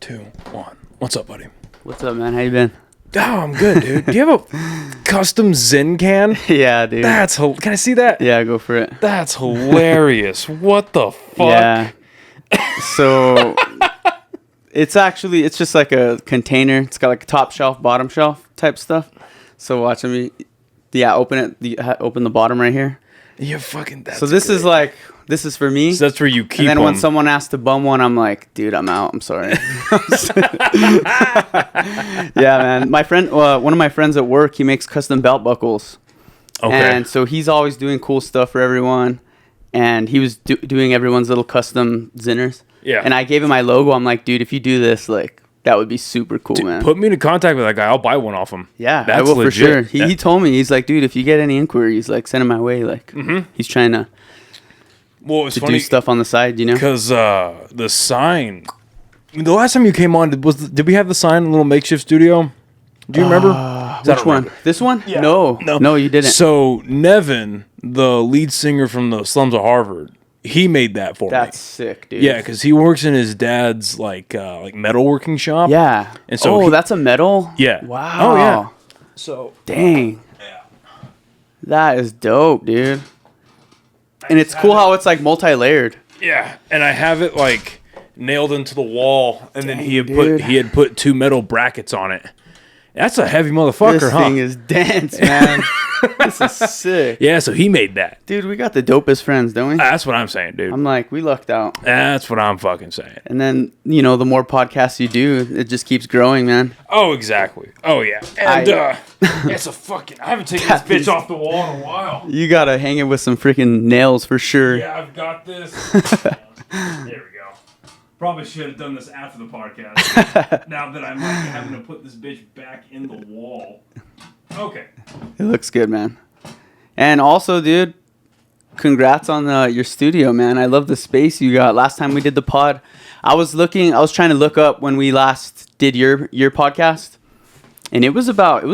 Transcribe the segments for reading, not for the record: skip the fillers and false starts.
2, 1. What's up, buddy? What's up, man? How you been? Oh, I'm good, dude. Do you have a custom Zen can? Yeah, dude. Can I see that? Yeah, go for it. That's hilarious. What the fuck? Yeah. So it's just like a container. It's got like top shelf, bottom shelf type stuff. So watch me. Yeah, open it. Open the bottom right here. You fucking. That's so this great. is like. This is for me. So that's where you keep. And then when them. someone asks to bum one, I'm like, dude, I'm out. I'm sorry. Yeah, man. My friend, one of my friends at work, he makes custom belt buckles. Okay. And so he's always doing cool stuff for everyone. And he was doing everyone's little custom zinners. Yeah. And I gave him my logo. I'm like, dude, if you do this, like, that would be super cool, man. Put me in contact with that guy. I'll buy one off him. Yeah, that's I will legit. for sure. He told me, he's like, dude, if you get any inquiries, like, send them my way. Like, he's trying to. Well, it's funny do stuff on the side, you know? Because the sign, the last time you came on, did we have the sign in a little makeshift studio? Do you remember? Which one? This one? Yeah. No, you didn't. So Nevin, the lead singer from the Slums of Harvard, he made that for me. That's sick, dude. Yeah, because he works in his dad's like metalworking shop. Yeah. And so that's a metal? Yeah. Wow. Oh yeah. So dang. Yeah. That is dope, dude. And it's cool how it's like multi-layered. Yeah, and I have it like nailed into the wall, and then he dude. had put 2 metal brackets on it. That's a heavy motherfucker, this huh? This thing is dense, man. This is sick. Yeah, so he made that. Dude, we got the dopest friends, don't we? That's what I'm saying, dude. I'm like, we lucked out. That's what I'm fucking saying. And then, you know, the more podcasts you do, it just keeps growing, man. Oh, exactly. Oh, yeah. And it's a fucking... I haven't taken this bitch off the wall in a while. You gotta hang it with some freaking nails for sure. Yeah, I've got this. There we go. Probably should have done this after the podcast. Now that I might be having to put this bitch back in the wall. Okay. It looks good, man. And also, dude, congrats on your studio, man. I love the space you got. Last time we did the pod, I was trying to look up when we last did your podcast. And it was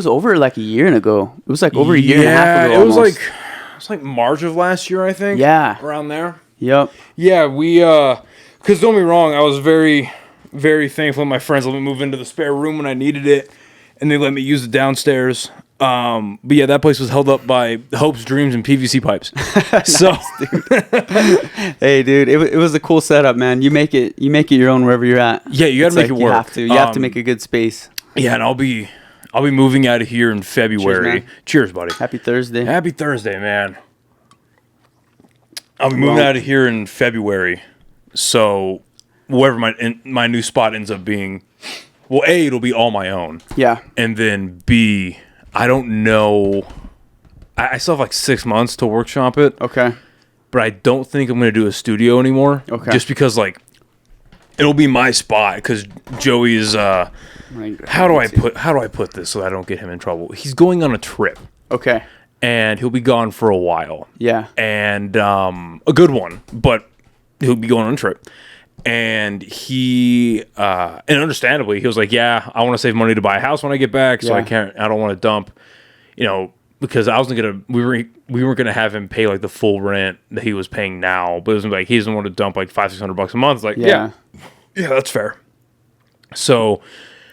over like a year ago. It was like over a year and a half ago. It was like March of last year, I think. Yeah. Around there. Yep. Yeah, we because don't get me wrong, I was very, very thankful my friends let me move into the spare room when I needed it, and they let me use it downstairs. But yeah, that place was held up by hopes, dreams, and PVC pipes. Nice, so, dude. Hey, dude, it was a cool setup, man. You make it your own wherever you're at. Yeah, you got to make it work. You have to make a good space. Yeah, and I'll be moving out of here in February. Cheers, buddy. Happy Thursday. Happy Thursday, man. I'll be moving out of here in February. So, wherever my new spot ends up being, well, A, it'll be all my own. Yeah. And then B, I don't know. I still have like 6 months to workshop it. Okay. But I don't think I'm going to do a studio anymore. Okay. Just because, like, it'll be my spot. Because Joey is, how do I put this so I don't get him in trouble? He's going on a trip. Okay. And he'll be gone for a while. Yeah. And a good one. But he'll be going on a trip. And and understandably, he was like, yeah, I want to save money to buy a house when I get back. So I don't want to dump, because we weren't going to have him pay like the full rent that he was paying now. But it was like, he doesn't want to dump like $500-600 a month. Like, yeah, that's fair. So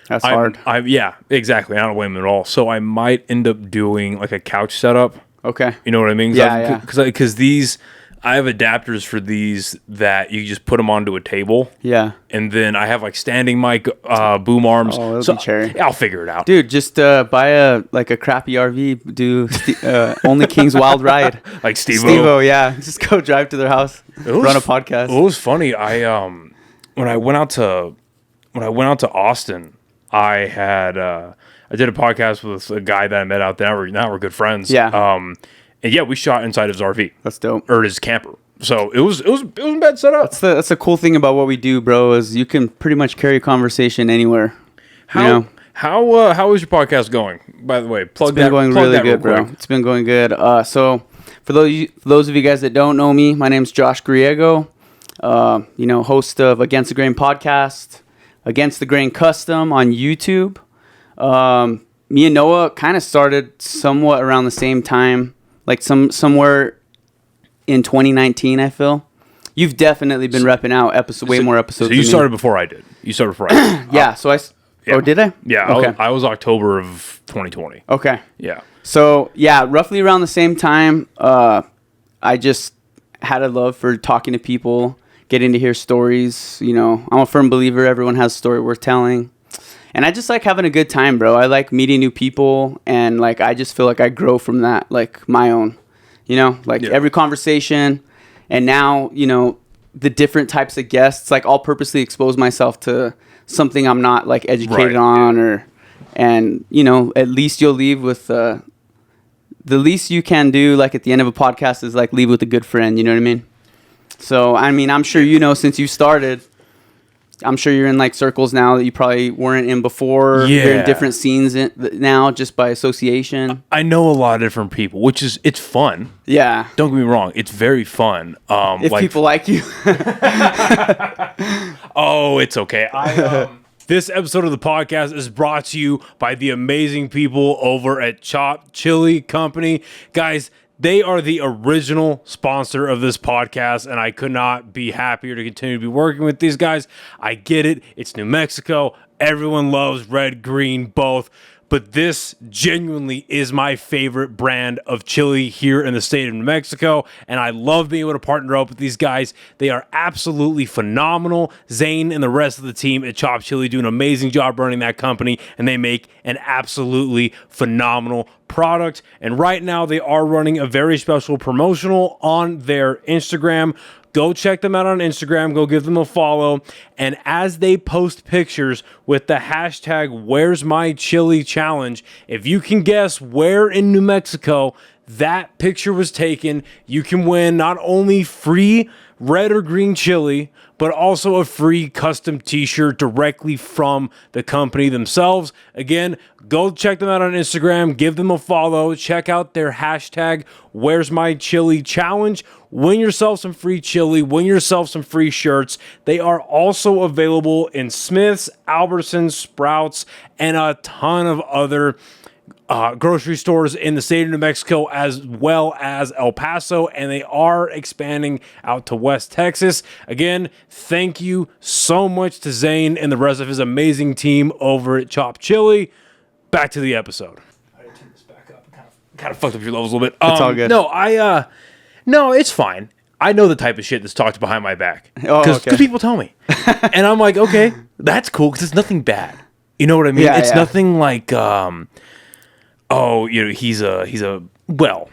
that's hard. Yeah, exactly. I don't blame him at all. So I might end up doing like a couch setup. Okay. You know what I mean? Yeah. Because these, I have adapters for these that you just put them onto a table. Yeah. And then I have like standing mic, boom arms. Oh, it'll be cherry. I'll figure it out. Dude, just buy a crappy RV, do OnlyKings Wild Ride. Like Steve-O, yeah. Just go drive to their house, run a podcast. It was funny. When I went out to Austin, I did a podcast with a guy that I met out there. Now we're good friends. Yeah. And yeah, we shot inside his RV. That's dope. Or his camper. So it was a bad setup. That's the cool thing about what we do, bro, is you can pretty much carry a conversation anywhere. How is your podcast going? By the way, it's been going really good, bro. It's been going good. So for those of you guys that don't know me, my name's Josh Griego. Host of Against the Grain podcast, Against the Grain Custom on YouTube. Me and Noah kind of started somewhat around the same time. Like somewhere in 2019, I feel. You've definitely been repping out way more episodes. So you started before I did. You started before I did. Yeah. So Oh, did I? Yeah. Okay. I was October of 2020. Okay. Yeah. So yeah, roughly around the same time, I just had a love for talking to people, getting to hear stories. You know, I'm a firm believer everyone has a story worth telling. And I just like having a good time, bro. I like meeting new people, and like I just feel like I grow from that, like my own, you know, like every conversation. And now, you know, the different types of guests, like I'll purposely expose myself to something I'm not like educated on, and you know, at least you'll leave with the least you can do, like at the end of a podcast, is like leave with a good friend. You know what I mean? So I mean, I'm sure you know, since you started, I'm sure you're in like circles now that you probably weren't in before. Yeah. You're in different scenes now just by association. I know a lot of different people, it's fun. Yeah. Don't get me wrong. It's very fun. If people like you. Oh, it's okay. This episode of the podcast is brought to you by the amazing people over at Chop Chili Company. Guys, they are the original sponsor of this podcast, and I could not be happier to continue to be working with these guys. I get it. It's New Mexico. Everyone loves red, green, both. But this genuinely is my favorite brand of chili here in the state of New Mexico, and I love being able to partner up with these guys. They are absolutely phenomenal. Zane and the rest of the team at Chop Chili do an amazing job running that company, and they make an absolutely phenomenal product. And right now, they are running a very special promotional on their Instagram. Go check them out on Instagram. Go give them a follow. And as they post pictures with the hashtag Where's My Chili Challenge, if you can guess where in New Mexico that picture was taken, you can win not only free red or green chili, but also a free custom t-shirt directly from the company themselves. Again, go check them out on Instagram. Give them a follow. Check out their hashtag Where's My Chili Challenge. Win yourself some free chili. Win yourself some free shirts. They are also available in Smith's, Albertsons, Sprouts, and a ton of other grocery stores in the state of New Mexico, as well as El Paso, and they are expanding out to West Texas. Again, thank you so much to Zane and the rest of his amazing team over at Chop Chili. Back to the episode. I gotta turn this back up. Kind of fucked up your levels a little bit. It's all good. No, it's fine. I know the type of shit that's talked behind my back. Because people tell me. And I'm like, okay, that's cool, because it's nothing bad. You know what I mean? Yeah, it's nothing like, you know, well,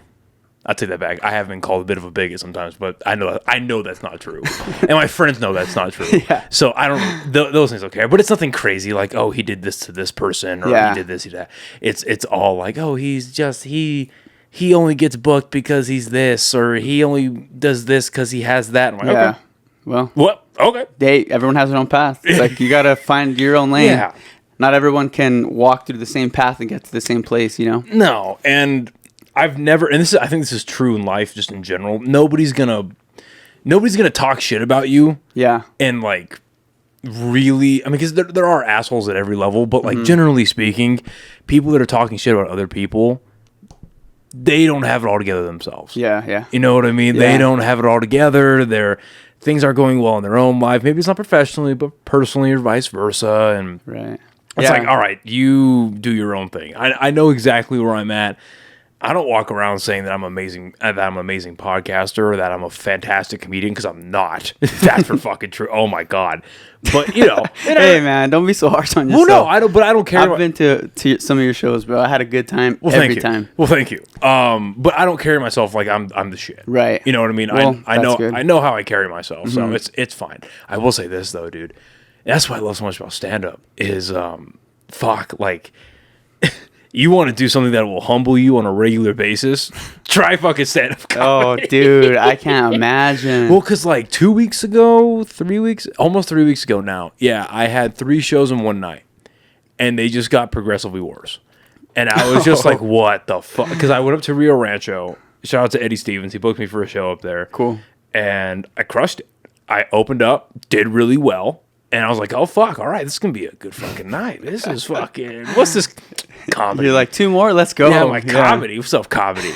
I'll take that back. I have been called a bit of a bigot sometimes, but I know that's not true. And my friends know that's not true. Yeah. So I don't, those things okay. But it's nothing crazy like, oh, he did this to this person, or he did this, he did that. It's all like, oh, he only gets booked because he's this, or he only does this because he has that. I'm like, okay. Well, what? Okay. Everyone has their own path. It's like you got to find your own lane. Yeah. Not everyone can walk through the same path and get to the same place, you know? No. And I've never, and I think this is true in life just in general. Nobody's gonna talk shit about you. Yeah. And like, really, I mean, because there are assholes at every level, but like, generally speaking, people that are talking shit about other people, they don't have it all together themselves. Yeah. You know what I mean? Yeah. They don't have it all together. Things aren't going well in their own life. Maybe it's not professionally, but personally, or vice versa. And it's like, all right, you do your own thing. I know exactly where I'm at. I don't walk around saying that I'm amazing, that I'm an amazing podcaster, or that I'm a fantastic comedian, because I'm not. That's for fucking true. Oh my god! But you know, hey man, don't be so harsh on yourself. Well, no, I don't. But I don't care. I've been to some of your shows, bro. I had a good time every time. Well, thank you. But I don't carry myself like I'm the shit. Right. You know what I mean? Well, I know how I carry myself, so it's fine. I will say this though, dude. That's what I love so much about stand up is like. You want to do something that will humble you on a regular basis? Try fucking stand-up comedy. Oh, dude, I can't imagine. Well, because like almost 3 weeks ago now, yeah, I had 3 shows in one night, and they just got progressively worse. And I was just like, what the fuck? Because I went up to Rio Rancho. Shout out to Eddie Stevens. He booked me for a show up there. Cool. And I crushed it. I opened up, did really well. And I was like, oh, fuck, all right, this is going to be a good fucking night. This is fucking, what's this comedy? You're like, 2 more? Let's go. Yeah, I'm like, comedy. What's up, comedy?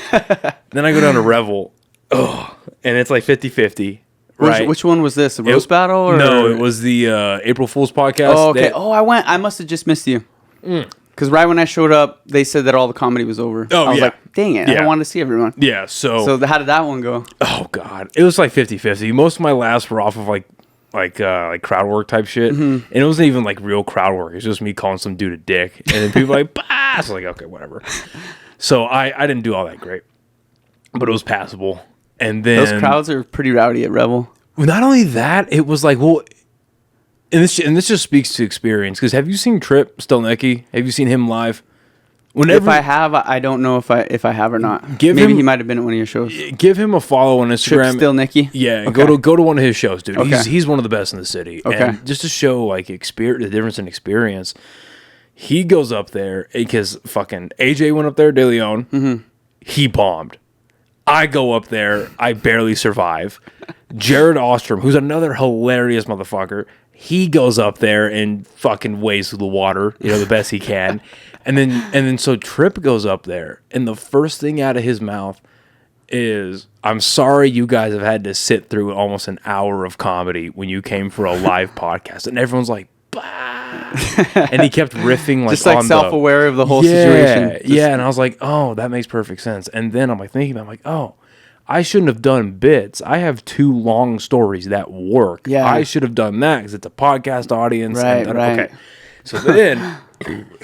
Then I go down to Revel, and it's like 50-50. right? Which one was this? The roast battle? Or? No, it was the April Fool's podcast. Oh, okay. I must have just missed you. Because right when I showed up, they said that all the comedy was over. I was like, dang it. I wanted to see everyone. Yeah, so how did that one go? Oh, God. It was like 50-50. Most of my laughs were off of like crowd work type shit. And it wasn't even like real crowd work. It was just me calling some dude a dick. And then people were like, bah! So like, okay, whatever. So I didn't do all that great. But it was passable. And then... Those crowds are pretty rowdy at Rebel. Not only that, it was like, well... And this just speaks to experience. Because have you seen Trip Stelnicki? Have you seen him live? If I have, I don't know if I have or not. Maybe he might have been at one of your shows. Give him a follow on Instagram. Trip Stelnicki? Yeah, okay. go to one of his shows, dude. Okay. He's one of the best in the city. Okay. And just to show like the difference in experience, he goes up there because fucking AJ went up there, De Leon. He bombed. I go up there, I barely survive. Jared Ostrom, who's another hilarious motherfucker, he goes up there and fucking wades through the water, the best he can. And then so Trip goes up there, and the first thing out of his mouth is, I'm sorry you guys have had to sit through almost an hour of comedy when you came for a live podcast. And everyone's like, bah! And he kept riffing like just like on self-aware of the whole situation. Yeah, and I was like, oh, that makes perfect sense. And then I'm like thinking, I'm like, oh, I shouldn't have done bits. I have 2 long stories that work. Yeah. I should have done that because it's a podcast audience. Right. Okay. So then...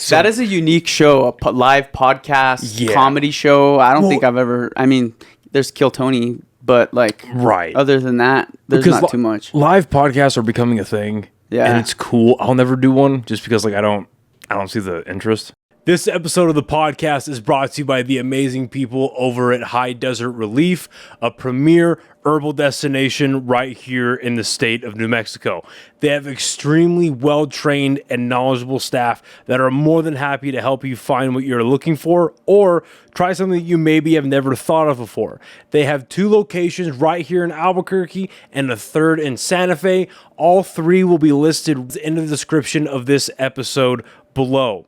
that is a unique show, a live podcast, comedy show. I don't think I've ever... I mean, there's Kill Tony, but like... Right. Other than that, there's not too much. Live podcasts are becoming a thing. Yeah. And it's cool. I'll never do one just because like I don't see the interest. This episode of the podcast is brought to you by the amazing people over at High Desert Relief, a premier herbal destination right here in the state of New Mexico. They have extremely well-trained and knowledgeable staff that are more than happy to help you find what you're looking for or try something that you maybe have never thought of before. They have 2 locations right here in Albuquerque and a 3rd in Santa Fe. All 3 will be listed in the description of this episode below.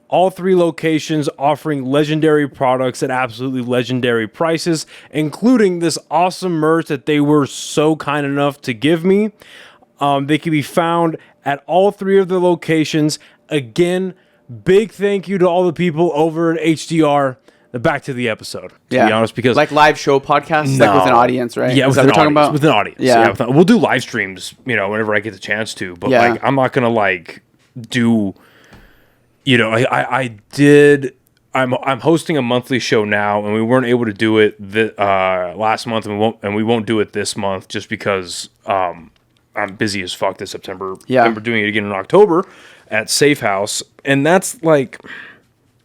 All 3 locations offering legendary products at absolutely legendary prices, including this awesome merch that they were so kind enough to give me. They can be found at all 3 of the locations. Again, big thank you to all the people over at HDR. Back to the episode, to be honest, because... Like live show podcasts, like with an audience, right? Yeah, with an audience. With an audience. Yeah. We'll do live streams, whenever I get the chance to, but like, I'm not going to like do... I'm hosting a monthly show now, and we weren't able to do it last month, and we won't do it this month just because I'm busy as fuck this September. Yeah, and we're doing it again in October at Safe House, and that's like,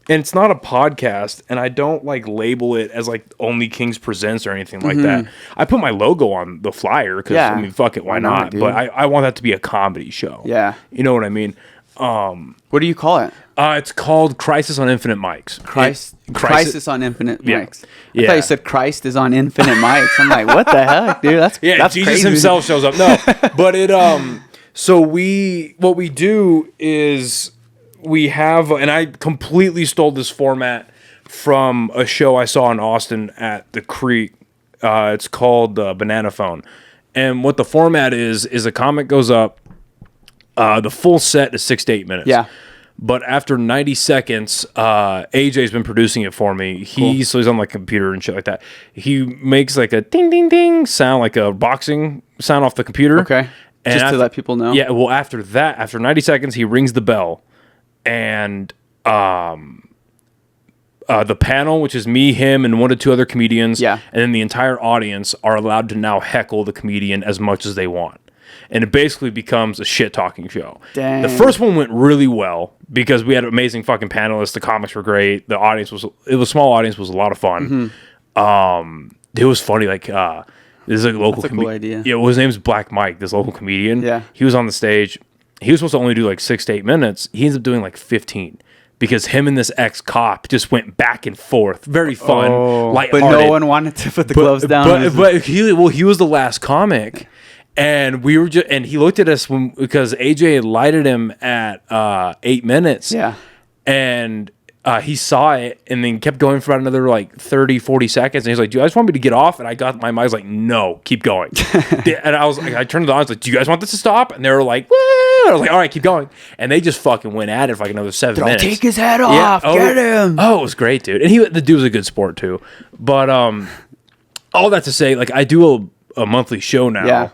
and it's not a podcast, and I don't like label it as like OnlyKings Presents or anything like that. I put my logo on the flyer because I mean, fuck it, why not? But I want that to be a comedy show. Yeah, you know what I mean. What do you call it? It's called Crisis on Infinite Mics. Crisis on Infinite Mics. I thought you said Christ is on Infinite Mics. I'm like, what the heck, dude? That's Jesus crazy. himself shows up. No, but it so what we do is we have, and I completely stole this format from a show I saw in Austin at the Creek. It's called Banana Phone, and what the format is a comic goes up. The full set is 6 to 8 minutes. Yeah. But after 90 seconds, AJ's been producing it for me. So he's on like computer and shit like that. He makes like a ding ding ding sound, like a boxing sound off the computer. Okay. And just to let people know. Yeah. Well, after that, after 90 seconds, he rings the bell, and the panel, which is me, him, and 1 to 2 other comedians, and then the entire audience are allowed to now heckle the comedian as much as they want. And it basically becomes a shit-talking show. Dang. The first one went really well because we had amazing fucking panelists. The comics were great. The audience was a small audience, was a lot of fun. It was funny. Like this is a local comedian. Cool idea. Yeah, well, his name's Black Mike. This local comedian. Yeah, he was on the stage. He was supposed to only do like 6 to 8 minutes. He ends up doing like 15. Because him and this ex-cop just went back and forth. Very fun, lighthearted. But no one wanted to put the gloves down. But he was the last comic. And we were and he looked at us because AJ lighted him at 8 minutes. Yeah. And he saw it and then kept going for about another like 30, 40 seconds. And he's like, dude, I just want me to get off. And I got my mind's like, no, keep going. And I was like, I turned it on. I was like, do you guys want this to stop? And they were like, woo! I was like, all right, keep going. And they just fucking went at it for like another 7 minutes. Take his head off. Get him. Oh, it was great, dude. And the dude was a good sport too. But all that to say, like, I do a monthly show now. Yeah.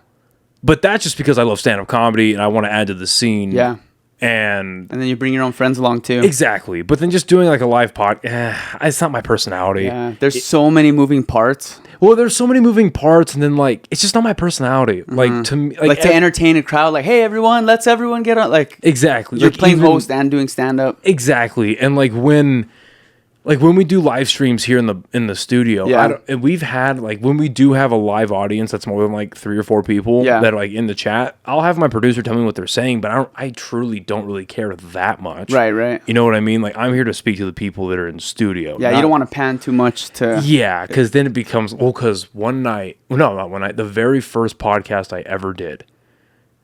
But that's just because I love stand-up comedy and I want to add to the scene. Yeah. And then you bring your own friends along too. Exactly. But then just doing like a live pod, it's not my personality. Yeah. There's so many moving parts. Well, there's so many moving parts, and then like it's just not my personality. Like to me, like to entertain a crowd, like, hey everyone, let's everyone get on. Like exactly, you're like playing host and doing stand up. Exactly, and like when we do live streams here in the studio, and we've had like when we do have a live audience that's more than like 3 or 4 people that are like in the chat, I'll have my producer tell me what they're saying, but I truly don't really care that much. Right. You know what I mean? Like I'm here to speak to the people that are in studio. Yeah, you don't want to pan too much to. Yeah, because then it becomes because not one night, the very first podcast I ever did,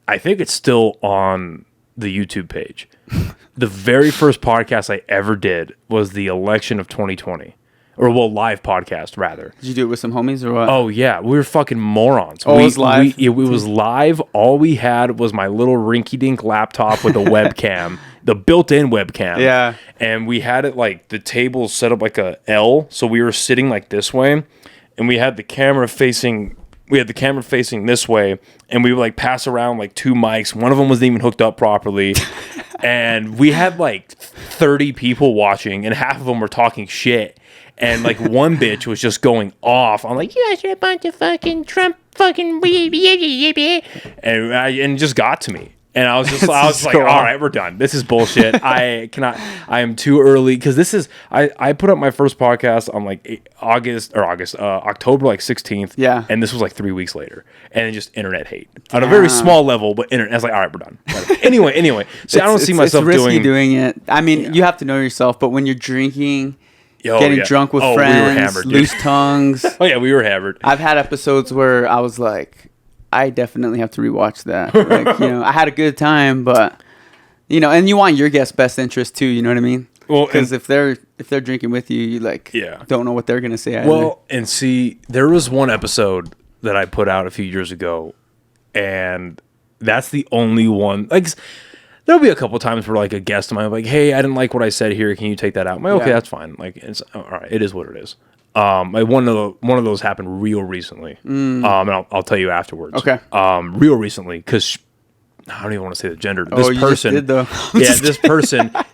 I think it's still on the YouTube page. The very first podcast I ever did was the election of 2020. Or, live podcast, rather. Did you do it with some homies or what? Oh, yeah. We were fucking morons. Oh, it was live? It was live. All we had was my little rinky-dink laptop with a webcam. The built-in webcam. Yeah. And we had it, like, the table set up like a L. So we were sitting, like, this way. And we had the camera facing this way, and we would like pass around like 2 mics. One of them wasn't even hooked up properly. And we had like 30 people watching, and half of them were talking shit. And like one bitch was just going off. I'm like, you guys are a bunch of fucking Trump fucking and it just got to me. And I was like, all right, we're done. This is bullshit. I am too early because this is, I put up my first podcast on like October like 16th. Yeah. And this was like 3 weeks later. And then just internet hate on a very small level, but internet. I was like, all right, we're done. Anyway. So I don't see myself it's risky doing it. I mean, you have to know yourself, but when you're drinking, drunk with friends, we were hammered, loose tongues. Oh yeah, we were hammered. I've had episodes where I was like, I definitely have to rewatch that. Like, I had a good time, but and you want your guest's best interest too. You know what I mean? Well, because if they're drinking with you, you don't know what they're gonna say either. Well, and see, there was one episode that I put out a few years ago, and that's the only one. Like, there'll be a couple times where like a guest of mine like, hey, I didn't like what I said here. Can you take that out? I'm like, okay, that's fine. Like, it's all right. It is what it is. One of those happened real recently. And I'll tell you afterwards. Okay. Real recently, because I don't even want to say the gender. This person, just did though.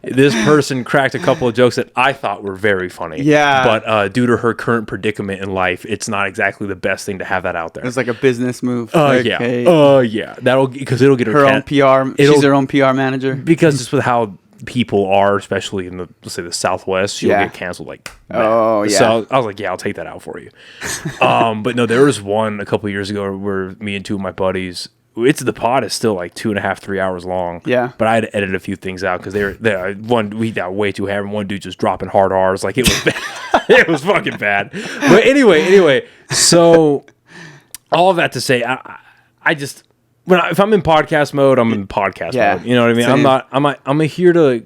this person cracked a couple of jokes that I thought were very funny. Yeah. But due to her current predicament in life, it's not exactly the best thing to have that out there. It's like a business move. Yeah. Because it'll get her own PR. She's her own PR manager. Because just with how people are, especially in let's say the Southwest, she'll get canceled like that. Oh yeah. So I was like, yeah, I'll take that out for you. But no, there was one a couple of years ago where me and 2 of my buddies, the pod is still like 2.5, 3 hours long. Yeah. But I had to edit a few things out because we got way too hammered. One dude just dropping hard R's. Like it was bad. It was fucking bad. But anyway, so all of that to say, I just if I'm in podcast mode, I'm in podcast mode. You know what I mean? Same. I'm here to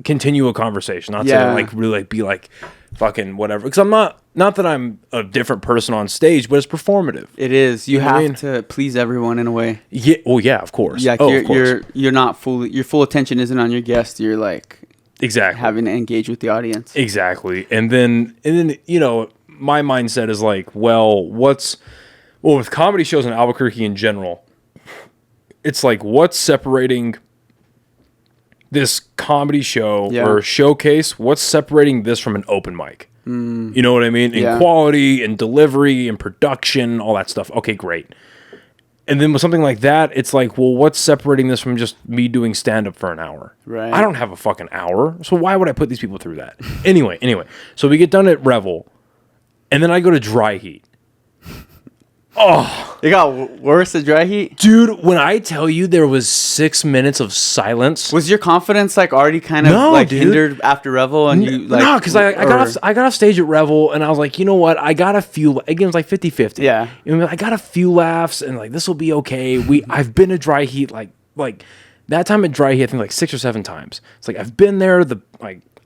continue a conversation, not to like really like be like fucking whatever. Because I'm not that I'm a different person on stage, but it's performative. It is. You have to please everyone in a way. Yeah. Well, yeah, of course. Yeah. Of course. You're not fully. Your full attention isn't on your guest. You're like having to engage with the audience. Exactly. And then my mindset is like, with comedy shows in Albuquerque in general, it's like what's separating this comedy show or showcase? What's separating this from an open mic? You know what I mean? In quality and delivery and production, all that stuff. Okay, great. And then with something like that, it's like, well, what's separating this from just me doing stand-up for an hour? Right. I don't have a fucking hour, so why would I put these people through that? Anyway. So we get done at Revel, and then I go to Dry Heat. Oh, it got worse at Dry Heat, dude. When I tell you there was 6 minutes of silence, was your confidence like already kind of hindered after Revel? And you like because I got off stage at Revel and I was like, you know what, I got a few. Again, it was like 50-50. Yeah, I got a few laughs and like this will be okay. I've been to Dry Heat like that time at Dry Heat I think like 6 or 7 times. It's like I've been there.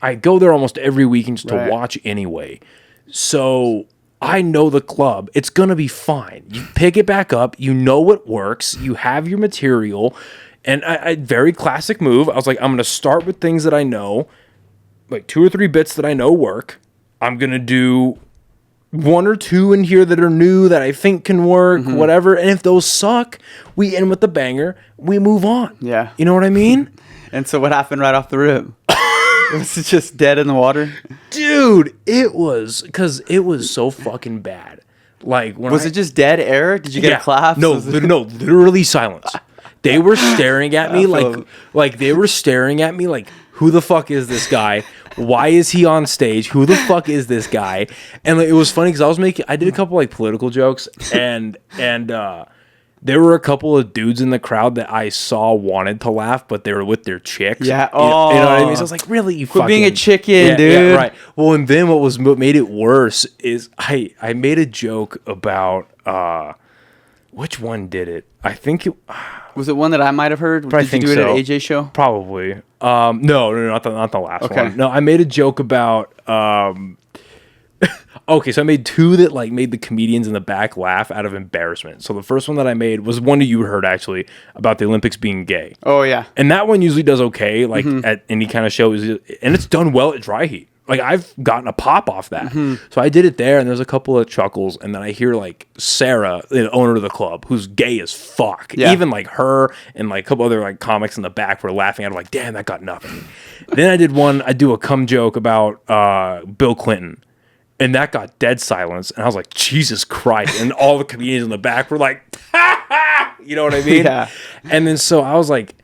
I go there almost every weekend just Right. to watch anyway. So I know the club. It's going to be fine. You pick it back up. You know what works. You have your material. And I very classic move. I was like, I'm going to start with things that I know, like 2 or 3 bits that I know work. I'm going to do 1 or 2 in here that are new that I think can work, whatever. And if those suck, we end with the banger. We move on. Yeah. You know what I mean? And so what happened right off the rip? Was it just dead in the water? Dude, it was because it was so fucking bad. Like, when Was it just dead air? Did you get a clap? No, literally silence. They were staring at me like they were staring at me like, who the fuck is this guy? Why is he on stage? Who the fuck is this guy? And like, it was funny because I did a couple like political jokes, and there were a couple of dudes in the crowd that I saw wanted to laugh, but they were with their chicks. Yeah. You know what I mean? So I was like, really? You Quit being a chicken, dude. Yeah, right. Well, and then what made it worse is I made a joke about which one did it? I think it was it one that I might have heard. Did you do it at AJ show? Probably. No, not the last Okay. one. No, I made a joke about okay, so I made 2 that like made the comedians in the back laugh out of embarrassment. So the first one that I made was one that you heard actually about the Olympics being gay. Oh yeah. And that one usually does okay, like at any kind of show, and it's done well at Dry Heat. Like I've gotten a pop off that. So I did it there, and there's a couple of chuckles, and then I hear like Sarah, the owner of the club, who's gay as fuck. Yeah. Even like her and like a couple other like comics in the back were laughing at her, like, damn, that got nothing. Then I do a cum joke about Bill Clinton. And that got dead silence. And I was like, Jesus Christ. And all the comedians in the back were like, ha, ha! You know what I mean? Yeah. And then so I was like,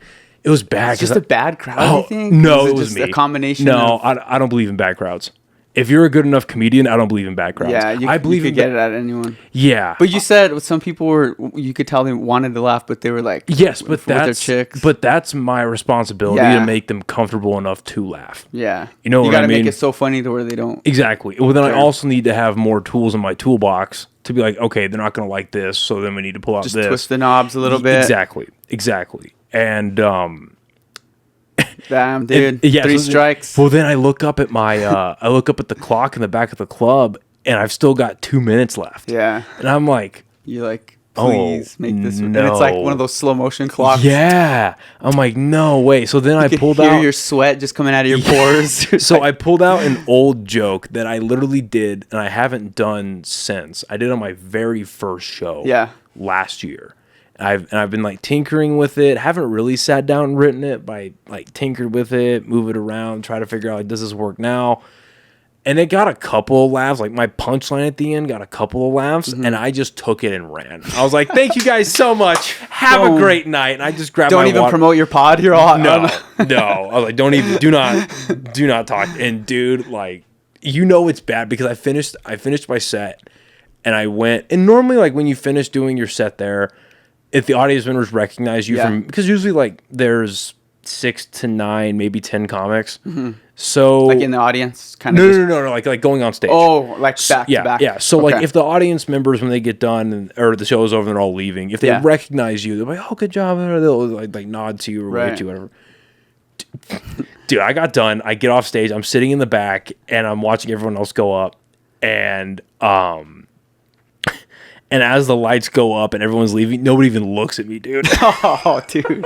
it was bad. It's just a bad crowd, you think? No, it was just me. a combination No, of... I don't believe in bad crowds. If you're a good enough comedian, I don't believe in bad crowds. Yeah, I believe you in could get it at anyone. Yeah. But you said some people were, you could tell they wanted to laugh, but they were like, yes, but with their that's chicks. But that's my responsibility Yeah. to make them comfortable enough to laugh. Yeah. You know what I gotta mean? make it so funny to where they don't. Exactly. Well, then I Sure. also need to have more tools in my toolbox to be like, okay, they're not going to like this, so then we need to pull out Just this. twist the knobs a little bit. Exactly. And Damn, dude. yeah, 3 so strikes. Well, then I look up at I look up at the clock in the back of the club, and I've still got 2 minutes left. Yeah. And I'm like, You're like, please make this. no. And it's like one of those slow motion clocks. yeah. I'm like, no way. So then I You can pulled hear out your sweat just coming out of your pores. So I pulled out an old joke that I literally did, and I haven't done since. I did on my very first show last year. I've been like tinkering with it. Haven't really sat down and written it, but I like tinkered with it, move it around, try to figure out like, does this work now? And it got a couple of laughs. Like my punchline at the end got a couple of laughs, and I just took it and ran. I was like, "Thank you guys so much. Have a great night." And I just grabbed. Don't my even water. promote your pod. You're all No. I was like, do not talk. And dude, like, you know it's bad because I finished my set, and I went. And normally, like when you finish doing your set there, if the audience members recognize you from, because usually like there's 6 to 9, maybe 10 comics. So like in the audience, kind of. No, like going on stage. Oh, like back to back. Yeah. So like if the audience members, when they get done or the show is over and they're all leaving, if they recognize you, they're like, "Oh, good job," or they'll like nod to you or wave to you, whatever. Dude, I got done. I get off stage. I'm sitting in the back and I'm watching everyone else go up, and as the lights go up and everyone's leaving, nobody even looks at me, dude. Oh, dude.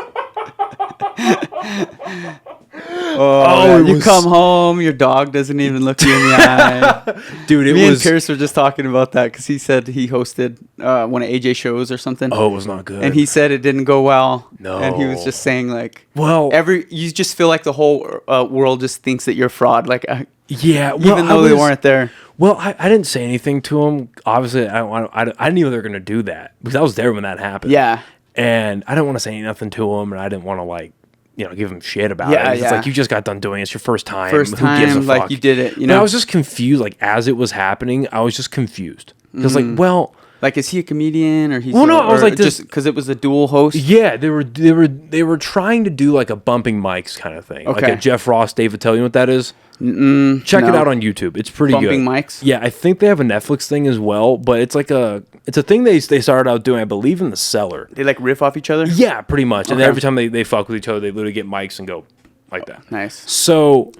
You come home, your dog doesn't even look you in the eye. Dude, Me and Pierce were just talking about that because he said he hosted one of AJ shows or something. Oh, it was not good. And he said it didn't go well. No. And he was just saying like, well, you just feel like the whole world just thinks that you're fraud. Like, yeah, well, even though they weren't there. Well, I didn't say anything to him. Obviously, I didn't know they were going to do that because I was there when that happened. Yeah. And I didn't want to say nothing to him, and I didn't want to like, give him shit about it. It's like, you just got done doing it. It's your first time. Who gives a fuck? Like you did it, But I was just confused. Like as it was happening, I was just confused. Because like, well, like, is he a comedian or he's? Well, no, I was like, just because it was a dual host. Yeah, they were trying to do like a bumping mics kind of thing, like a Jeff Ross, Dave Attell. You know what that is? Check it out on YouTube. It's pretty good. Bumping mics. Yeah, I think they have a Netflix thing as well, but it's like a thing they started out doing, I believe, in the cellar. They like riff off each other. Yeah, pretty much. And every time they fuck with each other, they literally get mics and go like that. Nice. So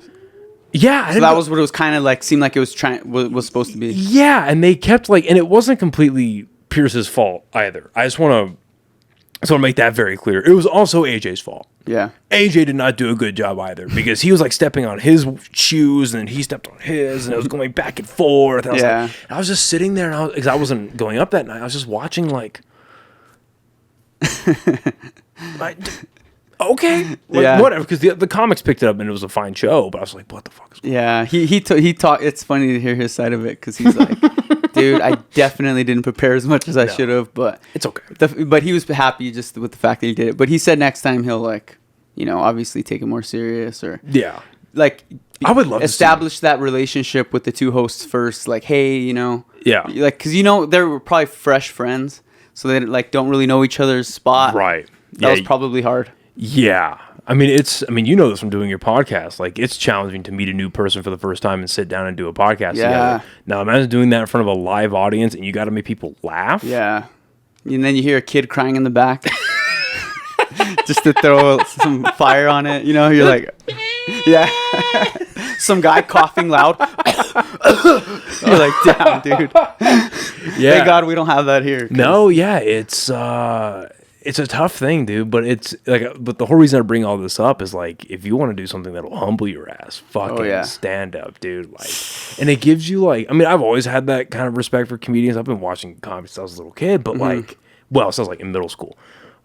Yeah. So that was what it was kind of like, seemed like it was was supposed to be. Yeah, and they kept like, and it wasn't completely Pierce's fault either. I just want to make that very clear. It was also AJ's fault. Yeah. AJ did not do a good job either because he was like stepping on his shoes and then he stepped on his and it was going back and forth. And I was just sitting there and because I wasn't going up that night. I was just watching like, okay, whatever. Because the comics picked it up and it was a fine show, but I was like, what the fuck is going on? Yeah, he talked. It's funny to hear his side of it because he's like, dude, I definitely didn't prepare as much as I should have, but it's okay. But he was happy just with the fact that he did it. But he said next time he'll like, obviously take it more serious or like I would love establish that relationship with the two hosts first. Like, hey, like because they were probably fresh friends, so they like don't really know each other's spot. Right. That was probably hard. Yeah. I mean, this from doing your podcast. Like, it's challenging to meet a new person for the first time and sit down and do a podcast together. Now, imagine doing that in front of a live audience and you got to make people laugh. Yeah. And then you hear a kid crying in the back just to throw some fire on it. You're like, yeah. Some guy coughing loud. You're like, damn, dude. Yeah. Thank God we don't have that here. No, yeah. It's a tough thing, dude, but it's like, but the whole reason I bring all this up is like, if you want to do something that'll humble your ass, fucking stand up, dude. Like, and it gives you like, I mean, I've always had that kind of respect for comedians. I've been watching comedy since I was a little kid, but like, well, since like in middle school,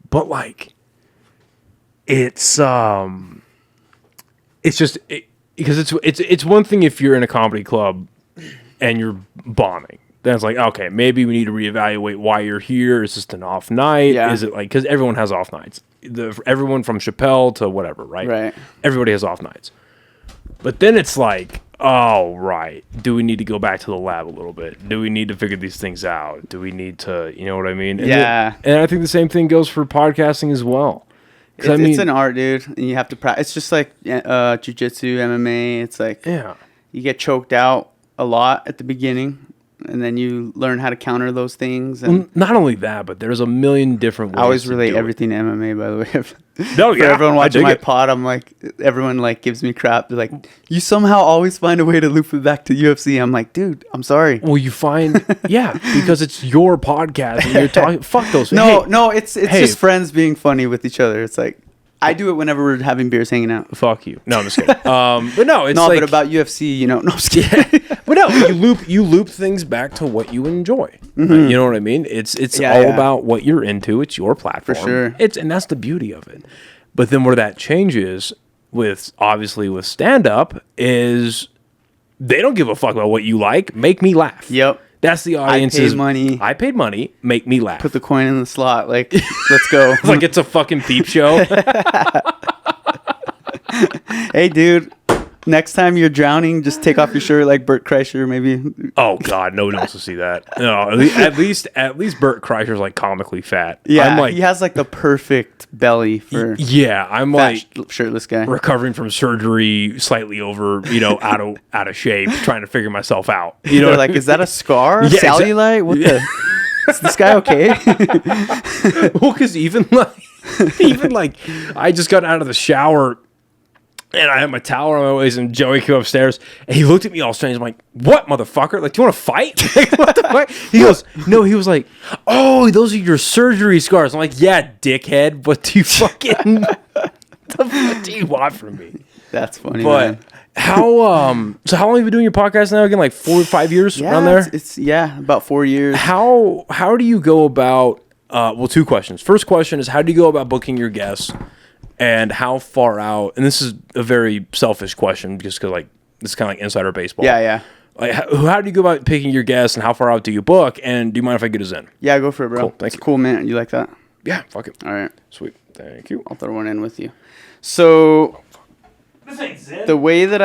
but like, it's just because it's one thing if you're in a comedy club and you're bombing. Then it's like, okay, maybe we need to reevaluate why you're here. Is this an off night? Yeah. Is it like, because everyone has off nights. Everyone from Chappelle to whatever, right? Right. Everybody has off nights. But then it's like, oh, right. Do we need to go back to the lab a little bit? Do we need to figure these things out? Do we need to, you know what I mean? And and I think the same thing goes for podcasting as well. It's an art, dude. And you have to practice. It's just like jiu-jitsu, MMA. It's like, you get choked out a lot at the beginning. And then you learn how to counter those things. And not only that, but there's a million different ways. I always relate everything to MMA, by the way. No, For everyone watching my pod, I'm like, everyone like gives me crap. They're like, you somehow always find a way to loop it back to UFC. I'm like, dude, I'm sorry. Well, you find, because it's your podcast and you're talking. Fuck those. No, it's just friends being funny with each other. It's like, I do it whenever we're having beers, hanging out. Fuck you. No, I'm just kidding. But no, it's but about UFC, no, I'm just kidding. But no, you loop things back to what you enjoy. You know what I mean? It's all about what you're into. It's your platform. For sure. And that's the beauty of it. But then where that changes with stand up is they don't give a fuck about what you like. Make me laugh. Yep. That's the audience's money. I paid money. Make me laugh. Put the coin in the slot. Like, let's go. It's like it's a fucking peep show. Hey, dude. Next time you're drowning, just take off your shirt like Bert Kreischer, maybe. Oh God, nobody wants to see that. No, at least Bert Kreischer's like comically fat. Yeah, he has like the perfect belly for. Yeah, I'm like shirtless guy recovering from surgery, slightly over, out of shape, trying to figure myself out. They're like, is that a scar? Cellulite? What the? Is this guy okay? Well, because even like, I just got out of the shower. And I had my towel on my waist, and Joey came upstairs, and he looked at me all strange. I'm like, what, motherfucker? Like, do you want to fight? Like, what the fuck? He goes, no, he was like, oh, those are your surgery scars. I'm like, yeah, dickhead. What do you fucking, the fuck do you want from me? That's funny, but man. How long have you been doing your podcast now again? Like 4 or 5 years around there? It's about 4 years. How do you go about, two questions. First question is, how do you go about booking your guests? And how far out, and this is a very selfish question just because like this is kind of like insider baseball. Yeah. Like how do you go about picking your guests and how far out do you book? And do you mind if I get us in? Yeah, go for it, bro. Cool, thank you. Cool, man. You like that? Yeah, fuck it. All right. Sweet. Thank you. I'll throw one in with you. So this ain't Zen. The way that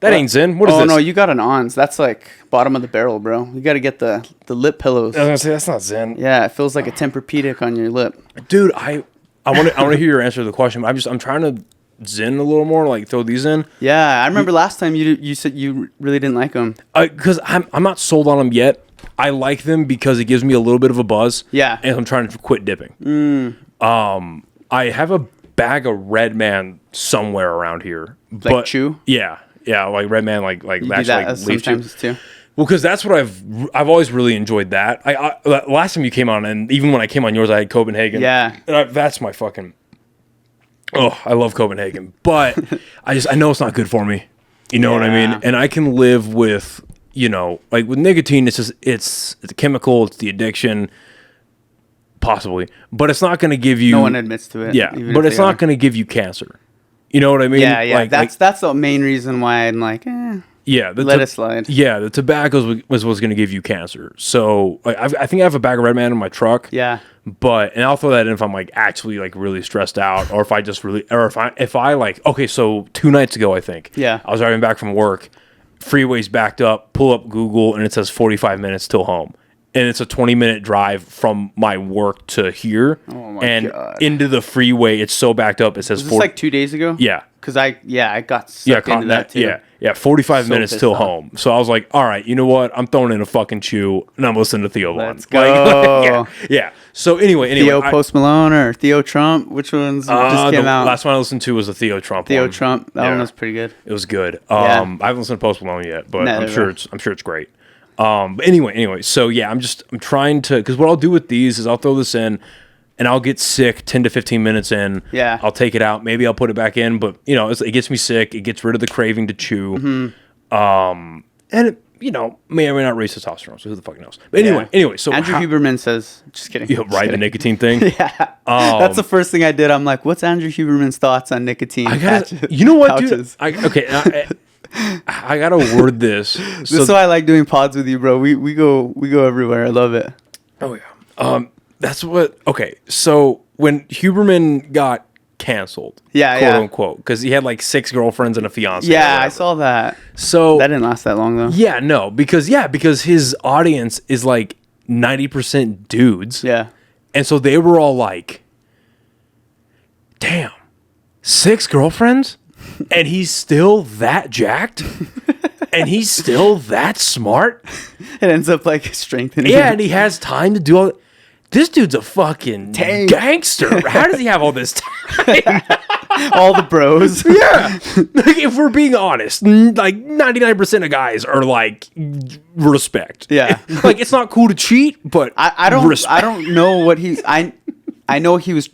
ain't Zen. What is this? Oh no, you got an Ons. That's like bottom of the barrel, bro. You got to get the lip pillows. I was gonna say that's not Zen. Yeah, it feels like a Tempur-Pedic on your lip. Dude, I want to hear your answer to the question. I'm trying to zen a little more, like throw these in. Yeah, I remember last time you said you really didn't like them. Because I'm not sold on them yet. I like them because it gives me a little bit of a buzz. Yeah, and I'm trying to quit dipping. I have a bag of Red Man somewhere around here. Like Chew? Yeah. Yeah, like Redman, like You actually do that like, leaves you. sometimes too. Well, because that's what I've always really enjoyed that. I last time you came on, and even when I came on yours, I had Copenhagen. Yeah. And that's my fucking. Oh, I love Copenhagen, but I know it's not good for me. You know what I mean? And I can live with, you know, like with nicotine. It's just it's a chemical. It's the addiction, possibly, but it's not going to give you. No one admits to it. Yeah, but it's not going to give you cancer. You know what I mean? Yeah. Like, that's the main reason why I'm like, yeah, let it slide. Yeah, the tobacco was going to give you cancer. So I think I have a bag of Red Man in my truck. Yeah. And I'll throw that in if I'm like actually like really stressed out, or if I just really, or if I like, okay, so 2 nights ago, I think. Yeah. I was driving back from work, freeway's backed up, pull up Google, and it says 45 minutes till home. And it's a 20-minute drive from my work to here. Oh my God. Into the freeway. It's so backed up. It says Was this like 2 days ago? Yeah. Because I got sucked into that too. Yeah, 45 So minutes pissed till off. home. So I was like, all right, you know what? I'm throwing in a fucking chew, and I'm listening to Theo Von. Let's go. Yeah. So anyway. Theo Post Malone or Theo Trump? Which ones just came out? Last one I listened to was the Theo Trump Theo one. Trump. That one was pretty good. It was good. Yeah. I haven't listened to Post Malone yet, but I'm sure it's great. But anyway, so yeah, I'm trying to, because what I'll do with these is I'll throw this in and I'll get sick 10 to 15 minutes in. Yeah. I'll take it out. Maybe I'll put it back in, but you know, it gets me sick. It gets rid of the craving to chew. Mm-hmm. And it, you know, may or may not raise testosterone. So who the fuck knows? But anyway, so Andrew Huberman says, just kidding. Yeah, right, the nicotine thing. Yeah. That's the first thing I did. I'm like, what's Andrew Huberman's thoughts on nicotine? You know what, dude? I gotta word this. This is why I like doing pods with you, bro. We go everywhere. I love it. Oh yeah. That's what. Okay, so when Huberman got canceled, quote unquote, because he had like 6 girlfriends and a fiance. Yeah, I saw that. So that didn't last that long though. Yeah, no, because his audience is like 90% dudes. Yeah, and so they were all like, "Damn, 6 girlfriends." And he's still that jacked, and he's still that smart. It ends up like strengthening. Yeah, and he has time to do all. This dude's a fucking gangster. How does he have all this time? All the bros. Yeah, like, if we're being honest, like 99% of guys are like respect. Yeah, like it's not cool to cheat, but I don't. respect. I don't know what he's. I know he was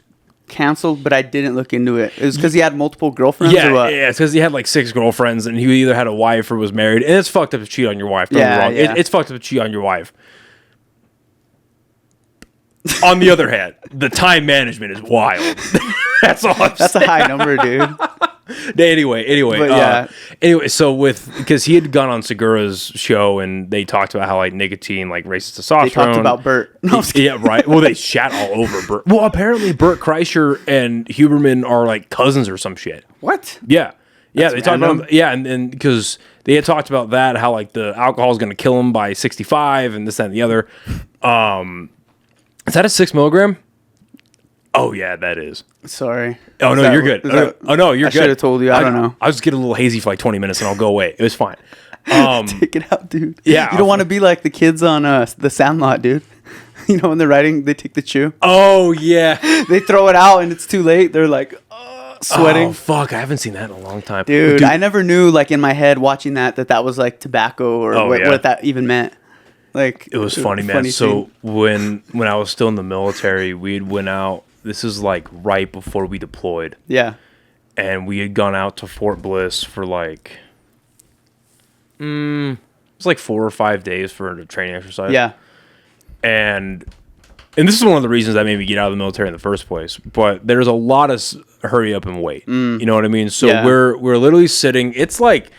canceled, but I didn't look into it. It was because he had multiple girlfriends. Yeah, or what? yeah. It's because he had like 6 girlfriends, and he either had a wife or was married. And it's fucked up to cheat on your wife. Don't get me wrong. Yeah. It's fucked up to cheat on your wife. On the other hand, the time management is wild. That's all. That's a high number, dude. Anyway, but yeah. Anyway, so because he had gone on Segura's show and they talked about how like nicotine like raises testosterone. They talked about Bert. No, yeah, right. Well, they shat all over Bert. Well, apparently Bert Kreischer and Huberman are like cousins or some shit. What? Yeah. Yeah, That's they talked random. about and because they had talked about that, how like the alcohol is going to kill him by 65 and this, that, and the other. Is that a 6 milligram? Oh yeah, that is. Sorry. Oh no, you're good. Oh no, you're good. I should have told you. I don't know. I'll just get a little hazy for like 20 minutes and I'll go away. It was fine. Take it out, dude. Yeah, you don't want to be like the kids on the Sandlot, dude. You know when they're riding, they take the chew. Oh yeah. They throw it out and it's too late. They're like sweating. Oh fuck, I haven't seen that in a long time, dude. I never knew like in my head watching that was like tobacco or what that even meant. Like it was funny, man. So when I was still in the military, we went out. This is like right before we deployed. Yeah. And we had gone out to Fort Bliss for like it was like 4 or 5 days for a training exercise. Yeah. And this is one of the reasons that made me get out of the military in the first place. But there's a lot of hurry up and wait. You know what I mean? So we're literally sitting. It's like,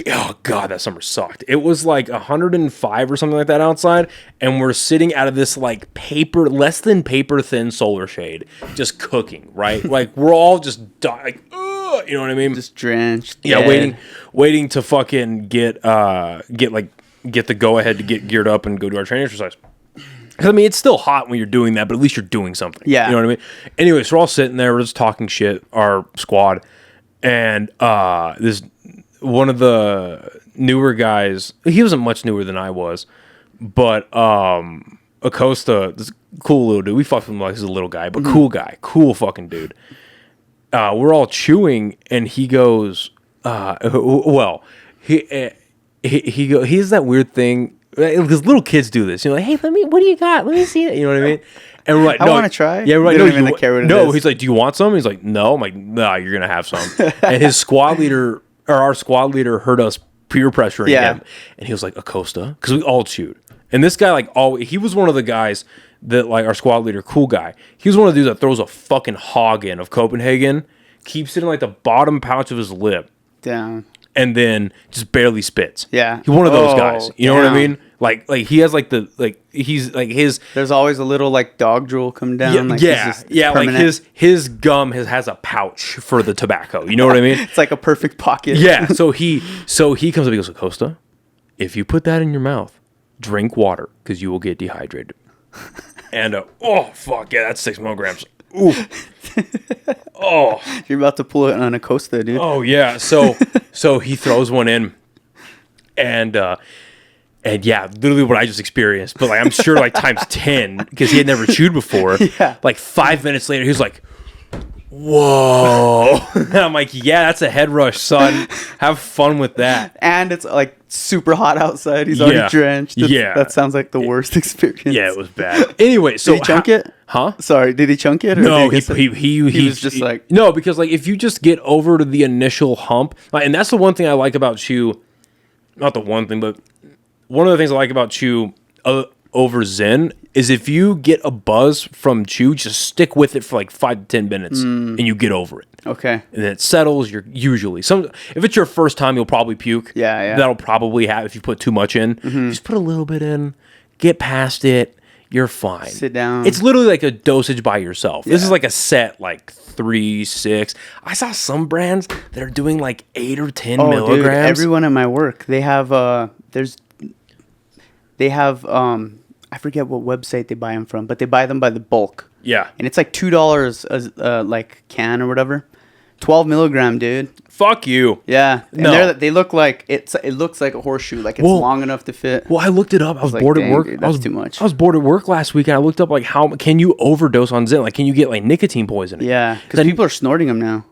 oh god, that summer sucked. It was like 105 or something like that outside, and we're sitting out of this like less than paper thin solar shade, just cooking. Right? Like we're all just dying. Like, you know what I mean? Just drenched. Yeah, waiting to fucking get the go ahead to get geared up and go do our training exercise. I mean, it's still hot when you're doing that, but at least you're doing something. Yeah. You know what I mean? Anyway, so we're all sitting there, we're just talking shit, our squad, and this one of the newer guys, he wasn't much newer than I was, but Acosta, this cool little dude, we fucked with him like he's a little guy, but cool guy, cool fucking dude. We're all chewing, and he goes, Well, he's that weird thing because little kids do this. You're like, hey, what do you got? Let me see it. You know what I mean? And we're like, I want to try. Yeah, right. They don't even care what it is. He's like, do you want some? He's like, no. I'm like, nah, you're gonna have some. And his squad leader or our squad leader heard us peer pressuring him, and he was like, Acosta, because we all chewed. And this guy, like, he was one of the guys that, like, our squad leader, cool guy. He was one of the dudes that throws a fucking hog in of Copenhagen, keeps it in, like, the bottom pouch of his lip. Down. And then just barely spits. Yeah. He's one of those guys. You know what I mean? Like he has, like, he's, like, his... There's always a little, like, dog drool come down. Yeah, like, like, his gum has a pouch for the tobacco. You know what I mean? It's like a perfect pocket. Yeah, so he comes up, he goes, Acosta, if you put that in your mouth, drink water, because you will get dehydrated. And, oh, fuck, yeah, that's 6 milligrams. Ooh. Oh. You're about to pull it on a Costa, dude. Oh, yeah. So he throws one in, and yeah, literally what I just experienced, but, like, I'm sure, like, times 10, because he had never chewed before. Yeah. Like, 5 minutes later, he was like, whoa. And I'm like, yeah, that's a head rush, son. Have fun with that. And it's, like, super hot outside. He's already drenched. That sounds like the worst experience. Yeah, it was bad. Anyway, so... Did he chunk it? Huh? Sorry, did he chunk it? Or no, he was just like... No, because, like, if you just get over to the initial hump, like, and that's the one thing I like about chew, not the one thing, but one of the things I like about chew over Zen is if you get a buzz from chew, just stick with it for like 5 to 10 minutes and you get over it. Okay. And then it settles. You're usually if it's your first time, you'll probably puke. Yeah. That'll probably happen if you put too much in. Just put a little bit in, get past it. You're fine. Sit down. It's literally like a dosage by yourself. Yeah. This is like a set, like 3, 6. I saw some brands that are doing like 8 or 10 milligrams. Dude, everyone at my work, they have I forget what website they buy them from, but they buy them by the bulk. Yeah. And it's like $2 a like can or whatever. 12 milligram, dude. Fuck you. Yeah. And no. They look like it looks like a horseshoe, like it's long enough to fit. Well, I looked it up. I was bored at work. Dude, that's too much. I was bored at work last week and I looked up like how can you overdose on Zen? Like can you get like nicotine poisoning? Yeah, because people are snorting them now.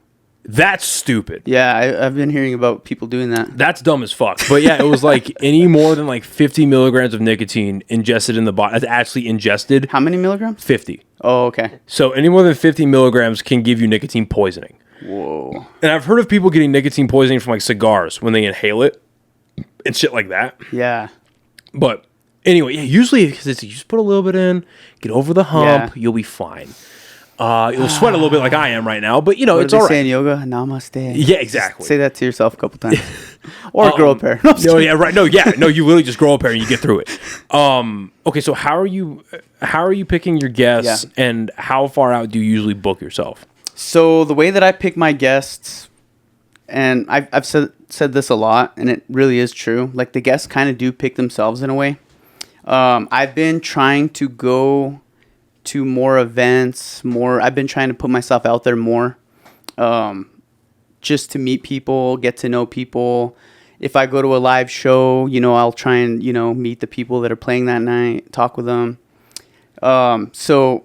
That's stupid. Yeah, I've been hearing about people doing that. That's dumb as fuck. But yeah, it was like any more than like 50 milligrams of nicotine ingested in the body. That's actually ingested. How many milligrams? 50. Oh, okay. So any more than 50 milligrams can give you nicotine poisoning. Whoa. And I've heard of people getting nicotine poisoning from like cigars when they inhale it and shit like that. Yeah. But anyway, yeah, usually because you just put a little bit in, get over the hump, you'll be fine. You'll sweat a little bit like I am right now, but you know, it's all right. Say in yoga, namaste. Yeah, exactly. Just say that to yourself a couple times. Or grow a pair. No, yeah, right. No, yeah. No, you literally just grow a pair and you get through it. Okay, so how are you picking your guests and how far out do you usually book yourself? So the way that I pick my guests, and I've said this a lot, and it really is true, like the guests kind of do pick themselves in a way. I've been trying to go to more events, I've been trying to put myself out there more, just to meet people, get to know people. If I go to a live show, you know, I'll try and, you know, meet the people that are playing that night, talk with them. So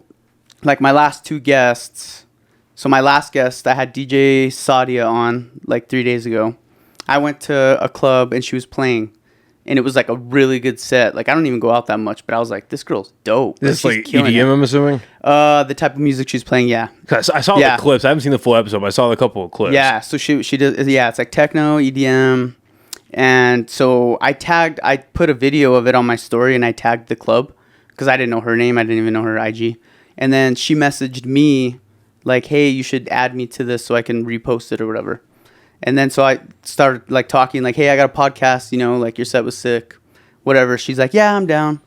like my last 2 guests, so my last guest, I had DJ Sadia on like 3 days ago. I went to a club and she was playing. And it was like a really good set. Like I don't even go out that much, but I was like, this girl's dope. This like EDM, I'm assuming? The type of music she's playing, yeah. I saw the clips. I haven't seen the full episode, but I saw a couple of clips. Yeah, so she does, yeah, it's like techno, EDM. And so I put a video of it on my story and I tagged the club because I didn't know her name. I didn't even know her IG. And then she messaged me like, hey, you should add me to this so I can repost it or whatever. And then so I started like talking like, hey, I got a podcast, you know, like your set was sick, whatever. She's like, yeah, I'm down.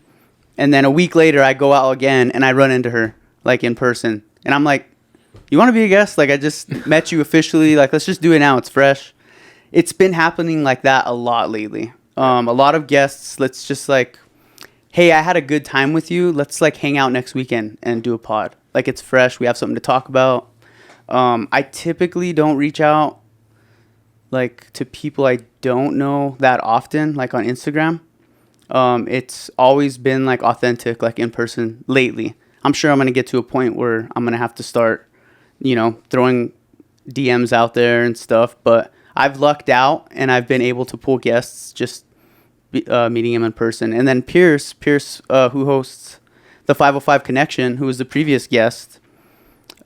And then a week later I go out again and I run into her like in person. And I'm like, you want to be a guest? Like I just met you officially. Like, let's just do it now. It's fresh. It's been happening like that a lot lately. A lot of guests, let's just like, hey, I had a good time with you. Let's like hang out next weekend and do a pod. Like it's fresh. We have something to talk about. I typically don't reach out like to people I don't know that often, like on Instagram. It's always been like authentic, like in person lately. I'm sure I'm going to get to a point where I'm going to have to start, you know, throwing DMs out there and stuff. But I've lucked out and I've been able to pull guests just meeting him in person. And then Pierce, who hosts the 505 Connection, who was the previous guest,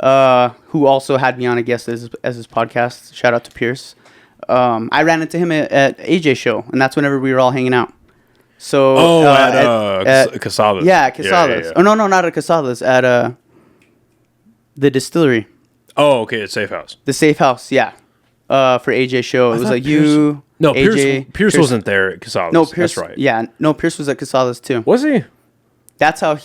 who also had me on a guest as his podcast. Shout out to Pierce. I ran into him at AJ show, and that's whenever we were all hanging out. So at Casadas. Yeah, at Casadas. Yeah. Oh no, not at Casadas. At the distillery. Oh, okay, at Safe House. The Safe House, yeah. For AJ show, it was like Pierce, you. No, AJ, Pierce wasn't there at Casadas. No, Pierce. That's right. Yeah, no, Pierce was at Casadas too. Was he? That's how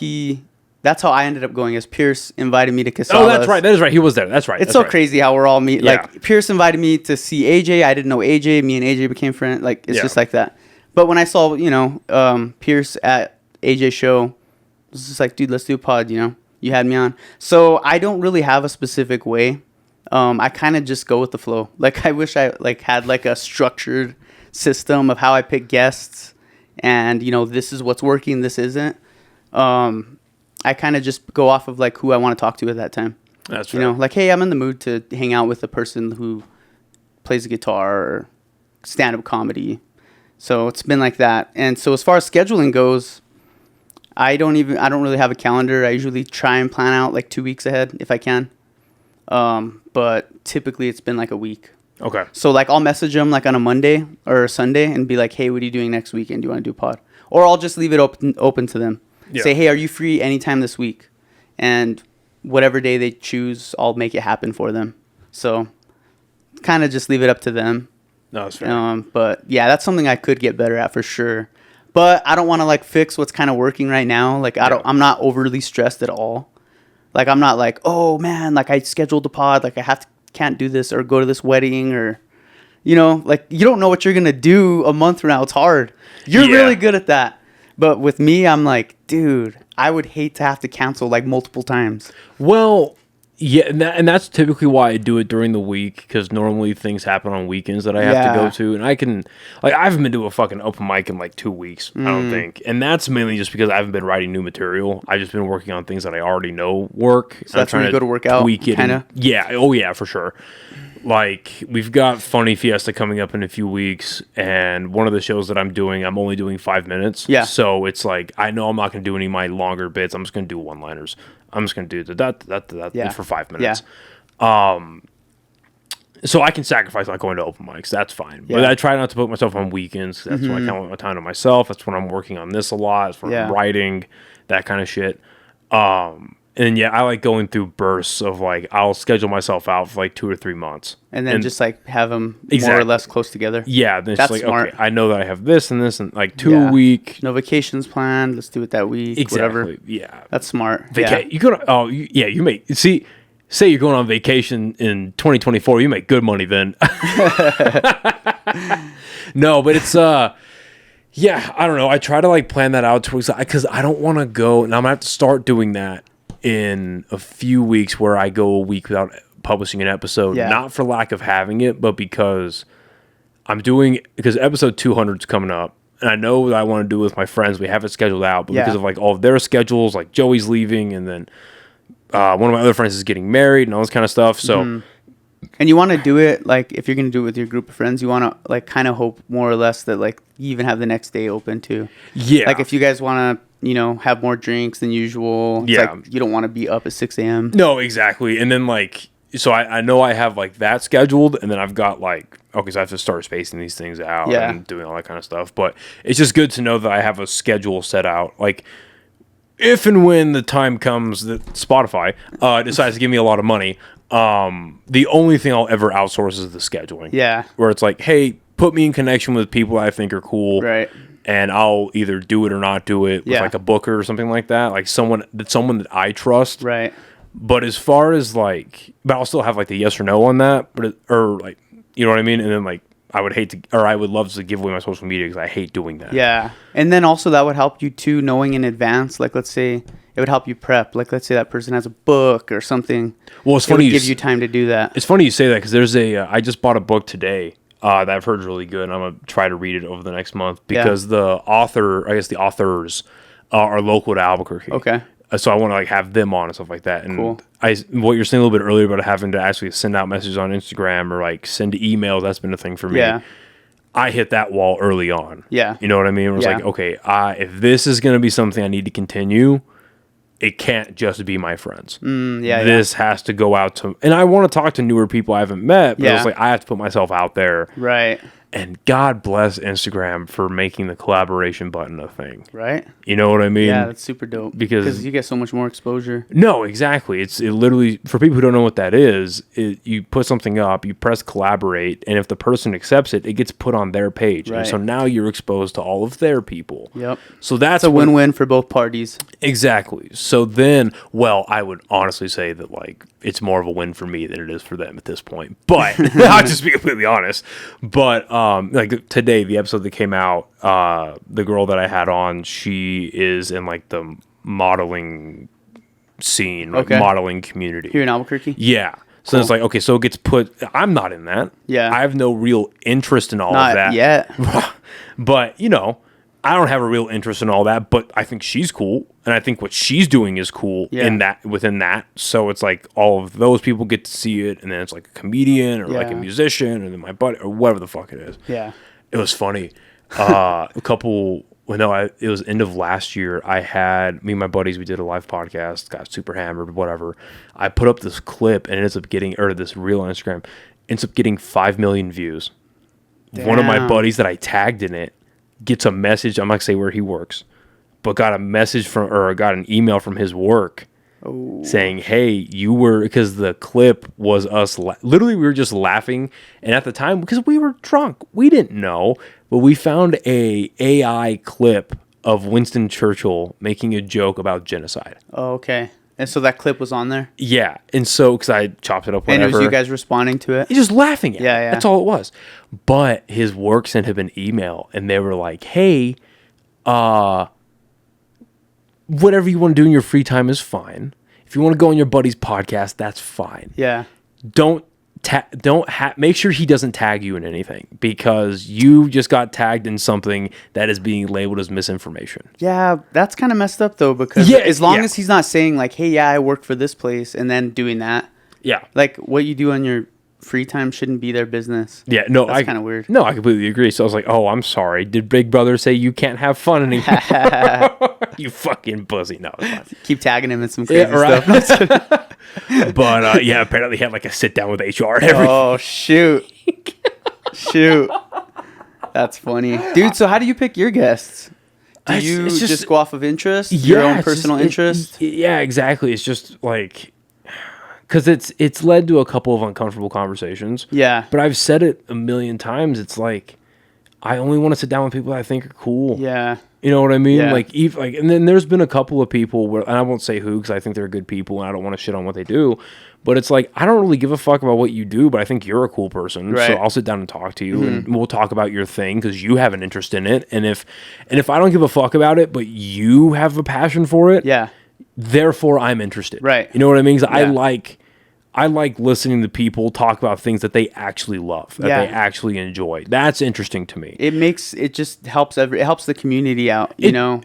I ended up going. As Pierce invited me to Casadas. Oh, that's right. That is right. He was there. That's right. It's so crazy how we're all meet. Yeah. Like Pierce invited me to see AJ. I didn't know AJ. Me and AJ became friends. Like it's just like that. But when I saw Pierce at AJ show, it was just like, dude, let's do a pod. You had me on. So I don't really have a specific way. I kind of just go with the flow. Like I wish I had like a structured system of how I pick guests, and this is what's working, this isn't. I kind of just go off of like who I want to talk to at that time. That's right. Like, hey, I'm in the mood to hang out with a person who plays the guitar or stand-up comedy. So it's been like that. And so as far as scheduling goes, I don't really have a calendar. I usually try and plan out like 2 weeks ahead if I can. But typically it's been like a week. Okay. So like I'll message them like on a Monday or a Sunday and be like, hey, what are you doing next weekend? Do you want to do a pod? Or I'll just leave it open to them. Yeah. Say, hey, are you free anytime this week? And whatever day they choose, I'll make it happen for them. So kind of just leave it up to them. No, that's fair. But yeah, that's something I could get better at for sure. But I don't want to like fix what's kind of working right now. Like I'm not overly stressed at all. Like I'm not like, oh man, like I scheduled a pod, like I can't do this or go to this wedding or, like you don't know what you're gonna do a month from now. It's hard. You're really good at that. But with me, I'm like, dude, I would hate to have to cancel like multiple times. Well, yeah, and that's typically why I do it during the week, because normally things happen on weekends that I have to go to, and I haven't been to a fucking open mic in like 2 weeks, I don't think, and that's mainly just because I haven't been writing new material. I've just been working on things that I already know work. So that's when you go to work out, kind of? Yeah, oh yeah, for sure. Like, we've got Funny Fiesta coming up in a few weeks, and one of the shows that I'm doing, I'm only doing 5 minutes. Yeah. So it's like, I know I'm not going to do any of my longer bits. I'm just going to do one-liners. I'm just going to do that for 5 minutes. Yeah. So I can sacrifice not going to open mics. That's fine. Yeah. But I try not to put myself on weekends. That's when I count my time to myself. That's when I'm working on this a lot. That's when I'm writing, that kind of shit. And I like going through bursts of like, I'll schedule myself out for like 2 or 3 months. And then just like have them more or less close together. Yeah. Then that's like, smart. Okay, I know that I have this and this and like 2 a week. No vacations planned. Let's do it that week. Whatever. Yeah. That's smart. You go to, you make, say you're going on vacation in 2024, you make good money then. No, but it's, I don't know. I try to like plan that out because I don't want to go, and I'm going to have to start doing that in a few weeks where I go a week without publishing an episode, not for lack of having it, but because episode 200 is coming up, and I know that I want to do it with my friends. We have it scheduled out, but because of like all of their schedules, like Joey's leaving, and then one of my other friends is getting married and all this kind of stuff. So, and you want to do it like if you're going to do it with your group of friends, you want to like kind of hope more or less that like you even have the next day open too. Yeah. Like if you guys want to, have more drinks than usual. It's like you don't want to be up at 6 a.m. No, exactly. And then like, so I know I have like that scheduled, and then I've got like, okay, so I have to start spacing these things out and doing all that kind of stuff. But it's just good to know that I have a schedule set out. Like, if and when the time comes that Spotify decides to give me a lot of money, the only thing I'll ever outsource is the scheduling. Yeah. Where it's like, hey, put me in connection with people I think are cool. Right. And I'll either do it or not do it with like a booker or something like that. Like someone that I trust. Right. But as far as like, but I'll still have like the yes or no on that. Or like, you know what I mean? And then like, I would love to give away my social media because I hate doing that. Yeah. And then also that would help you too, knowing in advance. Like, let's say it would help you prep. Like, let's say that person has a book or something. Well, it's funny. It would give you time to do that. It's funny you say that because there's I just bought a book today that I've heard is really good. And I'm going to try to read it over the next month because the authors are local to Albuquerque. Okay. So I want to like have them on and stuff like that. And Cool. what you're saying a little bit earlier about having to actually send out messages on Instagram or like send emails, that's been a thing for me. Yeah. I hit that wall early on. Yeah. You know what I mean? It was Yeah. like, okay, if this is going to be something I need to continue, it can't just be my friends. This has to go out to, and I want to talk to newer people I haven't met, but it's like, I have to put myself out there. Right. And God bless Instagram for making the collaboration button a thing. Right. You know what I mean? Yeah, that's super dope. Because you get so much more exposure. No, exactly. It literally, for people who don't know what that is, you put something up, you press collaborate, and if the person accepts it, it gets put on their page. Right. And so now you're exposed to all of their people. Yep. So that's a win-win for both parties. Exactly. So then, well, I would honestly say that like it's more of a win for me than it is for them at this point. But I'll just be completely honest. But like today, the episode that came out, the girl that I had on, she is in like the modeling scene, like modeling community here in Albuquerque. Yeah. So it's like, okay, so it gets put. I'm not in that. Yeah. I have no real interest in all not of that yet. But you know, I don't have a real interest in all that. But I think she's cool, and I think what she's doing is cool in that within that. So it's like all of those people get to see it, and then it's like a comedian or like a musician, and then my buddy or whatever the fuck it is. Yeah. It was funny. It was end of last year. I had me and my buddies. We did a live podcast. Got super hammered. Whatever. I put up this clip, and it ends up getting, or this reel on Instagram, ends up getting 5 million views. Damn. One of my buddies that I tagged in it gets a message. I'm not gonna say where he works, but got a message from, or got an email from his work saying, "Hey, you were," because the clip was us. Literally, we were just laughing, and at the time, because we were drunk, we didn't know, but we found a AI clip of Winston Churchill making a joke about genocide. Oh, okay. And so that clip was on there? Yeah. And so, because I chopped it up whenever. And it was you guys responding to it? He's just laughing at it. Yeah. That's all it was. But his work sent him an email, and they were like, hey, whatever you want to do in your free time is fine. If you want to go on your buddy's podcast, that's fine. Yeah. Make sure he doesn't tag you in anything, because you just got tagged in something that is being labeled as misinformation. Yeah, that's kind of messed up though, because as long as he's not saying like, hey, I work for this place, and then doing that. Yeah. Like what you do on your free time shouldn't be their business. Yeah, no, that's kind of weird. No, I completely agree. So I was like, oh, I'm sorry. Did Big Brother say you can't have fun anymore? You fucking pussy. No, it's fine. Keep tagging him in some crazy stuff. But apparently he had like a sit down with HR and everything. Oh, shoot. That's funny. Dude, so how do you pick your guests? Do you just go off of interest? Your own personal interest? Yeah, exactly. It's just like, because it's led to a couple of uncomfortable conversations. Yeah. But I've said it a million times. It's like, I only want to sit down with people that I think are cool. Yeah. You know what I mean? Yeah. And then there's been a couple of people where, and I won't say who, because I think they're good people and I don't want to shit on what they do. But it's like, I don't really give a fuck about what you do, but I think you're a cool person. Right. So I'll sit down and talk to you, and we'll talk about your thing because you have an interest in it. And if I don't give a fuck about it, but you have a passion for it, therefore I'm interested. Right. You know what I mean? Because I like listening to people talk about things that they actually love, that they actually enjoy. That's interesting to me. It just helps it helps the community out, in a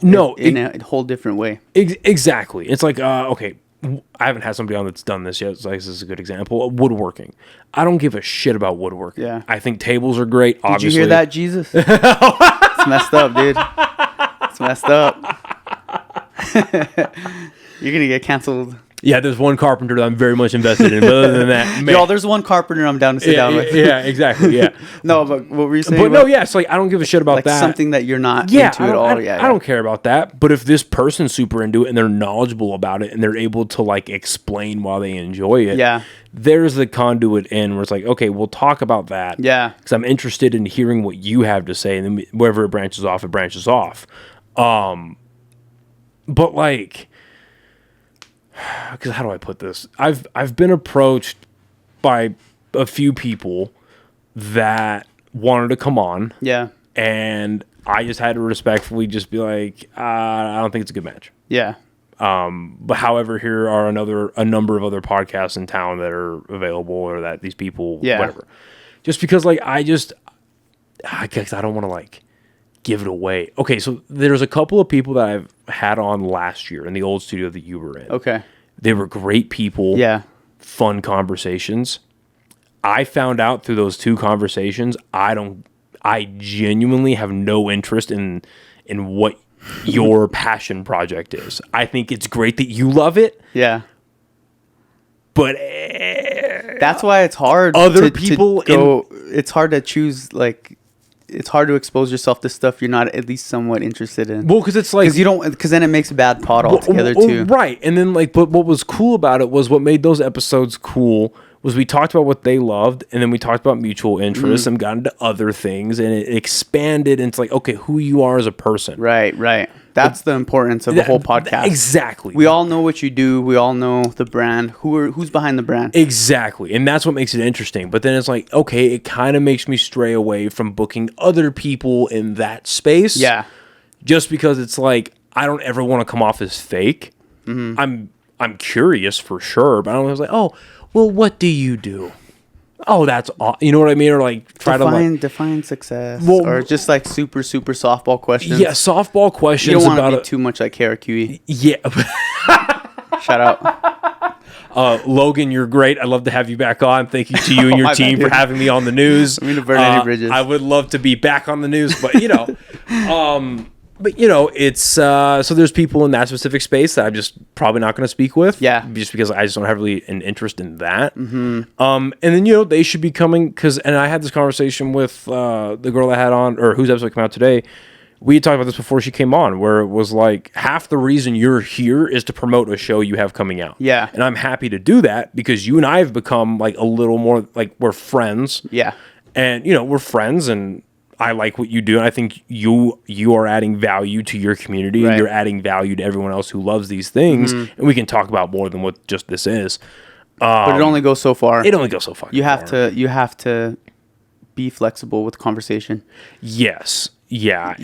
whole different way. Exactly. It's like, okay, I haven't had somebody on that's done this yet. So this is a good example. Woodworking. I don't give a shit about woodworking. Yeah. I think tables are great. Obviously. Did you hear that, Jesus? It's messed up, dude. It's messed up. You're gonna get canceled. Yeah, there's one carpenter that I'm very much invested in. But other than that, man. Yo, there's one carpenter I'm down to sit down with. Yeah, exactly. Yeah. No, but what were you saying? But no, yeah, it's like I don't give a shit about that. Something that you're not into at all. I don't care about that. But if this person's super into it and they're knowledgeable about it and they're able to like explain why they enjoy it, there's the conduit in where it's like, okay, we'll talk about that. Yeah. Because I'm interested in hearing what you have to say, and then wherever it branches off, it branches off. But like, because how do I put this? I've been approached by a few people that wanted to come on. Yeah. And I just had to respectfully just be like, I don't think it's a good match. Yeah. But however, here are a number of other podcasts in town that are available, or that these people, whatever. Just because like I don't want to like give it away. Okay, so there's a couple of people that I've had on last year in the old studio that you were in. Okay. They were great people. Yeah. Fun conversations. I found out through those 2 conversations, I genuinely have no interest in what your passion project is. I think it's great that you love it. Yeah. But that's why it's hard. Other people it's hard to choose, like, it's hard to expose yourself to stuff you're not at least somewhat interested in. Well, because it's like, because then it makes a bad pod altogether too. Right, and then like, but what was cool about it was what made those episodes cool was we talked about what they loved, and then we talked about mutual interests and got into other things, and it expanded into like, okay, who you are as a person. Right. That's the importance of the whole podcast. Exactly. We all know what you do. We all know the brand. Who's behind the brand? Exactly. And that's what makes it interesting. But then it's like, okay, it kind of makes me stray away from booking other people in that space. Yeah. Just because it's like, I don't ever want to come off as fake. I'm curious for sure, but I was like, oh, well, what do you do? Oh, that's all. You know what I mean? Or like define success, or just like super softball questions. Yeah, softball questions. You don't want to be too much like Karakui. Yeah. Shout out. Logan, you're great. I'd love to have you back on. Thank you to you and your team for having me on the news. I mean to burn any bridges. I would love to be back on the news, but it's so there's people in that specific space that I'm just probably not going to speak with. Yeah. Just because I just don't have really an interest in that. And then, they should be coming and I had this conversation with the girl I had on, or whose episode came out today. We had talked about this before she came on, where it was like half the reason you're here is to promote a show you have coming out. Yeah. And I'm happy to do that because you and I have become like a little more like we're friends. Yeah. And, we're friends and I like what you do. And I think you are adding value to your community. Right. And you're adding value to everyone else who loves these things. And we can talk about more than what just this is. But it only goes so far. It only goes so far. You have to be flexible with conversation. Yes. Yeah.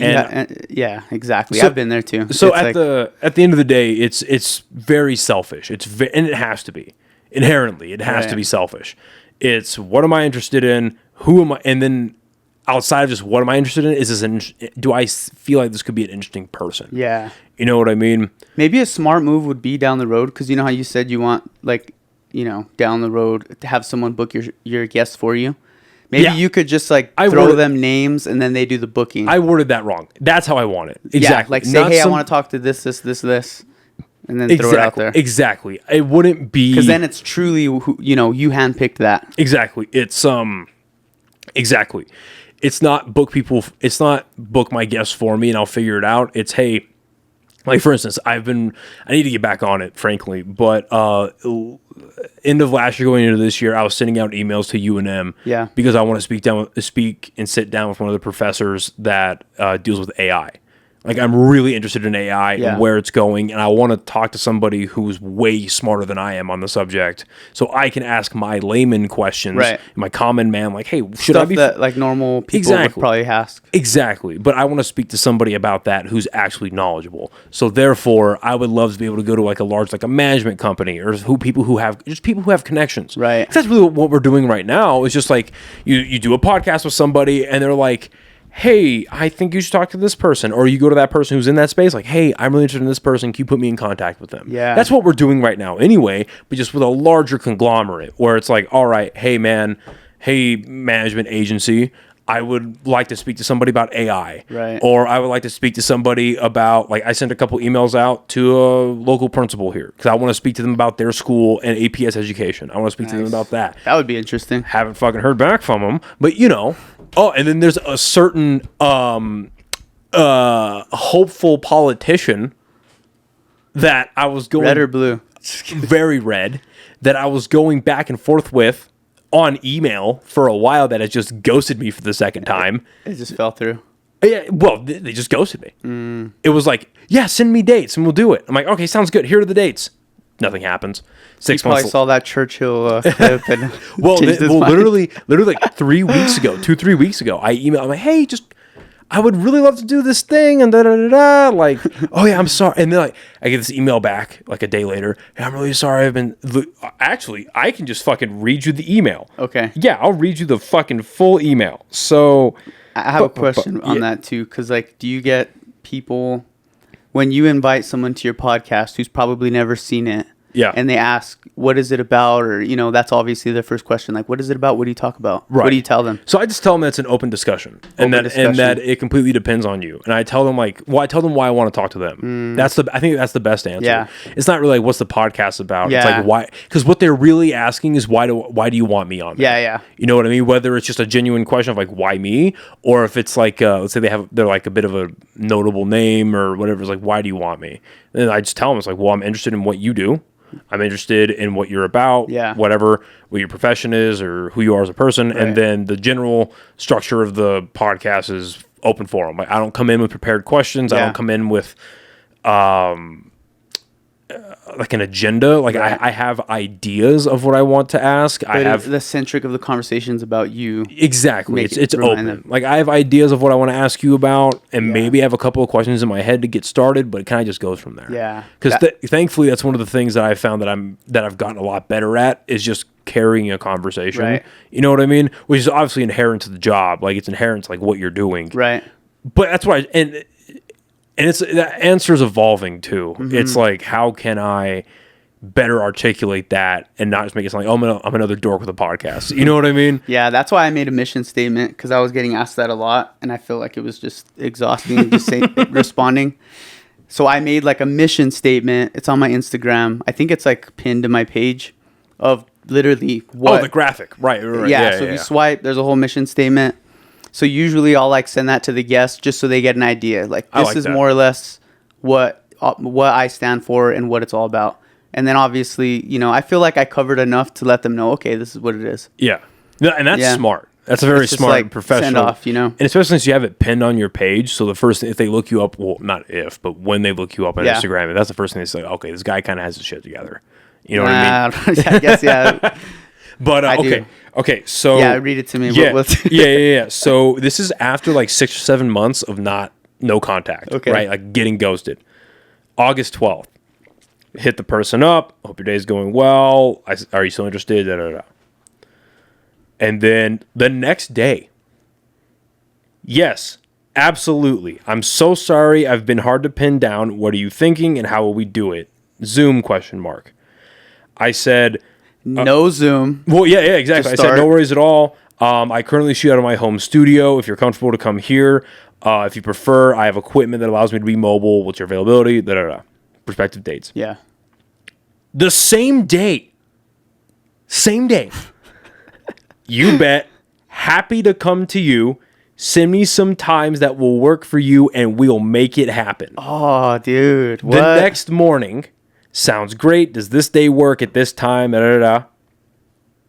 Yeah, exactly. So, I've been there too. So at the end of the day, it's very selfish. And it has to be. Inherently, it has to be selfish. It's what am I interested in? Who am I? And then outside of just what am I interested in, do I feel like this could be an interesting person? Yeah. You know what I mean? Maybe a smart move would be down the road, because you know how you said you want, like, down the road to have someone book your guests for you? Maybe you could just throw them names and then they do the booking. I worded that wrong. That's how I want it. Exactly. Yeah, like say, hey, I want to talk to this, and then throw it out there. Exactly. It wouldn't be, because then it's truly you handpicked that. Exactly. It's exactly. It's not book people. It's not book my guests for me and I'll figure it out. It's hey. Like, for instance, I need to get back on it, frankly, but end of last year going into this year, I was sending out emails to UNM because I want to speak and sit down with one of the professors that deals with AI. Like, I'm really interested in AI and where it's going, and I want to talk to somebody who's way smarter than I am on the subject, so I can ask my layman questions, my common man, like, hey, should I be... that, like, normal people would probably ask. Exactly, but I want to speak to somebody about that who's actually knowledgeable. So, therefore, I would love to be able to go to, like, a large, like, a management company, or people who have connections. Right. That's really what we're doing right now, is just, like, you do a podcast with somebody, and they're like... hey, I think you should talk to this person. Or you go to that person who's in that space, like, hey, I'm really interested in this person. Can you put me in contact with them? Yeah. That's what we're doing right now anyway, but just with a larger conglomerate where it's like, all right, hey, man, hey, management agency, I would like to speak to somebody about AI. Right. Or I would like to speak to somebody about, like, I sent a couple emails out to a local principal here because I want to speak to them about their school and APS education. I want to speak to them about that. That would be interesting. Haven't fucking heard back from them, but Oh, and then there's a certain hopeful politician that I was going... Red or blue? Very red. That I was going back and forth with on email for a while that has just ghosted me for the second time. It just fell through. Yeah, well, they just ghosted me. It was like, yeah, send me dates and we'll do it. I'm like, okay, sounds good. Here are the dates. Nothing happens. 6 months. You probably saw that Churchill clip and literally like 3 weeks ago, 3 weeks ago, I emailed. I'm like, hey, I would really love to do this thing and da. Like, oh yeah, I'm sorry. And then like I get this email back like a day later. Hey, I'm really sorry. Actually, I can just fucking read you the email. Okay. Yeah, I'll read you the fucking full email. So I have a question on that too, because like, do you get people when you invite someone to your podcast who's probably never seen it? Yeah. And they ask, what is it about? Or, you know, that's obviously their first question. Like, what is it about? What do you talk about? Right. What do you tell them? So I just tell them that it's an open discussion. And that it completely depends on you. And I tell them like, I tell them why I want to talk to them. I think that's the best answer. Yeah. It's not really like, what's the podcast about? Yeah. It's like, why? Because what they're really asking is, why do you want me on there? Yeah. You know what I mean? Whether it's just a genuine question of like, why me? Or if it's like, let's say they're like a bit of a notable name or whatever. It's like, why do you want me? And I just tell them, it's like, well, I'm interested in what you do. I'm interested in what you're about, whatever, what your profession is or who you are as a person. Right. And then the general structure of the podcast is open forum. Like, I don't come in with prepared questions. I don't come in with like an agenda. Like I have ideas of what I want to ask. But I have the centric of the conversations about you. Exactly. It's open. Them. Like I have ideas of what I want to ask you about, and maybe I have a couple of questions in my head to get started, but it kind of just goes from there. Yeah. Because thankfully, that's one of the things that I found that I've gotten a lot better at is just carrying a conversation. Right. You know what I mean? Which is obviously inherent to the job. Like it's inherent to like what you're doing. Right. But that's why and it's that answer's evolving too. Mm-hmm. It's like, how can I better articulate that and not just make it sound like, oh, I'm another dork with a podcast. You know what I mean? Yeah, that's why I made a mission statement, because I was getting asked that a lot, and I feel like it was just exhausting just responding. So I made like a mission statement. It's on my Instagram. I think it's like pinned to my page of literally what. Oh, the graphic. Right. Yeah, so if you swipe, there's a whole mission statement. So usually I'll like send that to the guests just so they get an idea. Like this is more or less what I stand for and what it's all about. And then obviously, you know, I feel like I covered enough to let them know, okay, this is what it is. Yeah. And that's smart. That's a very smart like professional. Send off, you know. And especially since you have it pinned on your page. So the first thing, if they look you up, well, not if, but when they look you up on Instagram, that's the first thing they say, okay, this guy kind of has his shit together. You know what I mean? I guess, yeah. But okay, so read it to me. Yeah. So this is after like 6 or 7 months of no contact, right? Like getting ghosted. August 12th, hit the person up. Hope your day's going well. Are you still interested? Da, da, da. And then the next day, yes, absolutely. I'm so sorry. I've been hard to pin down. What are you thinking, and how will we do it? Zoom ? I said. No Zoom. Well, yeah, exactly. I said, no worries at all. I currently shoot out of my home studio. If you're comfortable to come here, if you prefer, I have equipment that allows me to be mobile. What's your availability? Prospective dates. Yeah. The same day. You bet. Happy to come to you. Send me some times that will work for you, and we'll make it happen. Oh, dude. What? The next morning. Sounds great. Does this day work at this time?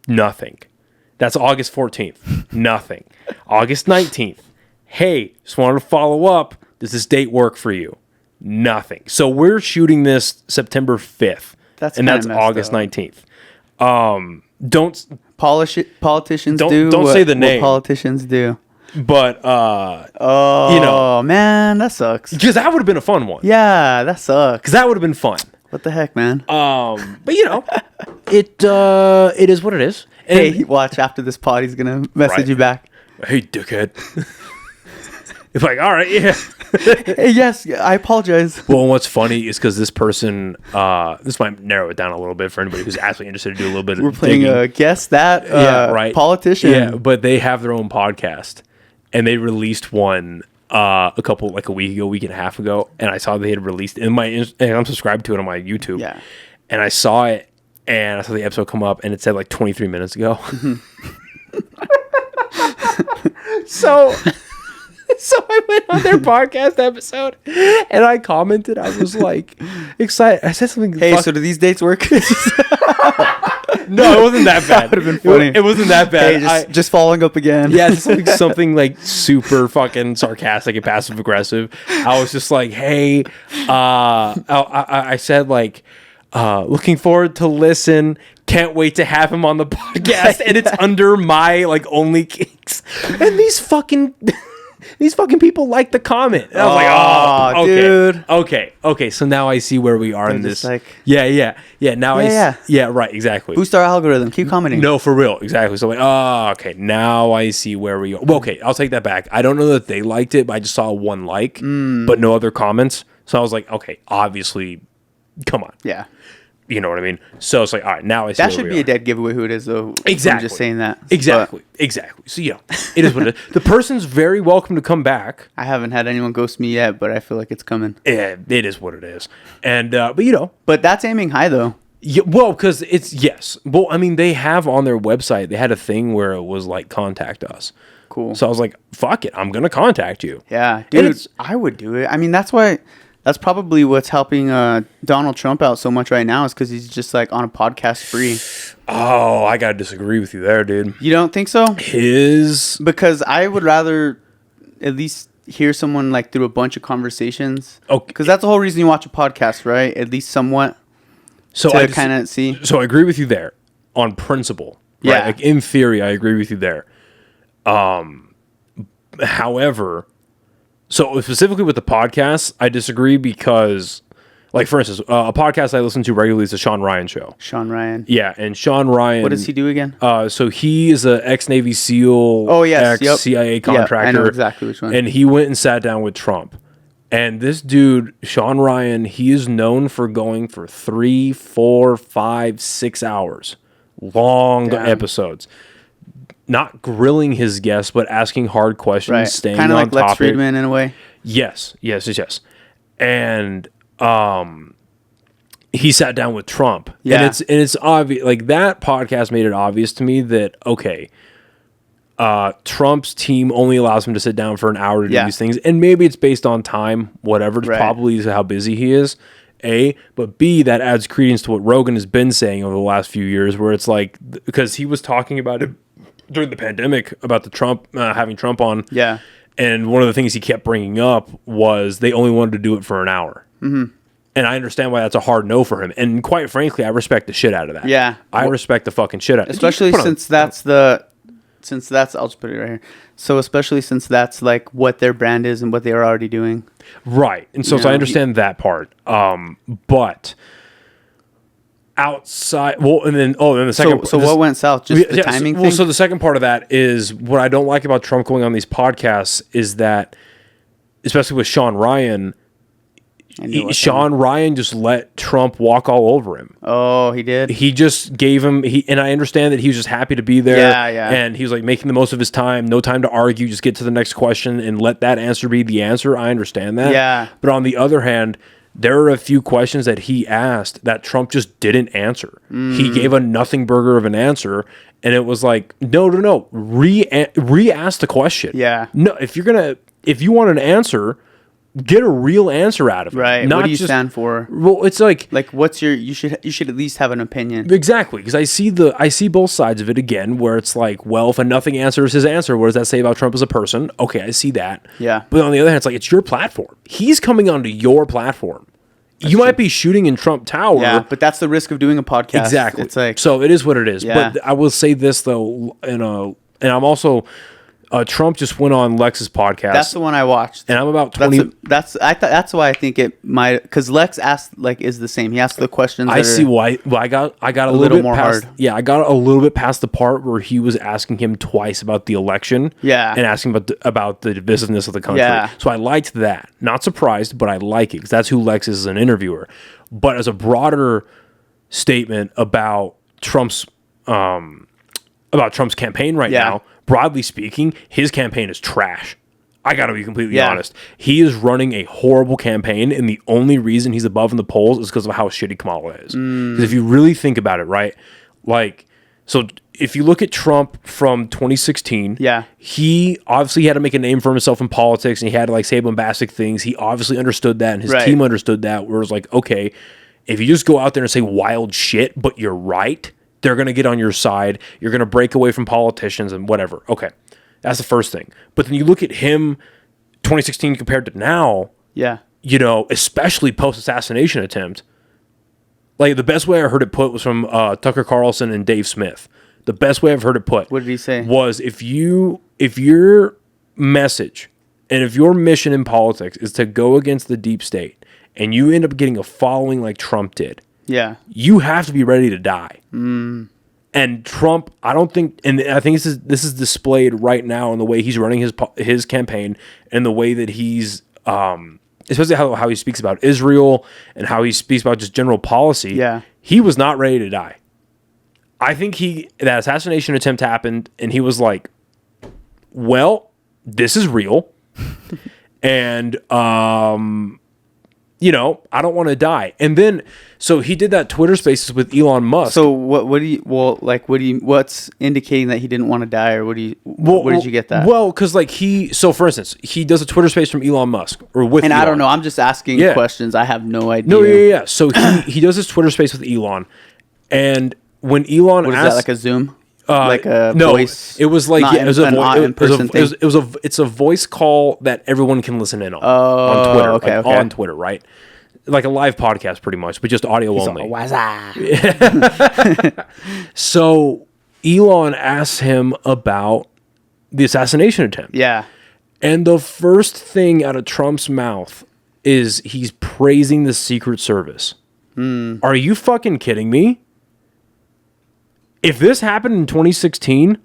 Nothing. That's August 14th. Nothing. August 19th. Hey, just wanted to follow up. Does this date work for you? Nothing. So we're shooting this September 5th. That's August 19th. Politicians don't say the name. What politicians do. But you know, man, that sucks. Because that would have been a fun one. Yeah, that sucks. Because that would have been fun. What the heck, man? But you know, it is what it is. And hey, watch after this pod, he's gonna message you back. Hey, dickhead. It's like, all right, yeah. Hey, yes, I apologize. Well, what's funny is because this person, this might narrow it down a little bit for anybody who's actually interested to do a little bit. We're playing a guess that politician. Yeah, but they have their own podcast, and they released one. A week and a half ago, and I saw they had released and I'm subscribed to it on my YouTube. Yeah, and I saw it, and I saw the episode come up, and it said like 23 minutes ago. So I went on their podcast episode, and I commented. I was like excited. I said something. Hey, so do these dates work? No, it wasn't that bad. That would have been funny. It wasn't that bad. Hey, just following up again. Yeah, it's like something like super fucking sarcastic and passive aggressive. I was just like, hey, I said like, looking forward to listen. Can't wait to have him on the podcast. And it's under my like OnlyKings. And these fucking these fucking people like the comment. And I was like, oh, okay, dude. Okay. So now I see where we are in this. Like, yeah. Now yeah, right, exactly. Boost our algorithm. Keep commenting. No, for real, exactly. So like, okay, now I see where we are. Well, okay, I'll take that back. I don't know that they liked it, but I just saw one like, but no other comments. So I was like, okay, obviously, come on. Yeah. You know what I mean? So it's like, all right, now I see that should be a dead giveaway who it is, though. Exactly. I'm just saying that. Exactly. So, yeah, it is what it is. The person's very welcome to come back. I haven't had anyone ghost me yet, but I feel like it's coming. Yeah, it is what it is. And, but you know. But that's aiming high, though. Yeah, well, because it's, yes. Well, I mean, they have on their website, they had a thing where it was like, contact us. Cool. So I was like, fuck it, I'm going to contact you. Yeah, dude, I would do it. I mean, that's probably what's helping Donald Trump out so much right now is because he's just like on a podcast free. Oh, I got to disagree with you there, dude. You don't think so? Because I would rather at least hear someone like through a bunch of conversations. Okay. Because that's the whole reason you watch a podcast, right? At least somewhat. So to kind of see. So I agree with you there on principle. Right? Yeah. Like in theory, I agree with you there. However, so specifically with the podcasts, I disagree because, like, for instance, a podcast I listen to regularly is the Sean Ryan Show. Sean Ryan. Yeah, and Sean Ryan. What does he do again? So he is an ex-Navy SEAL, ex-CIA contractor. I know exactly which one. And he went and sat down with Trump. And this dude, Sean Ryan, he is known for going for 3, 4, 5, 6 hours. Long episodes. Not grilling his guests, but asking hard questions, right. Staying kind of on like topic. Lex Friedman in a way. Yes. And he sat down with Trump. Yeah. And it's obvious, like that podcast made it obvious to me that, okay, Trump's team only allows him to sit down for an hour to do these things. And maybe it's based on time, whatever. It's probably how busy he is. A, but B, that adds credence to what Rogan has been saying over the last few years, where it's like, because he was talking about it during the pandemic about the Trump, having Trump on. Yeah. And one of the things he kept bringing up was they only wanted to do it for an hour. Mm-hmm. And I understand why that's a hard no for him. And quite frankly, I respect the shit out of that. Yeah. I respect the fucking shit out of it. Especially since that's, I'll just put it right here. So especially since that's like what their brand is and what they are already doing. Right. And so I understand that part. But outside, then the second. So what went south? Just the timing thing? So the second part of that is what I don't like about Trump going on these podcasts is that, especially with Sean Ryan, Sean Ryan just let Trump walk all over him. Oh, he did? He just gave him, and I understand that he was just happy to be there. Yeah. And he was like making the most of his time, no time to argue, just get to the next question and let that answer be the answer. I understand that. Yeah. But on the other hand, there are a few questions that he asked that Trump just didn't answer. He gave a nothing burger of an answer, and it was like, no. Re-ask the question. Yeah. No, if you want an answer, get a real answer out of it. Right. Not what do you just stand for? Well, it's like what's your you should at least have an opinion. Exactly, because I see both sides of it again, where it's like, well, if a nothing answer is his answer, what does that say about Trump as a person? Okay, I see that. Yeah. But on the other hand, it's like, it's your platform. He's coming onto your platform. You might be shooting in Trump Tower. Yeah, but that's the risk of doing a podcast. Exactly. It's like, so it is what it is. Yeah. But I will say this though, and I'm also Trump just went on Lex's podcast. That's the one I watched. And I'm about 20. That's why I think it might, because Lex asked is the same. He asked the questions. I see why. Well, I got a little bit more past, hard. Yeah, I got a little bit past the part where he was asking him twice about the election. Yeah. And asking about the divisiveness of the country. Yeah. So I liked that. Not surprised, but I like it because that's who Lex is as an interviewer. But as a broader statement about Trump's campaign right now, broadly speaking, his campaign is trash. I got to be completely honest. He is running a horrible campaign, and the only reason he's above in the polls is because of how shitty Kamala is. Because if you really think about it, right? Like, so if you look at Trump from 2016, he obviously had to make a name for himself in politics, and he had to say bombastic things. He obviously understood that, and his team understood that, where it was like, okay, if you just go out there and say wild shit, but you're right, they're going to get on your side. You're going to break away from politicians and whatever. Okay. That's the first thing. But then you look at him 2016 compared to now, especially post-assassination attempt. Like, the best way I heard it put was from Tucker Carlson and Dave Smith. The best way I've heard it put. What did he say? Was if your message And if your mission in politics is to go against the deep state and you end up getting a following like Trump did, you have to be ready to die. And Trump, I don't think, and I think this is displayed right now in the way he's running his campaign and the way that he's, especially how he speaks about Israel and how he speaks about just general policy. Yeah. He was not ready to die. I think that assassination attempt happened and he was like, well, this is real. And, you know, I don't want to die. And then, so he did that Twitter Spaces with Elon Musk. So what's indicating that he didn't want to die, or where did you get that? Well, because like for instance, he does a Twitter Space from Elon Musk or with and Elon. I don't know. I'm just asking questions. I have no idea. No, yeah. So he does his Twitter Space with Elon, and when Elon what is asked, that, like a Zoom? Like a voice? It was like it was it's a voice call that everyone can listen in on. On Twitter, okay. On Twitter, right? Like a live podcast, pretty much, but just audio only. So Elon asked him about the assassination attempt. Yeah. And the first thing out of Trump's mouth is he's praising the Secret Service. Are you fucking kidding me? If this happened in 2016,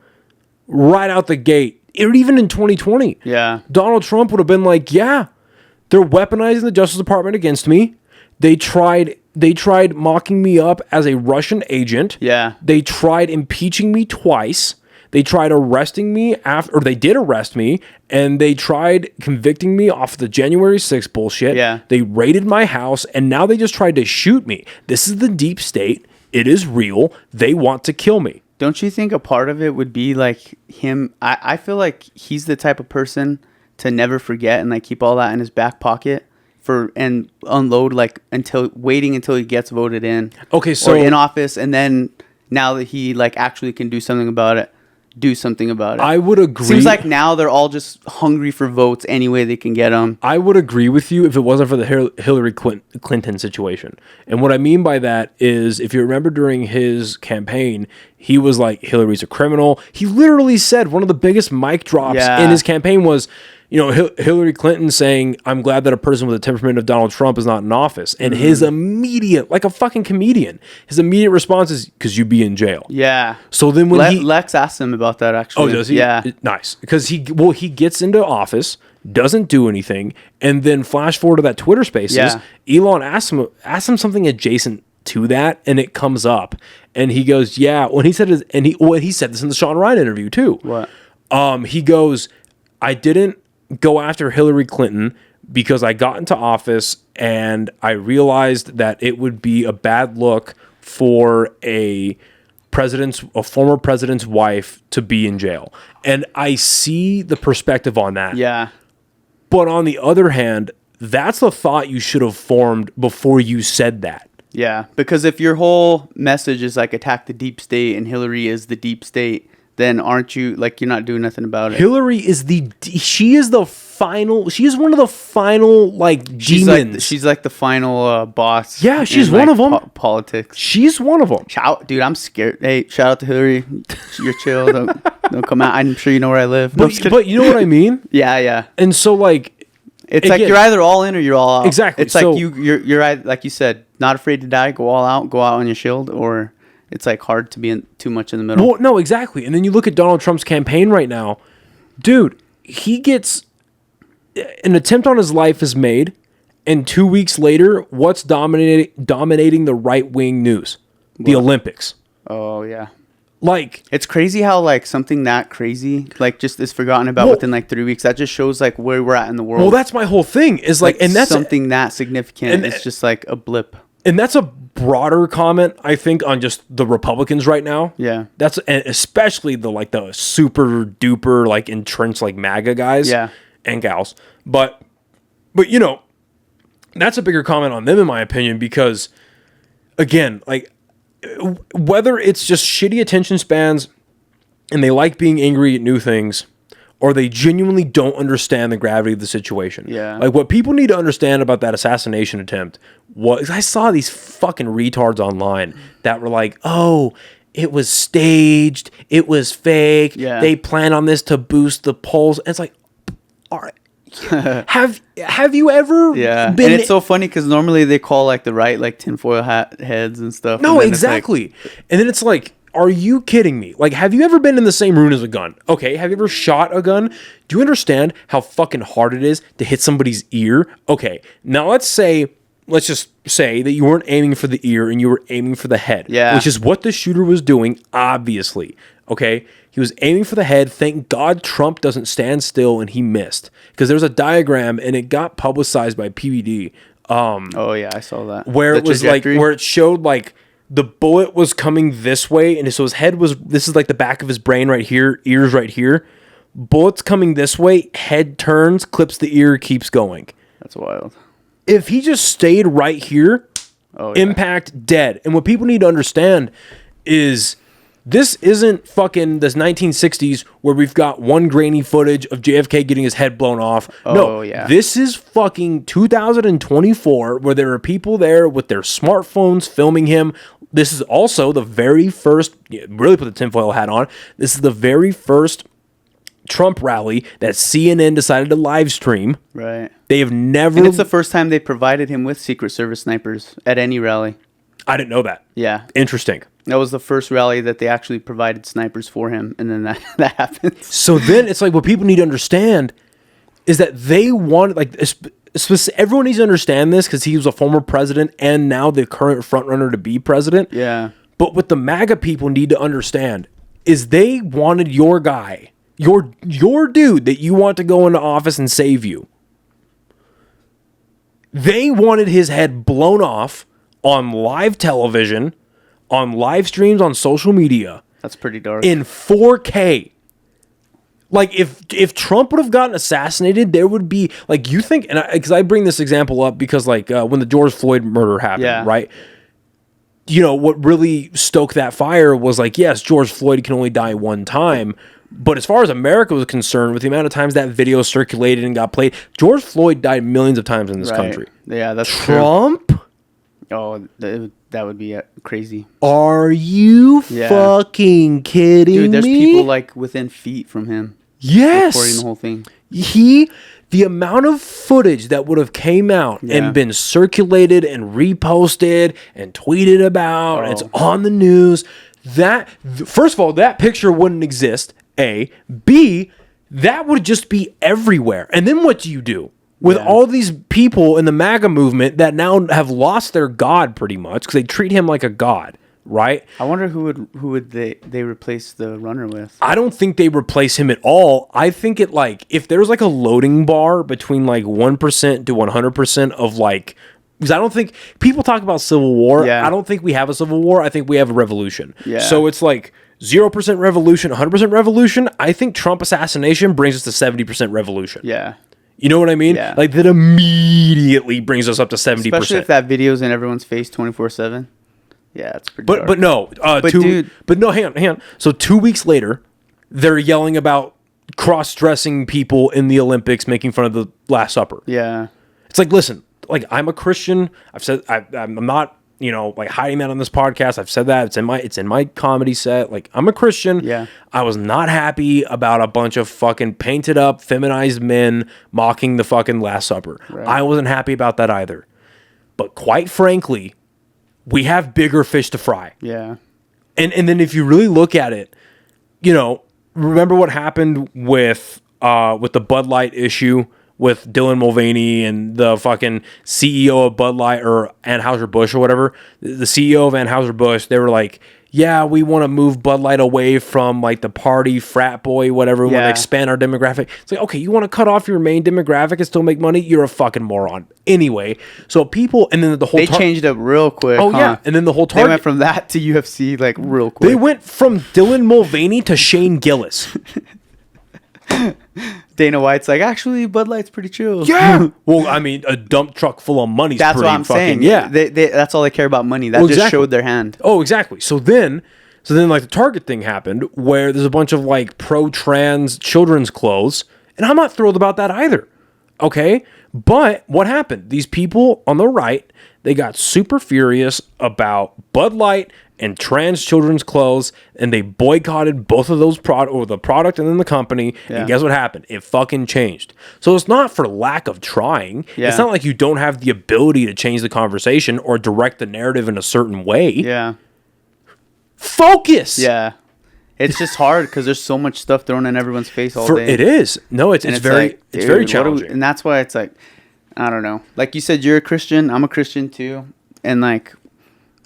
right out the gate, or even in 2020, Donald Trump would have been like, yeah, they're weaponizing the Justice Department against me. They tried mocking me up as a Russian agent. Yeah. They tried impeaching me twice. They tried arresting me they did arrest me, and they tried convicting me off the January 6th bullshit. Yeah. They raided my house, and now they just tried to shoot me. This is the deep state. It is real. They want to kill me. Don't you think a part of it would be like him? I feel like he's the type of person to never forget and like keep all that in his back pocket and unload waiting until he gets voted in. Okay, so or in office, and then now that he like actually can do something about it. I would agree. Seems like now they're all just hungry for votes any way they can get them. I would agree with you if it wasn't for the Hillary Clinton situation. And what I mean by that is, if you remember during his campaign, he was like, Hillary's a criminal. He literally said one of the biggest mic drops in his campaign was, you know, Hillary Clinton saying, I'm glad that a person with the temperament of Donald Trump is not in office. And his immediate, like a fucking comedian, his immediate response is, because you'd be in jail. Yeah. So then when Lex asked him about that, actually. Oh, does he? Yeah. Nice. Because he gets into office, doesn't do anything, and then flash forward to that Twitter Spaces, Elon asks him something adjacent to that, and it comes up. And he goes, yeah, when he said this, and he said this in the Sean Ryan interview too. What? He goes, I didn't go after Hillary Clinton because I got into office and I realized that it would be a bad look for a former president's wife to be in jail. And I see the perspective on that. Yeah. But on the other hand, that's the thought you should have formed before you said that. Yeah, because if your whole message is like attack the deep state and Hillary is the deep state, then aren't you, like, you're not doing nothing about it. Hillary is she is one of the final, like, demons. She's like the final boss. Yeah, she's one of them. Politics. She's one of them. Dude, I'm scared. Hey, shout out to Hillary. You're chill. Don't come out. I'm sure you know where I live. But you know what I mean? Yeah. And so, like, it's like you're either all in or you're all out. Exactly. It's like you're like you said, not afraid to die, go all out, go out on your shield, or it's like hard to be too much in the middle. Well, no, exactly. And then you look at Donald Trump's campaign right now. Dude, he gets an attempt on his life is made, and 2 weeks later, what's dominating the right-wing news? The Olympics. Oh, yeah. Like, it's crazy how like something that crazy like just is forgotten about within like 3 weeks. That just shows like where we're at in the world. Well, that's my whole thing is like and that's something that significant. And it's just like a blip. And that's a broader comment, I think, on just the Republicans right now. Yeah. That's especially the super duper like entrenched like MAGA guys and gals. But you know, that's a bigger comment on them in my opinion, because again, like whether it's just shitty attention spans and they like being angry at new things, or they genuinely don't understand the gravity of the situation. Yeah. Like what people need to understand about that assassination attempt was, I saw these fucking retards online that were like, oh, it was staged, it was fake, they plan on this to boost the polls. And it's like, all right, Have you ever And it's so funny because normally they call like the right like tinfoil hat heads and stuff. No, exactly. And then it's like, are you kidding me? Like, have you ever been in the same room as a gun? Okay, have you ever shot a gun? Do you understand how fucking hard it is to hit somebody's ear? Okay, now let's just say that you weren't aiming for the ear and you were aiming for the head. Yeah. Which is what the shooter was doing, obviously. Okay? He was aiming for the head. Thank God Trump doesn't stand still and he missed. Because there's a diagram and it got publicized by PVD. Oh, yeah, I saw that. Where it was trajectory? Where it showed like the bullet was coming this way. And so his head this is like the back of his brain right here, ears right here. Bullet's coming this way, head turns, clips the ear, keeps going. That's wild. If he just stayed right here, impact dead. And what people need to understand is this isn't fucking this 1960s where we've got one grainy footage of JFK getting his head blown off. This is fucking 2024 where there are people there with their smartphones filming him. This is also the very first, really put the tinfoil hat on, this is the very first Trump rally that CNN decided to live stream. Right. They have never... And it's the first time they provided him with Secret Service snipers at any rally. I didn't know that. Yeah. Interesting. That was the first rally that they actually provided snipers for him, and then that happens. So then it's like what people need to understand is that they want... like everyone needs to understand this because he was a former president and now the current frontrunner to be president. Yeah. But what the MAGA people need to understand is they wanted your guy... Your dude that you want to go into office and save you. They wanted his head blown off on live television, on live streams, on social media. That's pretty dark. In 4K. Like, if Trump would have gotten assassinated, there would be, like, you think, and because I bring this example up because, like, when the George Floyd murder happened, right? You know, what really stoked that fire was, like, yes, George Floyd can only die one time. But as far as America was concerned, with the amount of times that video circulated and got played, George Floyd died millions of times in this country. Yeah, that's Trump? True. Oh, that would be crazy. Are you fucking kidding me? Dude, there's people like within feet from him. Yes. Recording the whole thing. The amount of footage that would have came out and been circulated and reposted and tweeted about, and it's on the news. That, first of all, that picture wouldn't exist. A. B, that would just be everywhere. And then what do you do with all these people in the MAGA movement that now have lost their god pretty much because they treat him like a god, right? I wonder who would they replace the runner with? I don't think they replace him at all. I think it like if there's like a loading bar between like 1% to 100% of like, because I don't think people talk about civil war. I don't think we have a civil war. I think we have a revolution. So it's like 0% revolution, 100% revolution. I think Trump assassination brings us to 70% revolution. You know what I mean? Like that immediately brings us up to 70%. Especially if that video's in everyone's face 24/7. Yeah, it's pretty dark. But no, hang on. So 2 weeks later, they're yelling about cross-dressing people in the Olympics making fun of the Last Supper. It's like, listen, like I'm a Christian. I've said I'm not, you know, like hiding that on this podcast. I've said that it's in my comedy set. Like I'm a Christian. I was not happy about a bunch of fucking painted up, feminized men mocking the fucking Last Supper. I wasn't happy about that either. But quite frankly, we have bigger fish to fry. And then if you really look at it, you know, remember what happened with the Bud Light issue with Dylan Mulvaney and the fucking CEO of Bud Light or Anheuser-Busch or whatever. The CEO of Anheuser-Busch, they were like, yeah, we want to move Bud Light away from like the party frat boy, whatever. We want to expand our demographic. It's like, okay, you want to cut off your main demographic and still make money? You're a fucking moron. Anyway, so people, and then the whole... They changed up real quick. Oh, yeah. And then the whole They went from that to UFC like real quick. They went from Dylan Mulvaney to Shane Gillis. Dana White's like, actually, Bud Light's pretty chill. Yeah. Well, I mean, a dump truck full of money's that's pretty what I'm fucking, saying. Yeah. They, that's all they care about, money. That just showed their hand. Oh, exactly. So then like the Target thing happened where there's a bunch of like pro-trans children's clothes, and I'm not thrilled about that either. Okay? But what happened? These people on the right, they got super furious about Bud Light and trans children's clothes, and they boycotted both of those the product and then the company. Yeah. And guess what happened? It fucking changed. So it's not for lack of trying. Yeah. It's not like you don't have the ability to change the conversation or direct the narrative in a certain way. Yeah. Focus. Yeah. It's just hard because there's so much stuff thrown in everyone's face all day. It is. No, it's very like, it's very challenging. And that's why it's like, I don't know. Like you said, you're a Christian. I'm a Christian too. And like,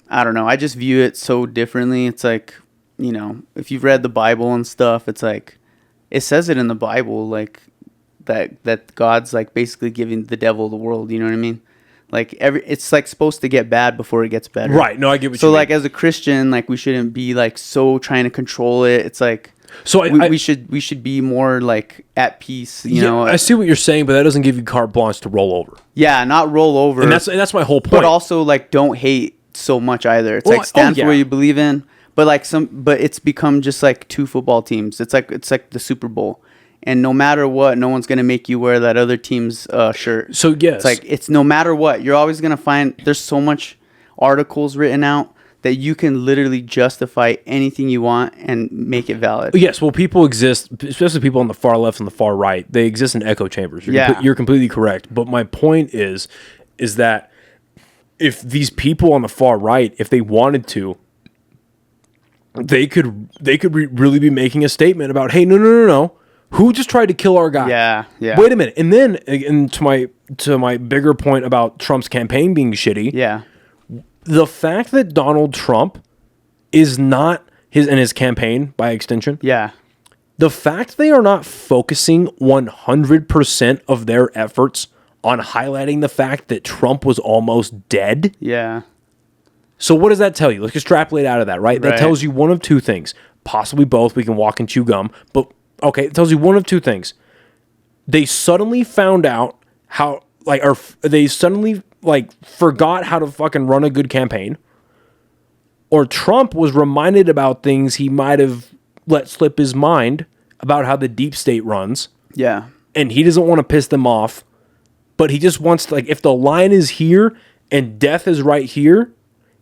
I don't know. I just view it so differently. It's like, you know, if you've read the Bible and stuff, it's like, it says it in the Bible, like that God's like basically giving the devil the world. You know what I mean? Like it's like supposed to get bad before it gets better. Right. No, I get what you mean. So like as a Christian, like we shouldn't be like so trying to control it. It's like, so we should be more like at peace, you know. I see what you're saying, but that doesn't give you carte blanche to roll over. Yeah, not roll over. And that's my whole point. But also like don't hate so much either. It's like stand for what you believe in. But like but it's become just like two football teams. It's like the Super Bowl. And no matter what, no one's gonna make you wear that other team's shirt. So yes. It's like it's no matter what, you're always gonna find there's so much articles written out that you can literally justify anything you want and make it valid. Yes, well, people exist, especially people on the far left and the far right. They exist in echo chambers. You're completely correct. But my point is that if these people on the far right, if they wanted to, they could really be making a statement about, hey, no. Who just tried to kill our guy? Yeah. Wait a minute. And then, and to my bigger point about Trump's campaign being shitty. Yeah. The fact that Donald Trump is not his campaign by extension. Yeah. The fact they are not focusing 100% of their efforts on highlighting the fact that Trump was almost dead. Yeah. So what does that tell you? Let's extrapolate out of that, right? That tells you one of two things. Possibly both. We can walk and chew gum. But, okay, it tells you one of two things. They suddenly found out how, like, or they suddenly, like, forgot how to fucking run a good campaign. Or Trump was reminded about things he might have let slip his mind about how the deep state runs. Yeah. And he doesn't want to piss them off. But he just wants to, like, if the line is here and death is right here,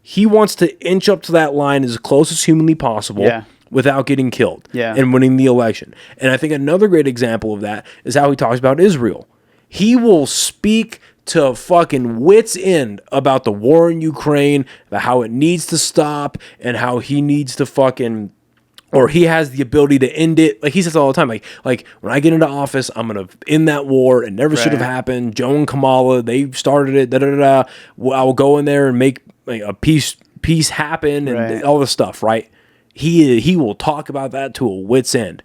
he wants to inch up to that line as close as humanly possible without getting killed and winning the election. And I think another great example of that is how he talks about Israel. He will speak to fucking wit's end about the war in Ukraine, about how it needs to stop, and how he needs to fucking, or he has the ability to end it. Like he says all the time, like when I get into office, I'm gonna end that war. It never should have happened. Joe and Kamala, they started it. I will go in there and make a peace happen and all this stuff. Right? He will talk about that to a wit's end.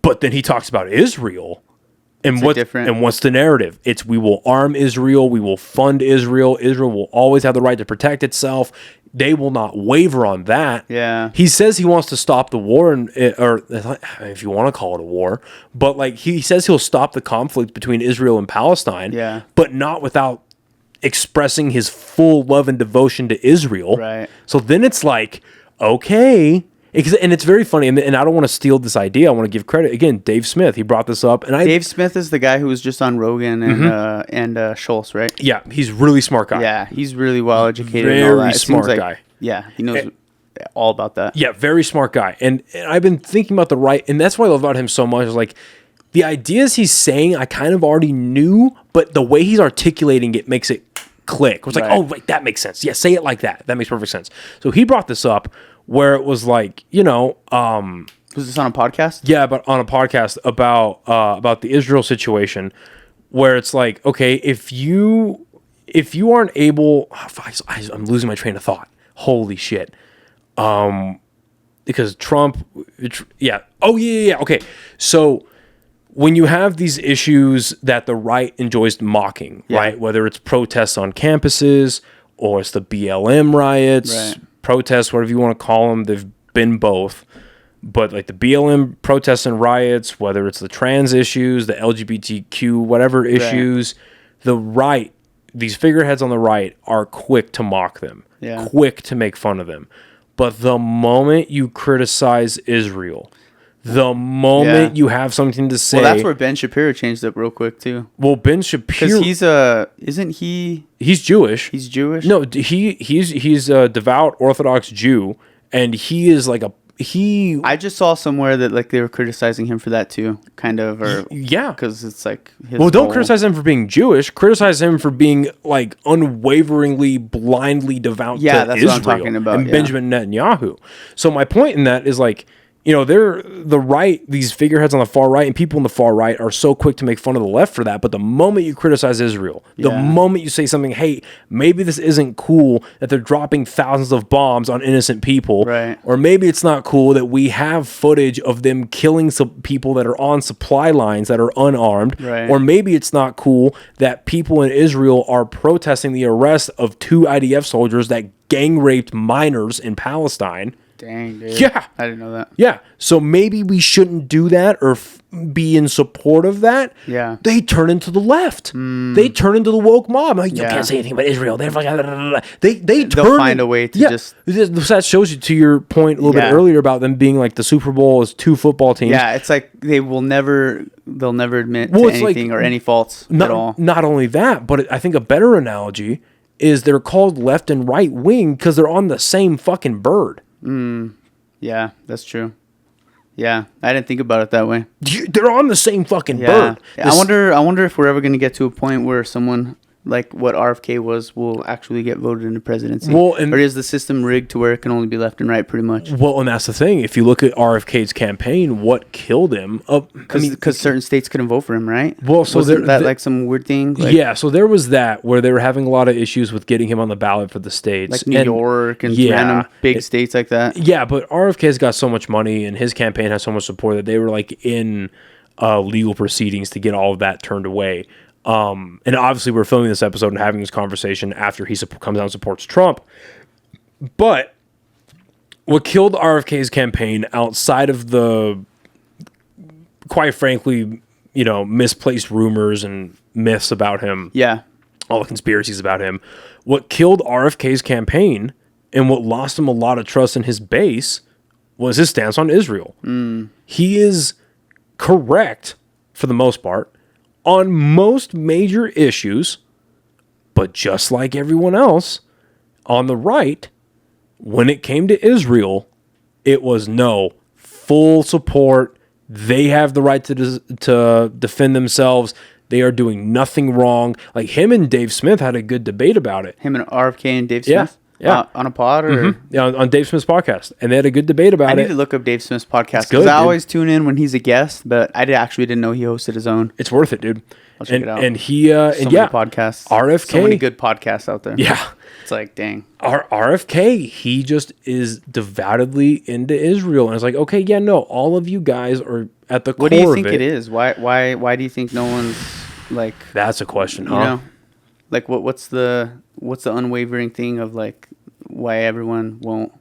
But then he talks about Israel. And what's the narrative? It's we will arm Israel, we will fund Israel, Israel will always have the right to protect itself. They will not waver on that. Yeah. He says he wants to stop the war, or if you want to call it a war, but like he says he'll stop the conflict between Israel and Palestine, but not without expressing his full love and devotion to Israel. Right. So then it's like, okay. And it's very funny, and I don't want to steal this idea. I want to give credit again. Dave Smith, he brought this up, and Dave Smith is the guy who was just on Rogan and Schultz, right? Yeah, he's a really smart guy. Yeah, he's really well educated. Very smart guy. Yeah, he knows all about that. Yeah, very smart guy. And I've been thinking about the right, and that's what I love about him so much. Is like the ideas he's saying, I kind of already knew, but the way he's articulating it makes it click. It's like, oh, wait, that makes sense. Yeah, say it like that. That makes perfect sense. So he brought this up. Where it was like, was this on a podcast? Yeah, but on a podcast about the Israel situation, where it's like, okay, if you aren't able, I'm losing my train of thought. Holy shit, because Trump, okay, so when you have these issues that the right enjoys mocking, right, whether it's protests on campuses or it's the BLM riots. Protests, whatever you want to call them, they've been both. But like the BLM protests and riots, whether it's the trans issues, the LGBTQ, whatever issues, the right, these figureheads on the right are quick to mock them, quick to make fun of them. But the moment you criticize Israel, The moment you have something to say. Well, that's where Ben Shapiro changed up real quick too. Well, Ben Shapiro, because isn't he? He's Jewish. He's Jewish. No, he's a devout Orthodox Jew, and he is like I just saw somewhere that like they were criticizing him for that too, kind of, or yeah, because it's like don't criticize him for being Jewish. Criticize him for being like unwaveringly, blindly devout to that's Israel what I'm talking about, and Benjamin Netanyahu. So my point in that is like, you know, they're the right, these figureheads on the far right and people on the far right are so quick to make fun of the left for that. But the moment you criticize Israel, the moment you say something, hey, maybe this isn't cool that they're dropping thousands of bombs on innocent people, right? Or maybe it's not cool that we have footage of them killing some people that are on supply lines that are unarmed, right? Or maybe it's not cool that people in Israel are protesting the arrest of 2 IDF soldiers that gang raped minors in Palestine. Dang, dude. Yeah. I didn't know that. Yeah. So maybe we shouldn't do that or be in support of that. Yeah. They turn into the left. They turn into the woke mob. Like, you can't say anything about Israel. They'll find a way to just... That shows you, to your point a little bit earlier about them being like the Super Bowl is 2 football teams. Yeah, it's like they'll never admit to anything or any faults at all. Not only that, but I think a better analogy is they're called left and right wing because they're on the same fucking bird. Yeah, that's true. Yeah, I didn't think about it that way. They're on the same fucking bird. I wonder if we're ever going to get to a point where someone like what RFK was will actually get voted into presidency. Well, or is the system rigged to where it can only be left and right pretty much? Well, and that's the thing. If you look at RFK's campaign, what killed him? Because certain states couldn't vote for him, right? Well, so wasn't that like some weird thing? Like, yeah, so there was that where they were having a lot of issues with getting him on the ballot for the states. Like New York and random big states like that. Yeah, but RFK's got so much money and his campaign has so much support that they were like in legal proceedings to get all of that turned away. And obviously we're filming this episode and having this conversation after he comes out and supports Trump. But what killed RFK's campaign outside of the, quite frankly, you know, misplaced rumors and myths about him. Yeah. All the conspiracies about him. What killed RFK's campaign and what lost him a lot of trust in his base was his stance on Israel. He is correct for the most part on most major issues, but just like everyone else on the right, when it came to Israel, it was no, full support. They have the right to defend themselves. They are doing nothing wrong. Like him and Dave Smith had a good debate about it. Him and RFK and Dave Smith? Yeah. On a pod or? Yeah, on Dave Smith's podcast. And they had a good debate about it. I need to look up Dave Smith's podcast because I always tune in when he's a guest, but I actually didn't know he hosted his own. It's worth it, dude. I'll check it out. And he, many podcasts. RFK. So many good podcasts out there. Yeah. It's like, dang. RFK, he just is devoutedly into Israel. And it's like, okay, yeah, no, all of you guys are at the core of it. What do you think it is? Why do you think no one's like... That's a question, huh? You know, like what's the unwavering thing of like why everyone won't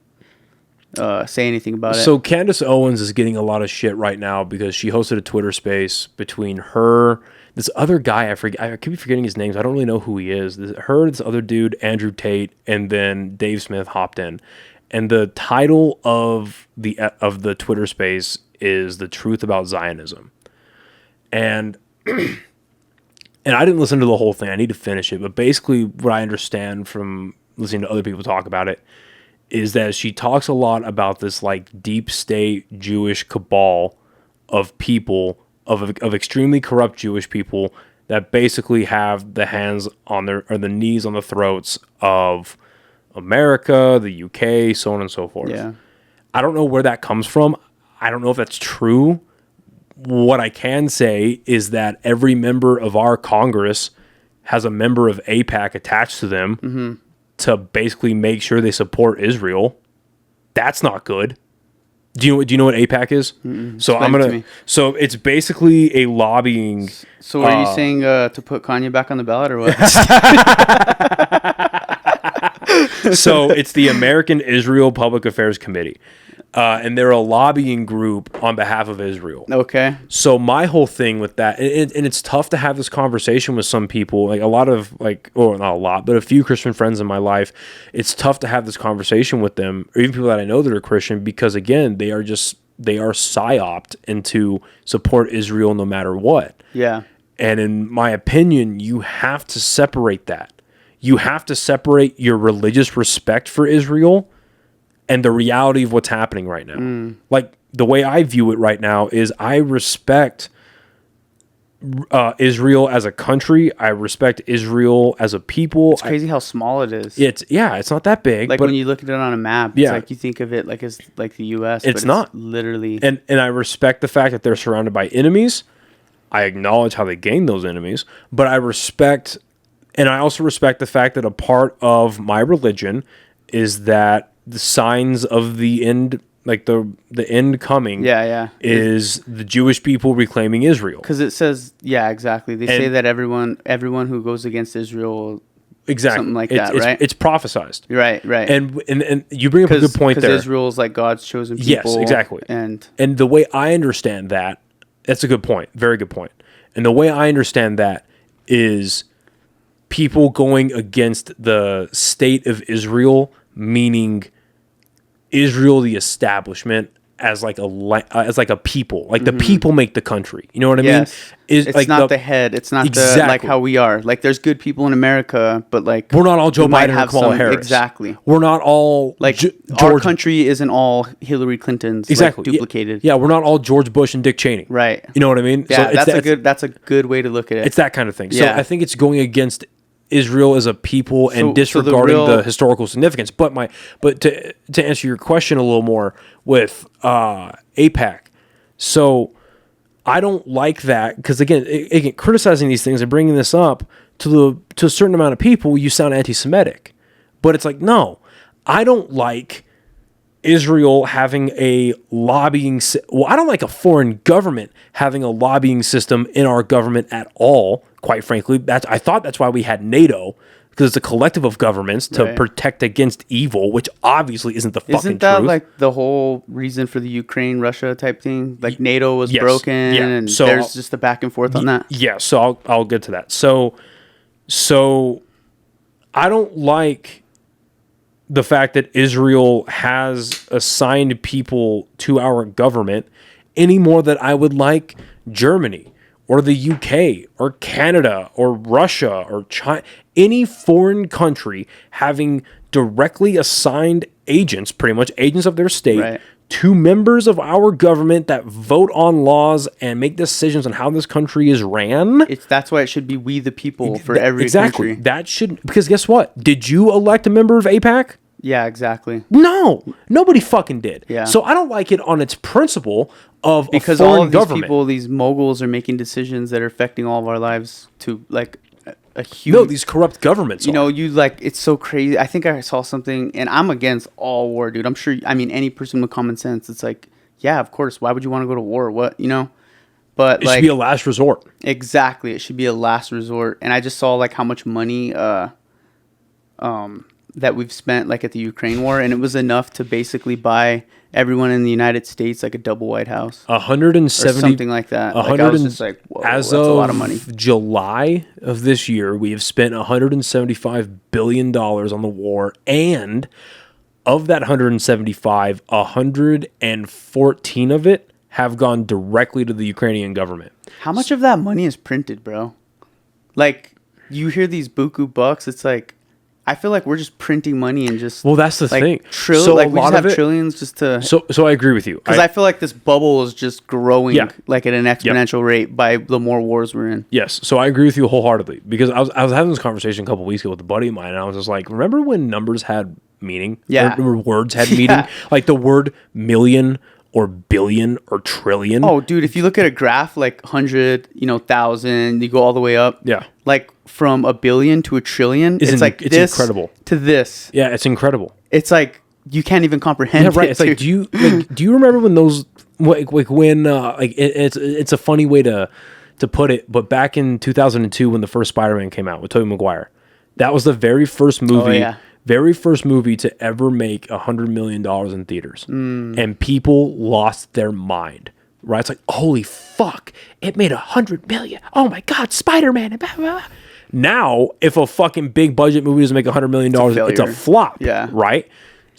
say anything about it? So Candace Owens is getting a lot of shit right now because she hosted a Twitter space between her, this other guy, I could be forgetting his names. I don't really know who he is. This other dude, Andrew Tate, and then Dave Smith hopped in. And the title of the Twitter space is The Truth About Zionism. And and I didn't listen to the whole thing. I need to finish it. But basically what I understand from listening to other people talk about it is that she talks a lot about this like deep state Jewish cabal of people, of extremely corrupt Jewish people that basically have the hands on the knees on the throats of America, the UK, so on and so forth. Yeah. I don't know where that comes from. I don't know if that's true. What I can say is that every member of our Congress has a member of AIPAC attached to them to basically make sure they support Israel. That's not good. Do you know what AIPAC is? So it's basically a lobbying. So are you saying to put Kanye back on the ballot or what? So it's the American Israel Public Affairs Committee. And they're a lobbying group on behalf of Israel. Okay. So my whole thing with that, and it's tough to have this conversation with some people, like a lot of like, or not a lot, but a few Christian friends in my life. It's tough to have this conversation with them, or even people that I know that are Christian, because again, they are just they are psyoped into support Israel no matter what. Yeah. And in my opinion, you have to separate that. You have to separate your religious respect for Israel and the reality of what's happening right now. Like, the way I view it right now is I respect Israel as a country. I respect Israel as a people. It's crazy how small it is. It's not that big. Like, but when you look at it on a map, it's like you think of it like as like the U.S. It's not. Literally. And I respect the fact that they're surrounded by enemies. I acknowledge how they gained those enemies, but I also respect the fact that a part of my religion is that the signs of the end, like the end coming, is the Jewish people reclaiming Israel. Because it says, exactly. They say that everyone who goes against Israel, something like that, right? It's prophesized. Right. And you bring up a good point there. Because Israel's like God's chosen people. Yes, exactly. And the way I understand that, that's a good point. Very good point. And the way I understand that is people going against the state of Israel, meaning Israel, the establishment, as like a people. Like, the people make the country. You know what I mean? It's like not the head. It's not the, like how we are. Like, there's good people in America, but like, we're not all Joe Biden or Kamala Harris. Exactly. We're not all like our country isn't all Hillary Clinton's exactly like, duplicated. Yeah, we're not all George Bush and Dick Cheney. Right. You know what I mean? Yeah, so that's a good way to look at it. It's that kind of thing. So I think it's going against Israel as a people and disregarding the historical significance. But to answer your question a little more with AIPAC, so I don't like that because again, criticizing these things and bringing this up to a certain amount of people, you sound anti-Semitic. But it's like, no, I don't like Israel having a lobbying. I don't like a foreign government having a lobbying system in our government at all. Quite frankly, I thought that's why we had NATO, because it's a collective of governments to protect against evil, which obviously isn't the fucking truth. Isn't that like the whole reason for the Ukraine-Russia type thing? Like, NATO was broken, and so there's just a back and forth on that. Yeah, so I'll get to that. So I don't like the fact that Israel has assigned people to our government any more than I would like Germany or the UK or Canada or Russia or China, any foreign country having directly assigned agents, pretty much agents of their state, to members of our government that vote on laws and make decisions on how this country is ran. That's why it should be we the people for every country. That should, because guess what? Did you elect a member of AIPAC? Yeah, exactly. No, nobody fucking did. Yeah. So I don't like it on its principle of because a foreign all of government. These people, these moguls, are making decisions that are affecting all of our lives to like a huge. No, these corrupt governments. You know, it's so crazy. I think I saw something, and I'm against all war, dude. I'm sure. I mean, any person with common sense, it's like, yeah, of course. Why would you want to go to war? What, you know? But it should be a last resort. Exactly, it should be a last resort. And I just saw like how much money, that we've spent like at the Ukraine war, and it was enough to basically buy everyone in the United States like a double White House, 170 or something like that. Like, I was just like, whoa, as that's a lot of money. July of this year, we have spent $175 billion on the war, and of that 175, 114 of it have gone directly to the Ukrainian government. How much of that money is printed, bro? Like, you hear these buku bucks, it's like, I feel like we're just printing money and just... Well, that's the thing. So like, we just have trillions just to... So I agree with you. Because I feel like this bubble is just growing like at an exponential rate by the more wars we're in. Yes. So I agree with you wholeheartedly. Because I was having this conversation a couple of weeks ago with a buddy of mine, and I was just like, remember when numbers had meaning? Yeah. Or words had meaning? Like the word million or billion or trillion. Oh, dude, if you look at a graph, like 100, 1,000, you go all the way up. Yeah. Like from a billion to a trillion, it's like it's this incredible. To this. Yeah, it's incredible. It's like you can't even comprehend. Yeah, right. It's like, do you remember when those it's a funny way to put it, but back in 2002 when the first Spider-Man came out with Tobey Maguire, that was the very first movie. Oh, yeah. Very first movie to ever make $100 million in theaters. And people lost their mind. Right? It's like, holy fuck, it made $100 million. Oh my God, Spider-Man. Blah, blah, blah. Now, if a fucking big budget movie doesn't make $100 million, it's a flop. Yeah. Right?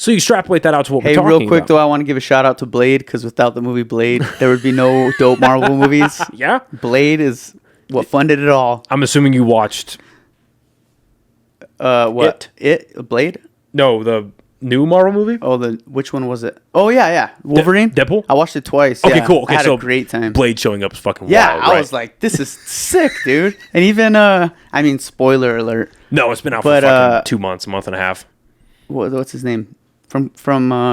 So you extrapolate that out to what we're Hey, talking real quick about. though, I want to give a shout out to Blade because without the movie Blade, there would be no dope Marvel movies. Yeah? Blade is what funded it all. I'm assuming you watched... What? Blade? No, the new Marvel movie? Oh, which one was it? Oh yeah. Wolverine? Deadpool? I watched it twice. Okay, yeah. cool. Okay, I had so a great time. Blade showing up is fucking Yeah, wild, I right? was like, this is sick, dude. And even spoiler alert. No, it's been out But, for fucking 2 months, a month and a half. What's his name? From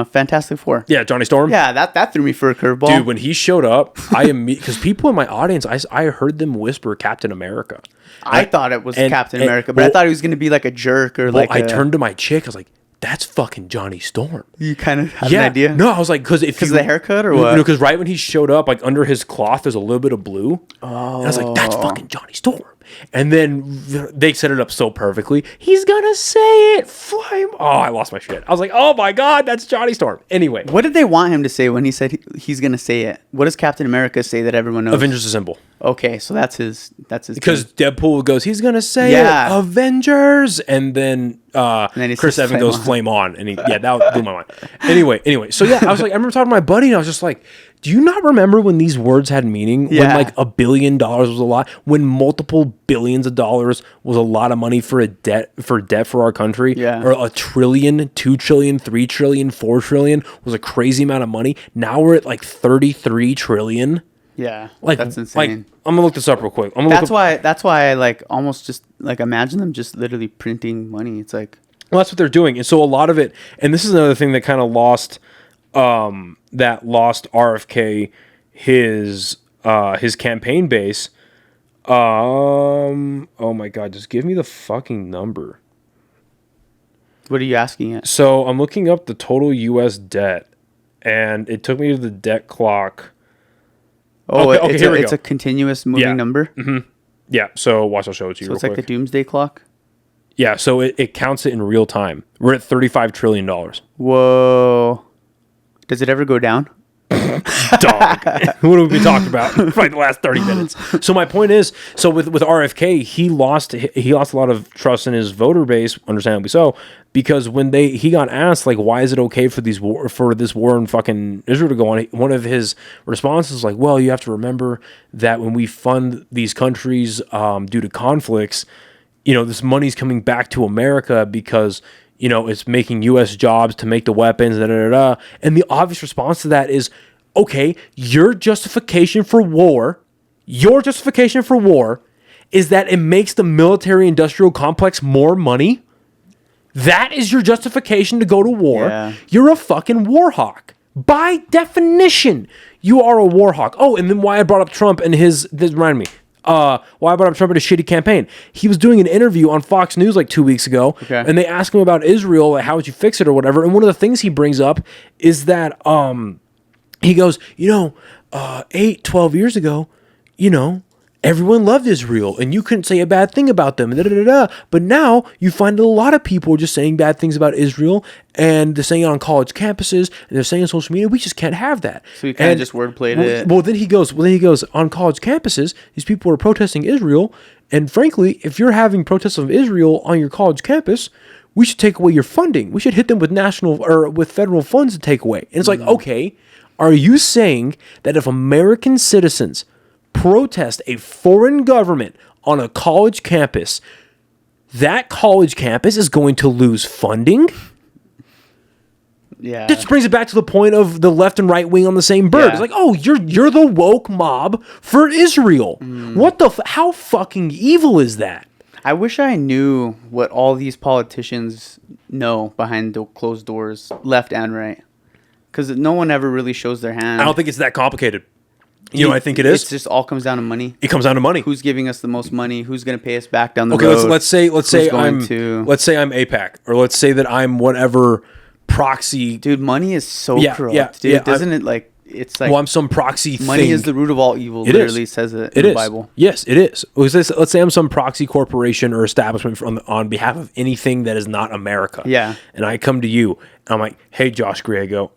Fantastic Four. Yeah, Johnny Storm. Yeah, that threw me for a curveball. Dude, when he showed up, because people in my audience, I heard them whisper Captain America. I thought it was and- Captain and- America, but I well- thought he was gonna be like a jerk or like. I turned to my chick. I was like, "That's fucking Johnny Storm." You kind of had an idea. No, I was like, because Because of the haircut or what? No, because right when he showed up, like under his cloth, there's a little bit of blue. Oh. And I was like, "That's fucking Johnny Storm." And then they set it up so perfectly. He's gonna say it. Flame. Oh, I lost my shit. I was like, "Oh my god, that's Johnny Storm." Anyway, What did they want him to say when he said he's gonna say it? What does Captain America say that everyone knows? Avengers Assemble. Okay, so that's his. Because thing. Deadpool goes, he's gonna say Yeah. it, Avengers, and then then he Chris says Evans flame goes on. flame on, and that blew my mind. Anyway, so yeah, I was like, I remember talking to my buddy, and I was just like, do you not remember when these words had meaning? When Yeah. like $1 billion was a lot, when multiple billions of dollars was a lot of money for debt for our country, Yeah. or $1 trillion, $2 trillion, $3 trillion, $4 trillion was a crazy amount of money. Now we're at like 33 trillion. Yeah, Like that's insane. Like, I'm gonna look this up real quick. That's why I like almost just like imagine them just literally printing money. It's like Well, that's what they're doing, and so a lot of it, and this is another thing that kind of lost RFK his campaign base. Oh my god, just give me the fucking number. what are you asking it? So I'm looking up the total U.S. debt, and it took me to the debt clock. Oh, Okay, here we it's go. a continuous moving Yeah. number. Yeah, so watch, I'll show it to you So real it's like quick. the doomsday clock. Yeah, so it counts it in real time. We're at $35 trillion. Whoa. Does it ever go down? Dog. What have we talked about for like the last 30 minutes? So my point is, so with RFK, he lost a lot of trust in his voter base, understandably so, because when he got asked like, why is it okay for this war in fucking Israel to go on, one of his responses was like, well, you have to remember that when we fund these countries due to conflicts, this money's coming back to America because it's making U.S. jobs to make the weapons, And the obvious response to that is, okay, your justification for war is that it makes the military-industrial complex more money? That is your justification to go to war? Yeah. You're a fucking war hawk. By definition, you are a war hawk. Oh, and then why I brought up Trump and this reminded me. Why I brought up Trump in a shitty campaign. He was doing an interview on Fox News like 2 weeks ago, Okay. and they asked him about Israel, like, how would you fix it or whatever. And one of the things he brings up is that he goes, 12 years ago, everyone loved Israel, and you couldn't say a bad thing about them. But now you find a lot of people are just saying bad things about Israel, and they're saying it on college campuses, and they're saying on social media. We just can't have that. So he kind of just wordplayed it. Well, then he goes on college campuses. These people are protesting Israel, and frankly, if you're having protests of Israel on your college campus, we should take away your funding. We should hit them with with federal funds to take away. And it's like, okay, are you saying that if American citizens protest a foreign government on a college campus, that college campus is going to lose funding? Yeah. This brings it back to the point of the left and right wing on the same bird. Yeah. It's like, oh, you're the woke mob for Israel. What the? How fucking evil is that? I wish I knew what all these politicians know behind the closed doors, left and right. Because no one ever really shows their hand. I don't think it's that complicated. I think it is. It just all comes down to money. It comes down to money. Who's giving us the most money? Who's going to pay us back down the Okay, road? let's say I'm APAC, APAC, or let's say that I'm whatever proxy. Dude, money is so Yeah, corrupt, yeah, dude. yeah, Doesn't it like it's like Well, I'm some proxy money thing. is the root of all evil. It Literally is. says it It in is. the Bible. Yes, it is. Let's say I'm some proxy corporation or establishment on behalf of anything that is not America. Yeah. And I come to you, and I'm like, hey, Josh Griego,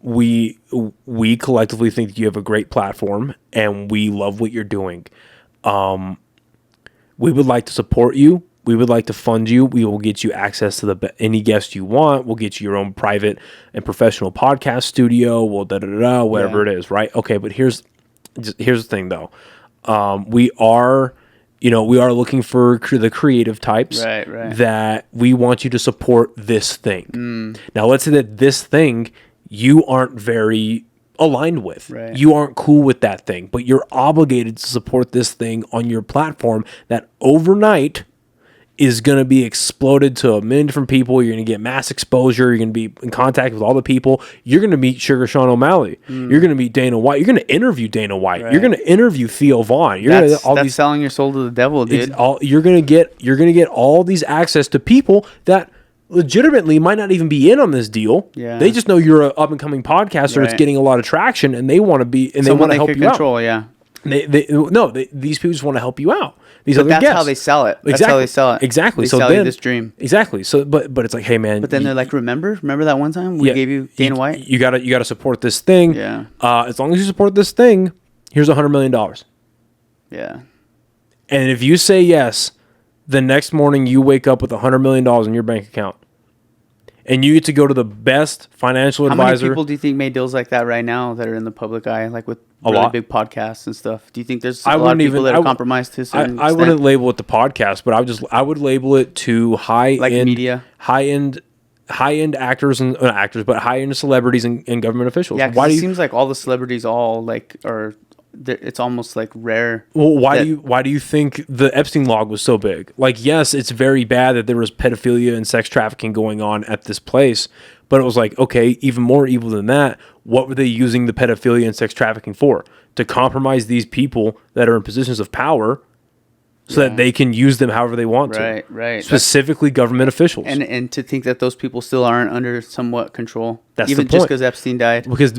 we collectively think that you have a great platform, and we love what you're doing. We would like to support you. we would like to fund you. We will get you access to any guest you want. We'll get you your own private and professional podcast studio. We'll whatever it is, right? Okay, but here's the thing though. We are looking for the creative types that we want you to support this thing. Now, let's say that this thing you aren't very aligned with. Right. You aren't cool with that thing, but you're obligated to support this thing on your platform that overnight is going to be exploded to a million different people. You're going to get mass exposure. You're going to be in contact with all the people. You're going to meet Sugar Sean O'Malley. You're going to meet Dana White. You're going to interview Dana White. Right. You're going to interview Theo Vaughn. That's selling your soul to the devil, dude. You're going to get all these access to people that legitimately might not even be in on this deal. Yeah. They just know you're an up and coming podcaster. It's getting a lot of traction, and they want to be, and they want to help you out. Yeah. These people just want to help you out. That's how they sell it. That's how they sell it. Exactly. They sell you this dream. Exactly. So, but it's like, hey man. But then they're like, remember that one time we gave you Dana White? You gotta support this thing. Yeah. As long as you support this thing, here's $100 million. Yeah. And if you say yes, the next morning you wake up with $100 million in your bank account. And you get to go to the best financial advisor. How many people do you think made deals like that right now that are in the public eye, like with really big podcasts and stuff? Do you think there's a lot of people that are compromised to certain I wouldn't label it the podcast, but I would label it to media, high end actors and not actors, but high end celebrities and government officials. Yeah, it seems like all the celebrities are. It's almost like rare. Well, why do you think the Epstein log was so big? Like, yes, it's very bad that there was pedophilia and sex trafficking going on at this place, but it was like, okay, even more evil than that. What were they using the pedophilia and sex trafficking for? To compromise these people that are in positions of power, so that they can use them however they want to. Right. Specifically government officials. And to think that those people still aren't under somewhat control. That's even the point. Just because Epstein died. Because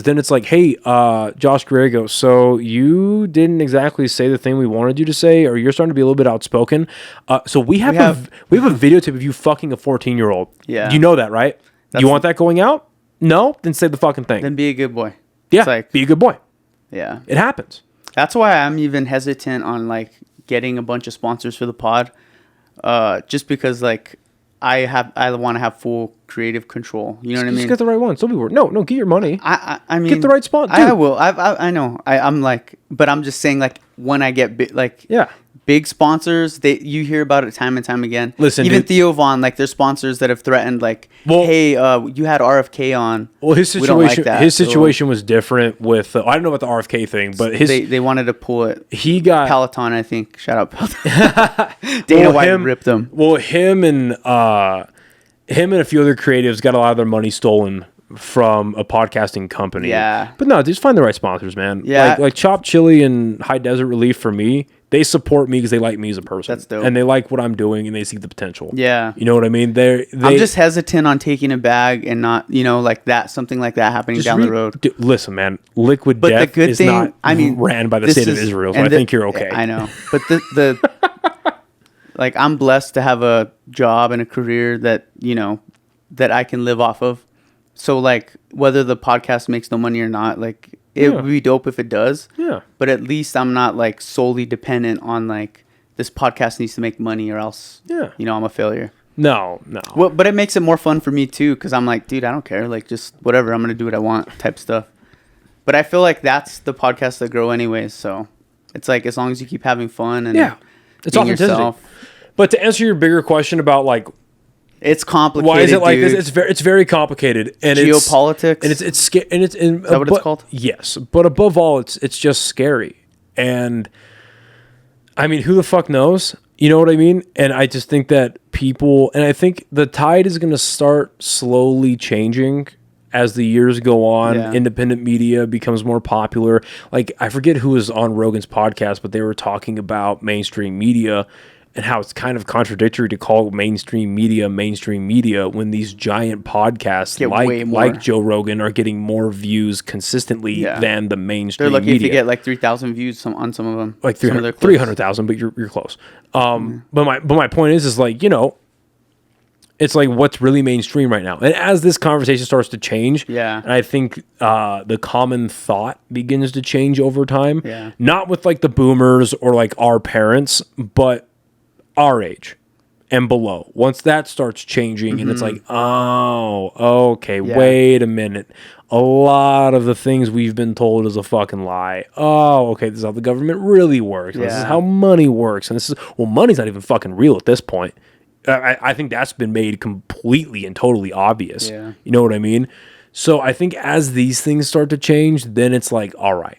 then it's like, hey, Josh Griego, so you didn't exactly say the thing we wanted you to say, or you're starting to be a little bit outspoken. So we have a videotape of you fucking a 14-year-old. Yeah. You know that, right? You want that going out? No? Then say the fucking thing. Then be a good boy. Yeah, be a good boy. Yeah. It happens. That's why I'm even hesitant on, like, getting a bunch of sponsors for the pod, just because like I want to have full creative control. You know what I mean? Just get the right ones. Don't be worried. No, get your money. I mean, get the right spot. I will. I know. I'm like, but I'm just saying, like, when I get big sponsors, you hear about it time and time again. Listen, even Theo Vaughn, like, there's sponsors that have threatened, like, hey, you had RFK on. Well, his situation was different with I don't know about the RFK thing, but they wanted to pull it. He got Peloton, I think. Shout out Peloton. Dana White ripped him. Well, him and a few other creatives got a lot of their money stolen from a podcasting company. Yeah. But no, just find the right sponsors, man. Yeah. Like Chop Chili and High Desert Relief for me, they support me because they like me as a person. That's dope. And they like what I'm doing and they see the potential. Yeah. You know what I mean? I'm just hesitant on taking a bag and not, something like that happening down the road. Listen, man, Liquid Death is not ran by the state of Israel, so I think you're okay. I know. But like, I'm blessed to have a job and a career that, that I can live off of. So, like, whether the podcast makes no money or not, like, it would be dope if it does. Yeah. But at least I'm not, like, solely dependent on, like, this podcast needs to make money or else, I'm a failure. No. Well, but it makes it more fun for me, too, because I'm like, dude, I don't care. Like, just whatever. I'm going to do what I want type stuff. But I feel like that's the podcasts that grow anyways. So it's like, as long as you keep having fun and it's authenticity. Yourself. But to answer your bigger question about, like, it's complicated. Why is it like this? It's very complicated, and geopolitics. It's scary. And is that what it's called? Yes, but above all, it's just scary. And I mean, who the fuck knows? You know what I mean? And I just think that people, and I think the tide is going to start slowly changing as the years go on. Yeah. Independent media becomes more popular. Like, I forget who was on Rogan's podcast, but they were talking about mainstream media and how it's kind of contradictory to call mainstream media when these giant podcasts like Joe Rogan are getting more views consistently than the mainstream media. They're lucky if you get like 3,000 views on some of them. Like 300,000, but you're close. But my point is like, it's like what's really mainstream right now. And as this conversation starts to change, and I think the common thought begins to change over time. Yeah. Not with like the boomers or like our parents, but our age. and below. Once that starts changing and it's like, oh, okay, Yeah. wait a minute. A lot of the things we've been told is a fucking lie. Oh, okay, this is how the government really works. This is how money works. And this is, well, money's not even fucking real at this point. I think that's been made completely and totally obvious. Yeah. You know what I mean? So I think as these things start to change, then it's like, all right,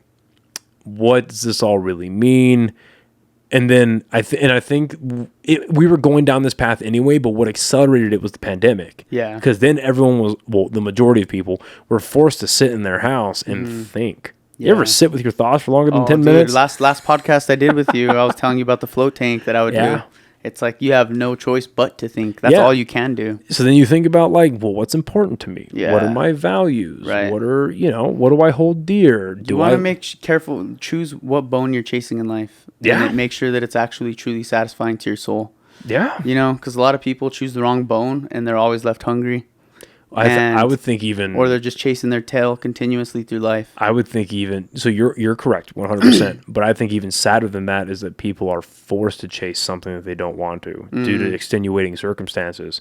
what does this all really mean? And then I think we were going down this path anyway, but what accelerated it was the pandemic. Yeah. Because then everyone was, well, the majority of people were forced to sit in their house and think. You ever sit with your thoughts for longer than 10 minutes? Last podcast I did with you, I was telling you about the float tank that I would do. It's like you have no choice but to think. That's all you can do. So then you think about like, well, what's important to me? Yeah. What are my values? Right. What are, what do I hold dear? You want to make careful, choose what bone you're chasing in life. Yeah. And make sure that it's actually truly satisfying to your soul. Yeah. Because a lot of people choose the wrong bone and they're always left hungry. I would think even, or they're just chasing their tail continuously through life. I would think even, so you're correct 100%, but I think even sadder than that is that people are forced to chase something that they don't want to due to extenuating circumstances.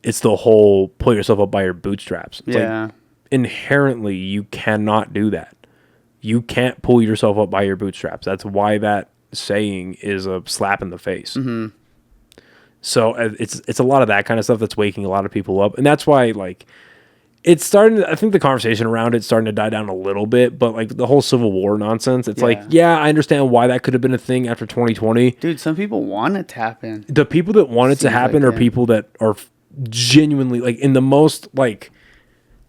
It's the whole pull yourself up by your bootstraps. It's like, inherently you cannot do that. You can't pull yourself up by your bootstraps. That's why that saying is a slap in the face. So it's a lot of that kind of stuff that's waking a lot of people up. And that's why, like, it's starting to, I think the conversation around it's starting to die down a little bit, but like the whole Civil War nonsense, it's like, I understand why that could have been a thing after 2020. Dude, some people want it to happen. The people that want it to happen are people that are genuinely, like, in the most, like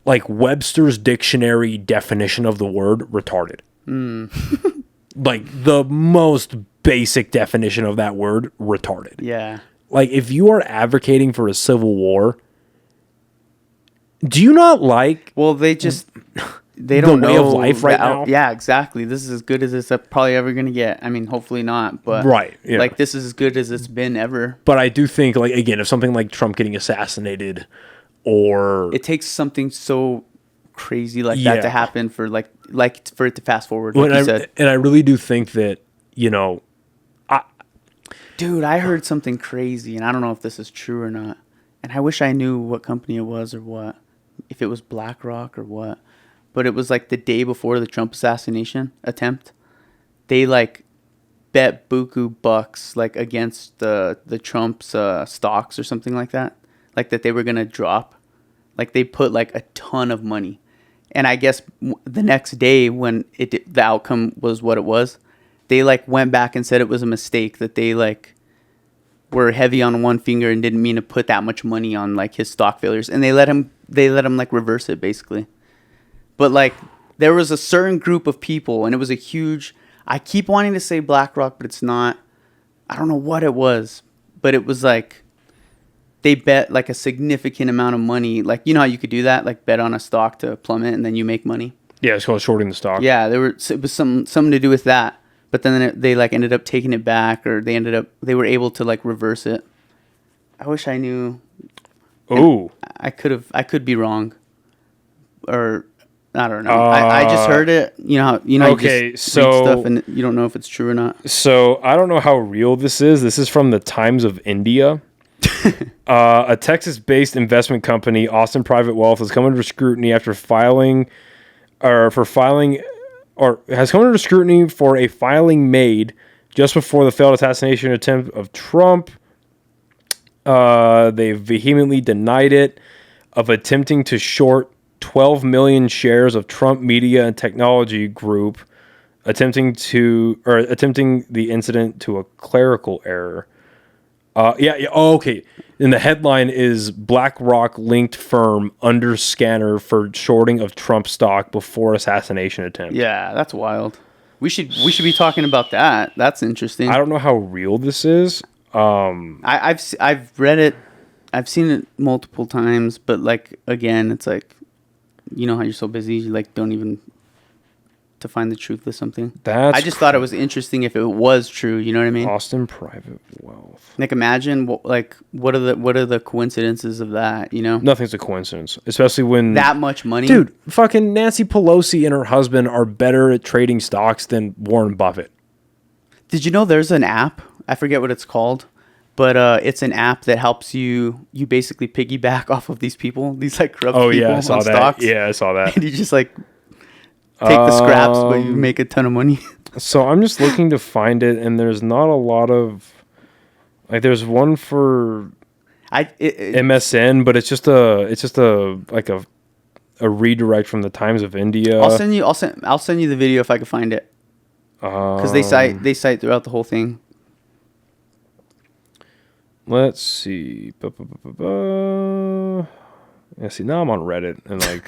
Webster's dictionary definition of the word, retarded. Like, the most basic definition of that word, retarded. Yeah. Like, if you are advocating for a civil war, do you not like... Well, they don't know way of life right now? Yeah, exactly. This is as good as it's probably ever going to get. I mean, hopefully not, but... Right, yeah. Like, this is as good as it's been ever. But I do think, like, again, if something like Trump getting assassinated or... It takes something so crazy like that to happen for, like for it to fast forward, like you said. And I really do think that, Dude, I heard something crazy, and I don't know if this is true or not. And I wish I knew what company it was or what. If it was BlackRock or what. But it was like the day before the Trump assassination attempt. They like bet buku bucks like against the Trump's stocks or something like that. Like that they were going to drop. Like they put like a ton of money. And I guess the next day when the outcome was what it was, they like went back and said it was a mistake, that they like were heavy on one finger and didn't mean to put that much money on like his stock failures, and they let him like reverse it basically. But like there was a certain group of people, and it was a huge, I keep wanting to say BlackRock, but it's not. I don't know what it was, but it was like they bet like a significant amount of money. Like, you know how you could do that, like bet on a stock to plummet and then you make money. Yeah, it's called shorting the stock. Yeah, it was something to do with that. But then they like ended up taking it back, or they were able to like reverse it. I wish I knew. Oh, I could be wrong, or I don't know. I just heard it. You know, okay, you just so read stuff and you don't know if it's true or not. So I don't know how real this is. This is from the Times of India. A Texas-based investment company, Austin Private Wealth, has come under scrutiny after has come under scrutiny for a filing made just before the failed assassination attempt of Trump. They vehemently denied it, of attempting to short 12 million shares of Trump Media and Technology Group, attempting the incident to a clerical error. Okay. And the headline is BlackRock linked firm under scanner for shorting of Trump stock before assassination attempt. Yeah, that's wild. We should be talking about that. That's interesting. I don't know how real this is. I've read it. I've seen it multiple times, but like again, it's like, you know how you're so busy, you like don't even to find the truth of something. I just thought it was interesting if it was true. You know what I mean? Austin Private Wealth. Like imagine what are the coincidences of that? You know, nothing's a coincidence, especially when that much money. Dude, fucking Nancy Pelosi and her husband are better at trading stocks than Warren Buffett. Did you know there's an app? I forget what it's called, But it's an app that helps you basically piggyback off of these people, these like corrupt Oh people yeah, I saw on that. stocks. Yeah, I saw that. And you just like take the scraps, but you make a ton of money. So I'm just looking to find it, and there's not a lot of like. There's one for MSN, but it's just a like a redirect from the Times of India. I'll send you the video if I can find it, because they cite throughout the whole thing. Let's see. Yeah, see, now I'm on Reddit and like,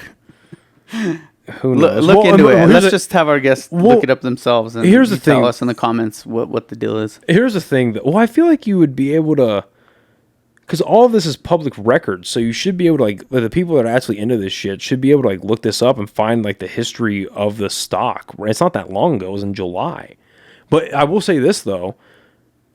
who knows? Look into it. Let's just have our guests look it up themselves and here's the thing. Tell us in the comments what the deal is. Here's the thing. I feel like you would be able to, because all of this is public record, so you should be able to like the people that are actually into this shit should be able to like look this up and find like the history of the stock. It's not that long ago. It was in July. But I will say this though.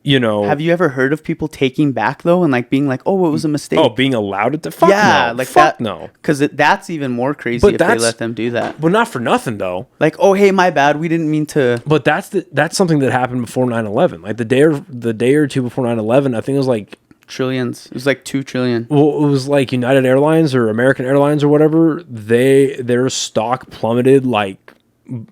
You know, have you ever heard of people taking back though and like being like, "Oh, it was a mistake"? Oh, being allowed to fuck no, like fuck that, no, because that's even more crazy if they let them do that. But not for nothing though. Like, oh, hey, my bad, we didn't mean to. But that's something that happened before 9/11. Like the day or two before 9/11, I think it was like trillions. It was like 2 trillion. Well, it was like United Airlines or American Airlines or whatever. Their stock plummeted like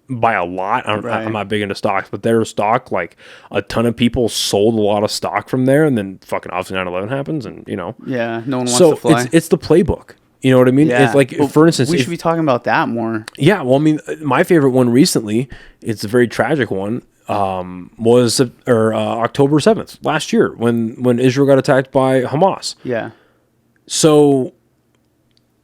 by a lot. I'm not big into stocks, but their stock, like a ton of people sold a lot of stock from there, and then fucking obviously 9/11 happens, and no one wants to fly. So it's the playbook. You know what I mean? Yeah. It's like, for instance, we should be talking about that more. Yeah, well, I mean, my favorite one recently, it's a very tragic one, was October 7th last year when Israel got attacked by Hamas. Yeah. So,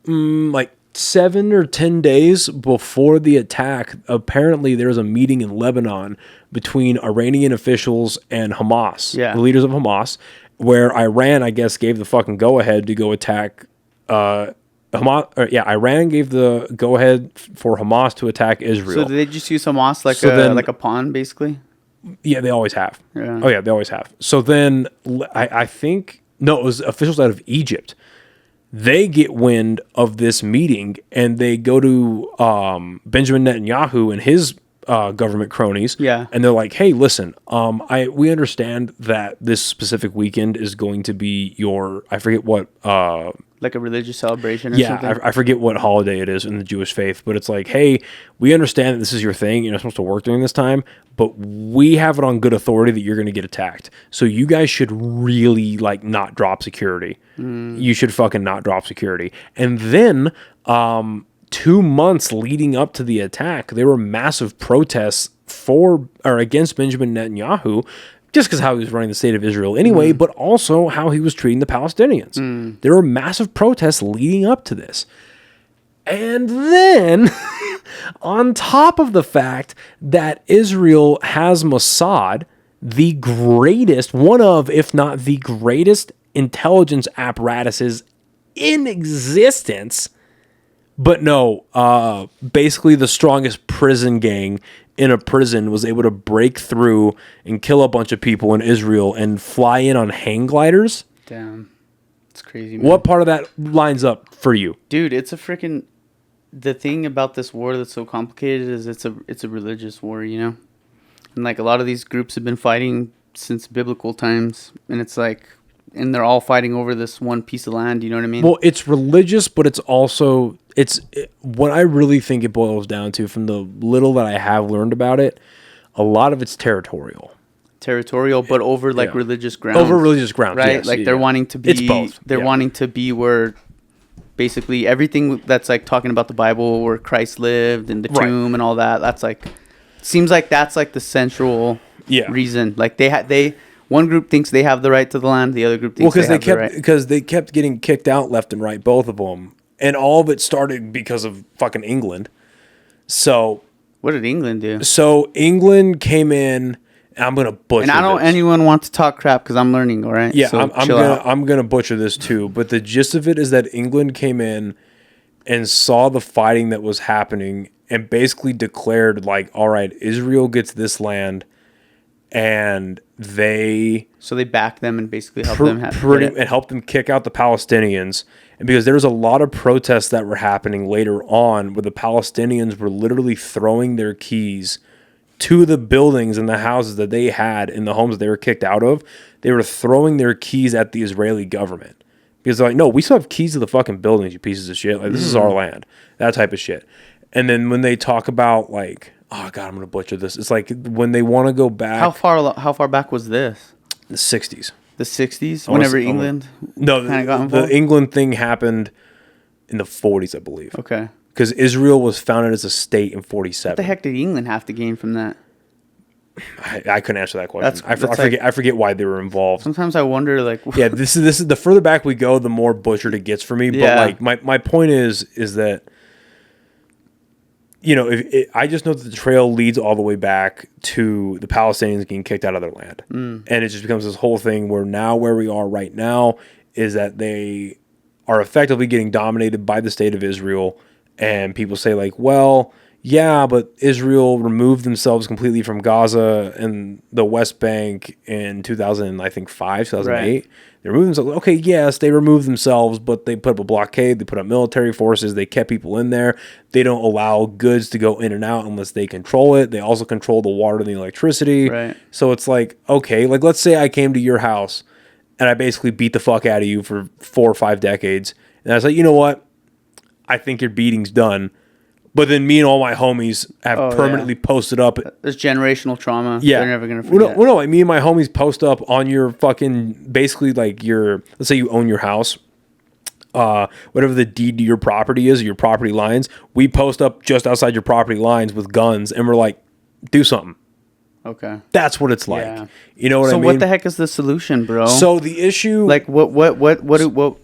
like 7 or 10 days before the attack, apparently there was a meeting in Lebanon between Iranian officials and Hamas, the leaders of Hamas, where Iran, I guess, gave the fucking go-ahead to go attack Hamas. Iran gave the go-ahead for Hamas to attack Israel. So did they just use Hamas like a pawn, basically? Yeah, they always have. Yeah. Oh, yeah, they always have. So then I think, no, it was officials out of Egypt. They get wind of this meeting and they go to Benjamin Netanyahu and his government cronies. Yeah. And they're like, hey, listen, we understand that this specific weekend is going to be I forget what. Like a religious celebration or something? Yeah, I forget what holiday it is in the Jewish faith, but it's like, hey, we understand that this is your thing. You're not supposed to work during this time, but we have it on good authority that you're going to get attacked. So you guys should really like not drop security. You should fucking not drop security. And then 2 months leading up to the attack, there were massive protests against Benjamin Netanyahu, just because how he was running the state of Israel anyway, but also how he was treating the Palestinians. There were massive protests leading up to this. And then, on top of the fact that Israel has Mossad, the greatest, one of, if not the greatest intelligence apparatuses in existence, but no, basically the strongest prison gang in a prison was able to break through and kill a bunch of people in Israel and fly in on hang gliders. Damn. It's crazy, man. What part of that lines up for you? Dude, it's a freaking... The thing about this war that's so complicated is it's a religious war, you know? And like a lot of these groups have been fighting since biblical times, and it's like... And they're all fighting over this one piece of land, you know what I mean? Well, it's religious, but it's also... what I really think it boils down to, from the little that I have learned about it, a lot of it's territorial. But over like religious grounds. Over religious grounds, right? Yes, like they're wanting to be... It's both. They're wanting to be where... Basically, everything that's like talking about the Bible, where Christ lived and the tomb and all that, that's like... Seems like that's like the central reason. Like they one group thinks they have the right to the land, the other group thinks they have the right. Because they kept getting kicked out left and right, both of them. And all of it started because of fucking England. So... What did England do? So England came in... I'm gonna butcher. And I don't anyone want to talk crap because I'm learning. All right. Yeah, so I'm gonna butcher this too. But the gist of it is that England came in and saw the fighting that was happening and basically declared like, all right, Israel gets this land, and they backed them and basically helped them and helped them kick out the Palestinians. And because there was a lot of protests that were happening later on, where the Palestinians were literally throwing their keys to the buildings and the houses that they had in the homes that they were kicked out of, they were throwing their keys at the Israeli government. Because they're like, no, we still have keys to the fucking buildings, you pieces of shit. Like, this is our land. That type of shit. And then when they talk about, like, oh, God, I'm going to butcher this. It's like when they want to go back. How far back was this? The 60s. The 60s? Whenever England kind of got involved? The England thing happened in the 40s, I believe. Okay. Because Israel was founded as a state in 47. What the heck did England have to gain from that? I couldn't answer that question. I forget why they were involved. Sometimes I wonder, like, yeah, this is the further back we go, the more butchered it gets for me. Yeah. But like my point is that, you know, I just know that the trail leads all the way back to the Palestinians getting kicked out of their land, and it just becomes this whole thing where now where we are right now is that they are effectively getting dominated by the state of Israel, and people say like, well, yeah, but Israel removed themselves completely from Gaza and the West Bank in 2005, 2008. Right. They removed themselves. Okay, yes, they removed themselves, but they put up a blockade. They put up military forces. They kept people in there. They don't allow goods to go in and out unless they control it. They also control the water and the electricity. Right. So it's like, okay, like let's say I came to your house and I basically beat the fuck out of you for 4 or 5 decades. And I was like, you know what? I think your beating's done. But then me and all my homies have permanently posted up. There's generational trauma. Yeah. They're never going to forget. Well, no, like me and my homies post up on your fucking, basically like your, let's say you own your house, whatever the deed to your property is, or your property lines, we post up just outside your property lines with guns and we're like, do something. Okay. That's what it's like. Yeah. You know what I mean? So what the heck is the solution, bro? So the issue, like what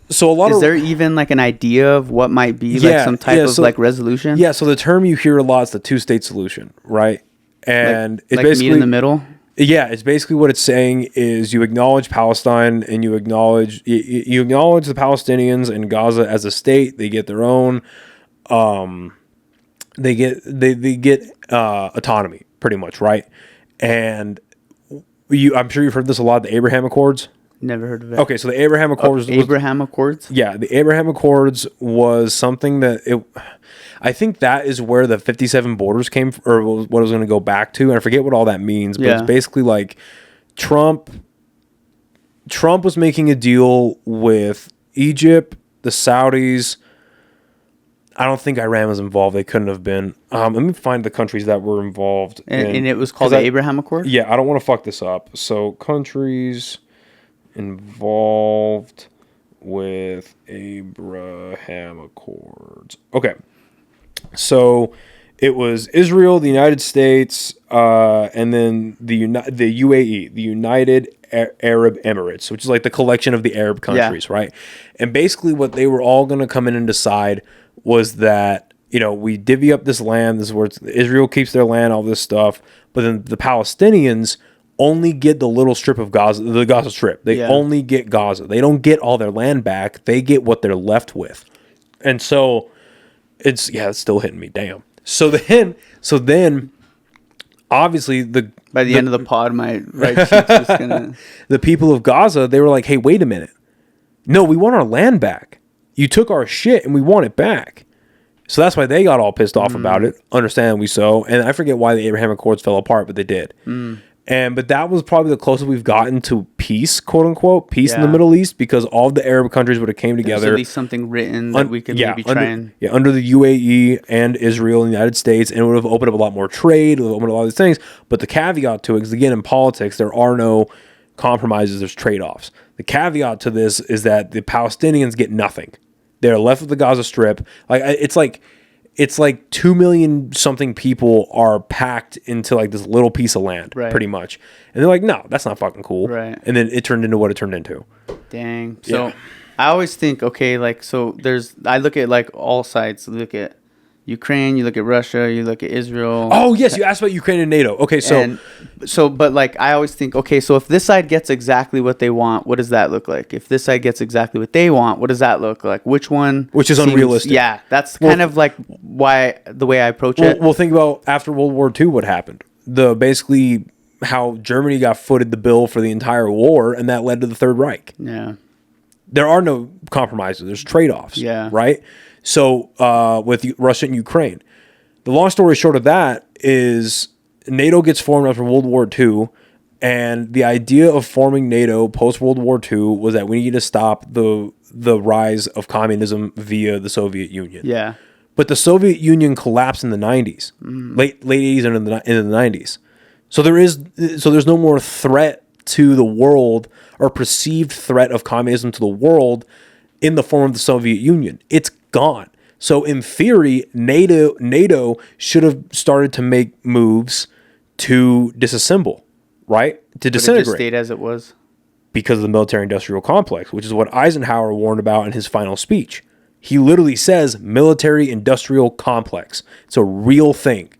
so a lot is there even like an idea of what might be like some type of like resolution? Yeah, so the term you hear a lot is the two-state solution, right? And it's like basically meet in the middle. Yeah, it's basically what it's saying is you acknowledge Palestine and you acknowledge the Palestinians and Gaza as a state. They get their own they get autonomy pretty much, right? And I'm sure you've heard this a lot, the Abraham Accords. Never heard of it. Okay, so the Abraham Accords. Abraham Accords? Yeah, the Abraham Accords was something that I think that is where the 57 borders came from, or what it was going to go back to. And I forget what all that means, but it's basically like Trump was making a deal with Egypt, the Saudis. I don't think Iran was involved. They couldn't have been. Let me find the countries that were involved. And it was called the Abraham Accord? Yeah, I don't want to fuck this up. So countries involved with Abraham Accords. Okay. So it was Israel, the United States, and then the UAE, the United Arab Emirates, which is like the collection of the Arab countries, right? And basically what they were all going to come in and decide was that, you know, we divvy up this land. This is where Israel keeps their land, all this stuff. But then the Palestinians only get the little strip of Gaza, the Gaza Strip. They only get Gaza. They don't get all their land back. They get what they're left with. And so it's still hitting me. Damn. So then obviously by the end of the pod, my right cheek's just gonna. The people of Gaza, they were like, hey, wait a minute. No, we want our land back. You took our shit and we want it back. So that's why they got all pissed off about it, understandably so. And I forget why the Abraham Accords fell apart, but they did. But that was probably the closest we've gotten to peace, quote unquote, peace in the Middle East, because all the Arab countries would have came together. There's at least something written that we could maybe try and... Yeah, under the UAE and Israel and the United States, and it would have opened up a lot more trade, it would have opened up a lot of these things. But the caveat to it, because again, in politics, there are no compromises, there's trade-offs. The caveat to this is that the Palestinians get nothing. They're left with the Gaza Strip. It's like 2 million something people are packed into like this little piece of land, pretty much. And they're like, no, that's not fucking cool. Right. And then it turned into what it turned into. Dang. So I always think, okay, like, so I look at like all sides. Look at Ukraine, you look at Russia, you look at Israel. Oh, yes, you asked about Ukraine and NATO. Okay, but like I always think, okay, so if this side gets exactly what they want, what does that look like? If this side gets exactly what they want, what does that look like? Which is unrealistic. Yeah, that's kind of like the way I approach it. Well, think about after World War II, what happened. Basically how Germany got footed the bill for the entire war, and that led to the Third Reich. Yeah. There are no compromises. There's trade-offs. Yeah. Right? So with Russia and Ukraine, the long story short of that is NATO gets formed after World War II, and the idea of forming NATO post World War II was that we need to stop the rise of communism via the Soviet Union. Yeah. But the Soviet Union collapsed in the 90s, late 80s and in the 90s. So there's no more threat to the world or perceived threat of communism to the world in the form of the Soviet Union. It's gone. So in theory, NATO should have started to make moves to disassemble, right? To disintegrate. But it just stayed as it was. Because of the military-industrial complex, which is what Eisenhower warned about in his final speech. He literally says military-industrial complex. It's a real thing.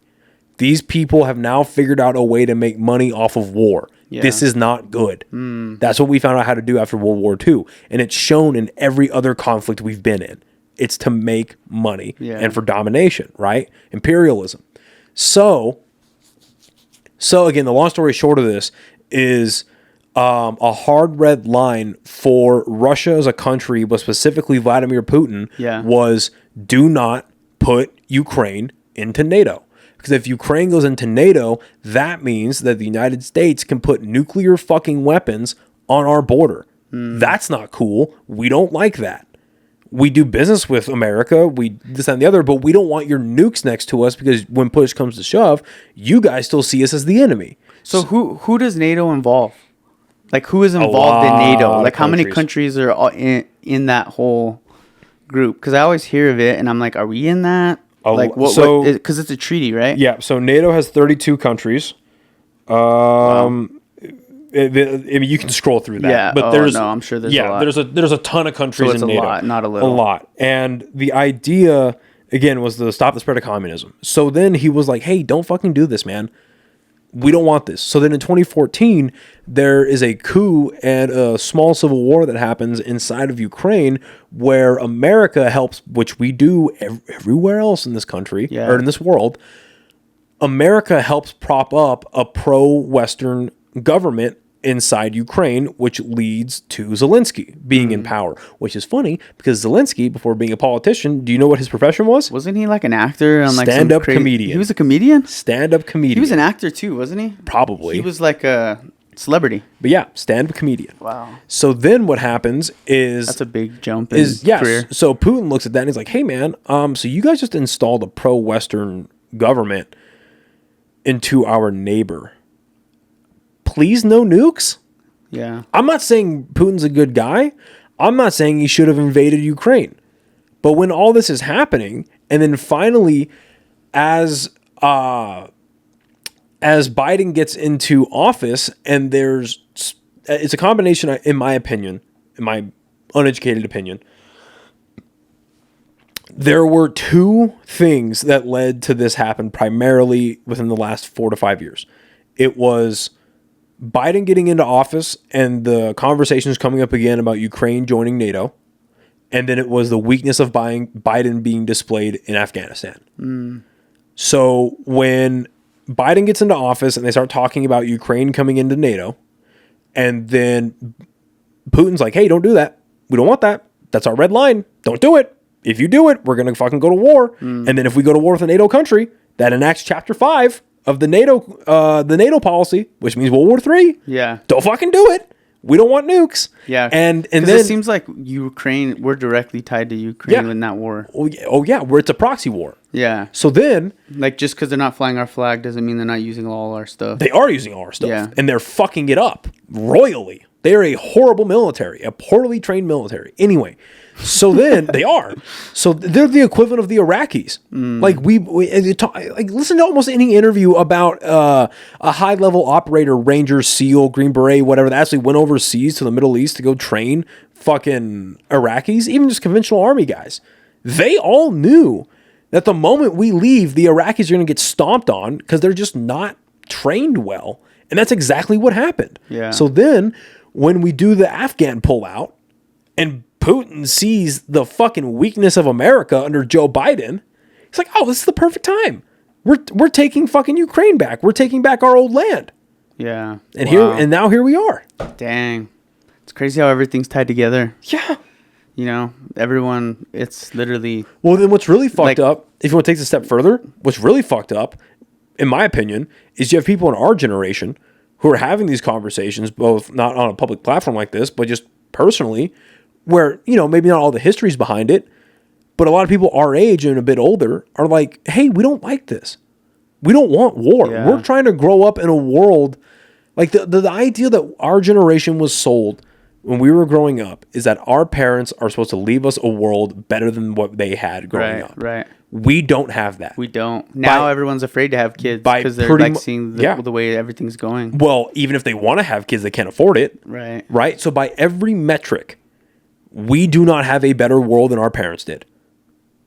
These people have now figured out a way to make money off of war. Yeah. This is not good. That's what we found out how to do after World War II. And it's shown in every other conflict we've been in. It's to make money and for domination, right? Imperialism. So again, the long story short of this is a hard red line for Russia as a country, but specifically Vladimir Putin, was do not put Ukraine into NATO. Because if Ukraine goes into NATO, that means that the United States can put nuclear fucking weapons on our border. That's not cool. We don't like that. We do business with America, we this and the other, but we don't want your nukes next to us because when push comes to shove, you guys still see us as the enemy. So who does NATO involve? Like, who is involved in NATO? Like, how many countries are all in that whole group? Because I always hear of it, and I'm like, are we in that? Like, what? Because it's a treaty, right? Yeah. So NATO has 32 countries. Wow. I mean, you can scroll through that. Yeah. But I'm sure there's a lot. There's a ton of countries in NATO. A lot, not a little. A lot. And the idea, again, was to stop the spread of communism. So then he was like, hey, don't fucking do this, man. We don't want this. So then in 2014, there is a coup and a small civil war that happens inside of Ukraine where America helps, which we do everywhere else in this country or in this world. America helps prop up a pro-Western government inside Ukraine, which leads to Zelensky being in power, which is funny because Zelensky, before being a politician, do you know what his profession was? Wasn't he like an actor? On like stand-up comedian. He was a comedian? Stand-up comedian. He was an actor too, wasn't he? Probably. He was like a celebrity. But yeah, stand-up comedian. Wow. So then what happens is... That's a big jump in career. So Putin looks at that and he's like, hey man, so you guys just installed a pro-Western government into our neighbor. Please no nukes? Yeah. I'm not saying Putin's a good guy. I'm not saying he should have invaded Ukraine. But when all this is happening, and then finally, as Biden gets into office, and it's a combination, in my opinion, in my uneducated opinion, there were two things that led to this happen primarily within the last 4 to 5 years. It was Biden getting into office and the conversations coming up again about Ukraine joining NATO. And then it was the weakness of Biden being displayed in Afghanistan. So when Biden gets into office and they start talking about Ukraine coming into NATO, and then Putin's like, hey, don't do that. We don't want that. That's our red line. Don't do it. If you do it, we're going to fucking go to war. And then if we go to war with a NATO country, that enacts Chapter 5 of the NATO policy, which means World War III. Yeah. Don't fucking do it. We don't want nukes. Yeah. And then it seems like Ukraine, we're directly tied to Ukraine in that war. Oh yeah, where it's a proxy war. Yeah. So then, like, just because they're not flying our flag doesn't mean they're not using all our stuff. They are using all our stuff. Yeah. And they're fucking it up royally. They are a horrible military, a poorly trained military. Anyway, so then they are. So they're the equivalent of the Iraqis. Like like listen to almost any interview about a high level operator, Ranger, SEAL, Green Beret, whatever, that actually went overseas to the Middle East to go train fucking Iraqis, even just conventional army guys. They all knew that the moment we leave, the Iraqis are going to get stomped on because they're just not trained well. And that's exactly what happened. Yeah. So then when we do the Afghan pullout and Putin sees the fucking weakness of America under Joe Biden, he's like, oh, this is the perfect time. We're taking fucking Ukraine back. We're taking back our old land. Yeah. And now here we are. Dang. It's crazy how everything's tied together. Yeah. You know, everyone, it's literally... Well, then what's really fucked up, if you want to take this a step further, what's really fucked up, in my opinion, is you have people in our generation who are having these conversations, both not on a public platform like this, but just personally, where, you know, maybe not all the history's behind it, but a lot of people our age and a bit older are like, hey, we don't like this. We don't want war. Yeah. We're trying to grow up in a world, like the idea that our generation was sold when we were growing up is that our parents are supposed to leave us a world better than what they had growing up. Right. We don't have that. We don't. Now everyone's afraid to have kids because they're like seeing the way everything's going. Well, even if they want to have kids, they can't afford it. Right. Right? So by every metric, we do not have a better world than our parents did.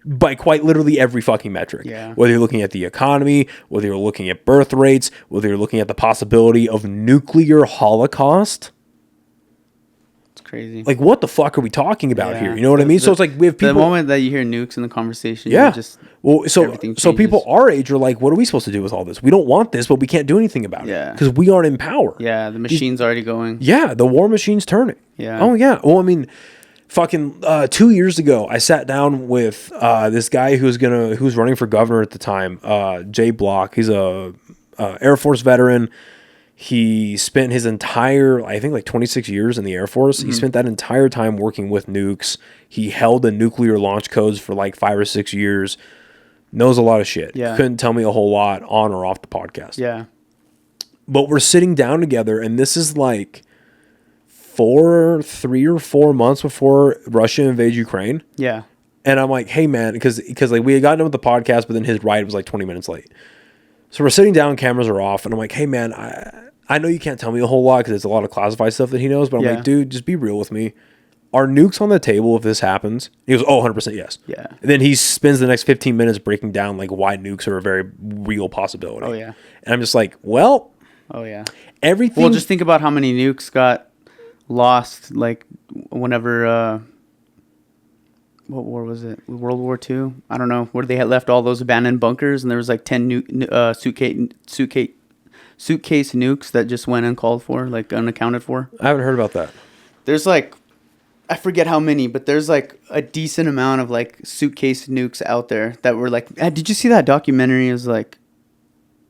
By quite literally every fucking metric. Yeah. Whether you're looking at the economy, whether you're looking at birth rates, whether you're looking at the possibility of nuclear holocaust. Crazy. Like, what the fuck are we talking about here? You know what I mean? So it's like we have people. The moment that you hear nukes in the conversation, so people our age are like, what are we supposed to do with all this? We don't want this, but we can't do anything about it because we aren't in power. Yeah, the machine's already going. Yeah, the war machine's turning. Yeah. Oh yeah. Well, I mean, fucking 2 years ago, I sat down with this guy who was running for governor at the time, Jay Block. He's a Air Force veteran. He spent his entire, I think, like 26 years in the Air Force. Mm-hmm. He spent that entire time working with nukes. He held the nuclear launch codes for like 5 or 6 years. Knows a lot of shit. Yeah. Couldn't tell me a whole lot on or off the podcast. Yeah. But we're sitting down together, and this is like 3 or 4 months before Russia invades Ukraine. Yeah. And I'm like, hey, man, because like we had gotten done with the podcast, but then his ride was like 20 minutes late. So we're sitting down, cameras are off, and I'm like, hey, man, I know you can't tell me a whole lot because it's a lot of classified stuff that he knows, but I'm like, dude, just be real with me. Are nukes on the table if this happens? He goes, oh, 100% yes. Yeah. And then he spends the next 15 minutes breaking down like why nukes are a very real possibility. Oh, yeah. And I'm just like, well. Oh, yeah. Everything. Well, just think about how many nukes got lost, like whenever, what war was it? World War II? I don't know. Where they had left all those abandoned bunkers and there was like 10 suitcase nukes that just went uncalled for, like unaccounted for. I haven't heard about that. There's like, I forget how many, but there's like a decent amount of like suitcase nukes out there that were like, did you see that documentary? It was like,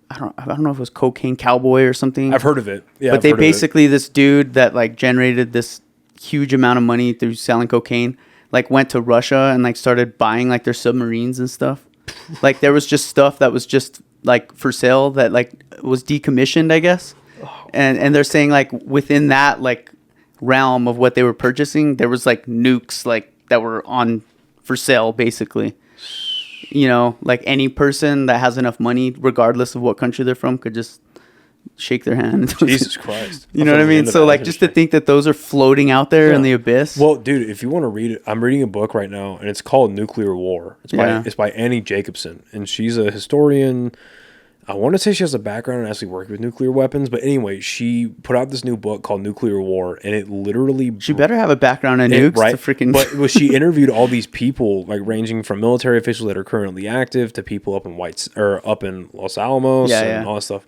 I don't know if it was Cocaine Cowboy or something. I've heard of it. Yeah. But they basically, this dude that like generated this huge amount of money through selling cocaine, like went to Russia and like started buying like their submarines and stuff. Like there was just stuff that was just like for sale that like was decommissioned, I guess. And they're saying like within that like realm of what they were purchasing, there was like nukes like that were on for sale basically. You know, like any person that has enough money, regardless of what country they're from, could just shake their hand. Jesus Christ. You know what I mean? So like just to think that those are floating out there in the abyss. Well, dude, if you want to read it, I'm reading a book right now and it's called Nuclear War. It's by Annie Jacobson, and she's a historian. I want to say she has a background in actually working with nuclear weapons, but anyway, she put out this new book called Nuclear War, and it literally... She better have a background in nukes, right? To freaking... But she interviewed all these people, like ranging from military officials that are currently active to people up in up in Los Alamos and all that stuff.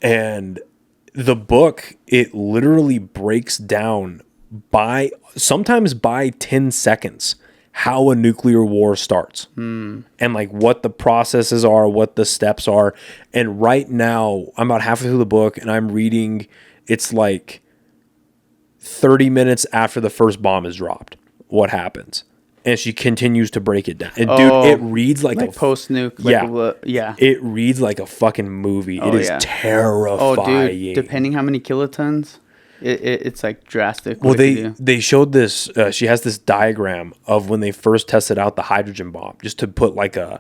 And the book, it literally breaks down sometimes by 10 seconds how a nuclear war starts and like what the processes are, what the steps are. And right now I'm about halfway through the book and I'm reading, it's like 30 minutes after the first bomb is dropped, what happens. And she continues to break it down. And dude, it reads like a post-nuke. It reads like a fucking movie. It is terrifying. Oh, dude, depending how many kilotons, it's like drastic. Well, they showed this. She has this diagram of when they first tested out the hydrogen bomb, just to put a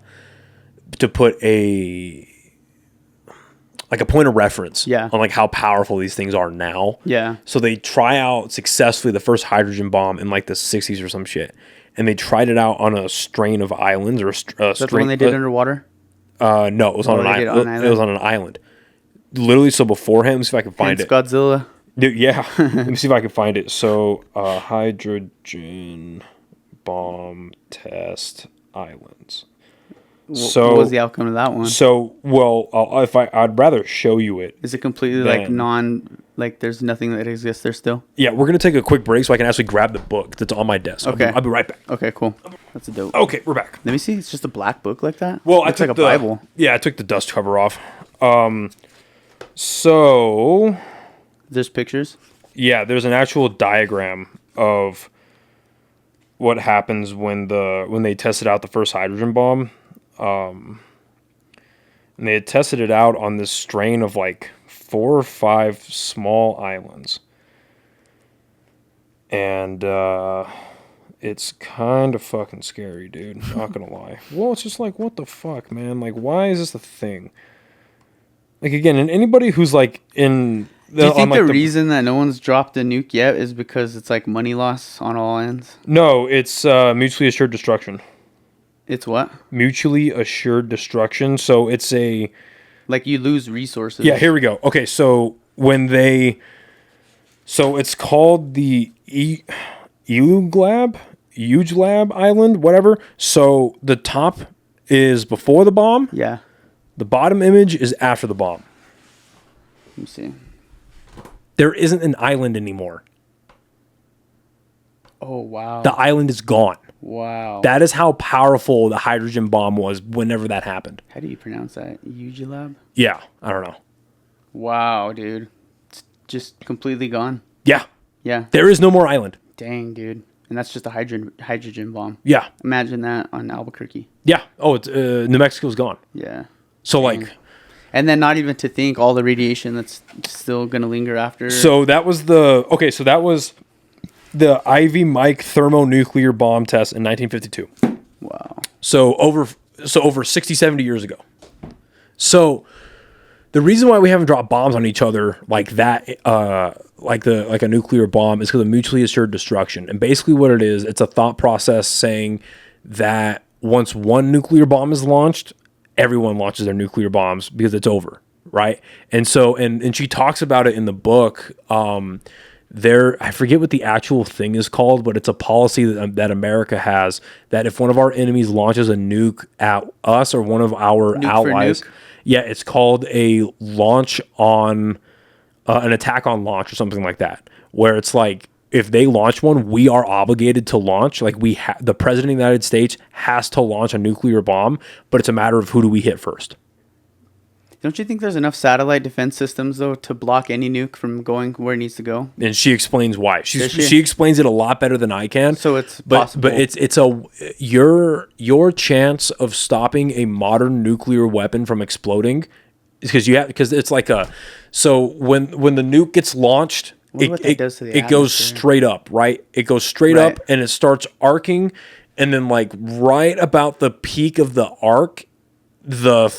point of reference on like how powerful these things are now. Yeah. So they try out successfully the first hydrogen bomb in like the 60s or some shit, and they tried it out on a strain of islands or a strain. That's the one they did underwater. No, it was on an island. It was on an island. Literally, so beforehand, let me see if I can find it. Godzilla. Dude, yeah. Let me see if I can find it. So, hydrogen bomb test islands. What was the outcome of that one? So, well, I'd rather show you it. Is it completely like there's nothing that exists there still? Yeah, we're gonna take a quick break so I can actually grab the book that's on my desk. Okay, I'll be right back. Okay, cool. That's a dope. Okay, we're back. Let me see. It's just a black book like that. Well, it's like a Bible. Yeah, I took the dust cover off. So there's pictures. Yeah, there's an actual diagram of what happens when they tested out the first hydrogen bomb. And they had tested it out on this strain of like 4 or 5 small islands. And it's kind of fucking scary, dude. Not gonna lie. Well, it's just like, what the fuck, man? Like, why is this a thing? Like, again, and anybody who's like in... Do you think the reason that no one's dropped a nuke yet is because it's like money loss on all ends? No, it's mutually assured destruction. It's what? Mutually assured destruction. So it's a... Like you lose resources. Yeah, here we go. Okay, so when they... So it's called the Uglab Island, whatever. So the top is before the bomb. Yeah. The bottom image is after the bomb. Let me see. There isn't an island anymore. Oh, wow. The island is gone. Wow. That is how powerful the hydrogen bomb was whenever that happened. How do you pronounce that? Uglab? Yeah, I don't know. Wow, dude. It's just completely gone. Yeah. Yeah. There is no more island. Dang, dude. And that's just a hydrogen bomb. Yeah. Imagine that on Albuquerque. Yeah. Oh, it's New Mexico's gone. Yeah. So, Dang. like... And then not even to think all the radiation that's still going to linger after. So that was the Ivy Mike thermonuclear bomb test in 1952. Wow. So over 60, 70 years ago. So the reason why we haven't dropped bombs on each other like that, like a nuclear bomb, is because of mutually assured destruction. And basically what it is, it's a thought process saying that once one nuclear bomb is launched, everyone launches their nuclear bombs because it's over, right? And so, and she talks about it in the book. I forget what the actual thing is called, but it's a policy that America has that if one of our enemies launches a nuke at us or one of our allies, yeah, it's called a launch on an attack on launch or something like that, where it's like, if they launch one, we are obligated to launch. Like the president of the United States has to launch a nuclear bomb, but it's a matter of who do we hit first. Don't you think there's enough satellite defense systems though to block any nuke from going where it needs to go? And she explains why. She explains it a lot better than I can. So it's possible. But it's your chance of stopping a modern nuclear weapon from exploding is because it's like so when the nuke gets launched. It goes straight up, right? It goes straight up and it starts arcing. And then like right about the peak of the arc, the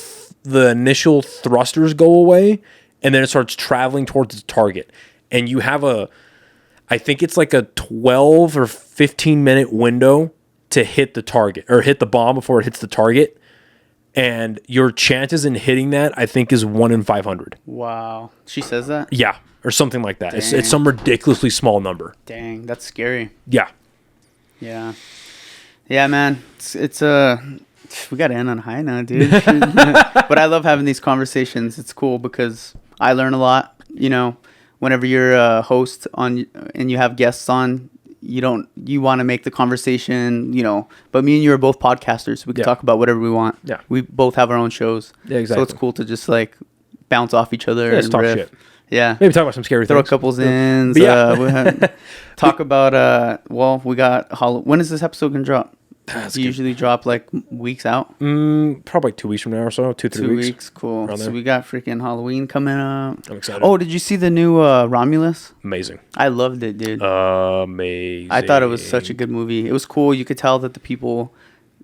initial thrusters go away. And then it starts traveling towards its target. And you have I think it's like a 12 or 15 minute window to hit the target or hit the bomb before it hits the target. And your chances in hitting that, I think, is 1 in 500. Wow. She says that? Yeah. Or something like that. It's some ridiculously small number. Dang, that's scary. Yeah. Yeah. Yeah, man. It's we got to end on a high now, dude. But I love having these conversations. It's cool because I learn a lot. You know, whenever you're a host on and you have guests on, you want to make the conversation, but me and you are both podcasters. So we can talk about whatever we want. Yeah. We both have our own shows. Yeah, exactly. So it's cool to just like bounce off each other and talk riff. shit. Yeah. Maybe talk about some scary things. Throw a couple ins. Yeah. Talk about, we got when is this episode going to drop? Usually drop like weeks out? Probably like 2 weeks from now or so. 2 weeks. Cool. So we got freaking Halloween coming up. I'm excited. Oh, did you see the new Romulus? Amazing. I loved it, dude. Amazing. I thought it was such a good movie. It was cool. You could tell that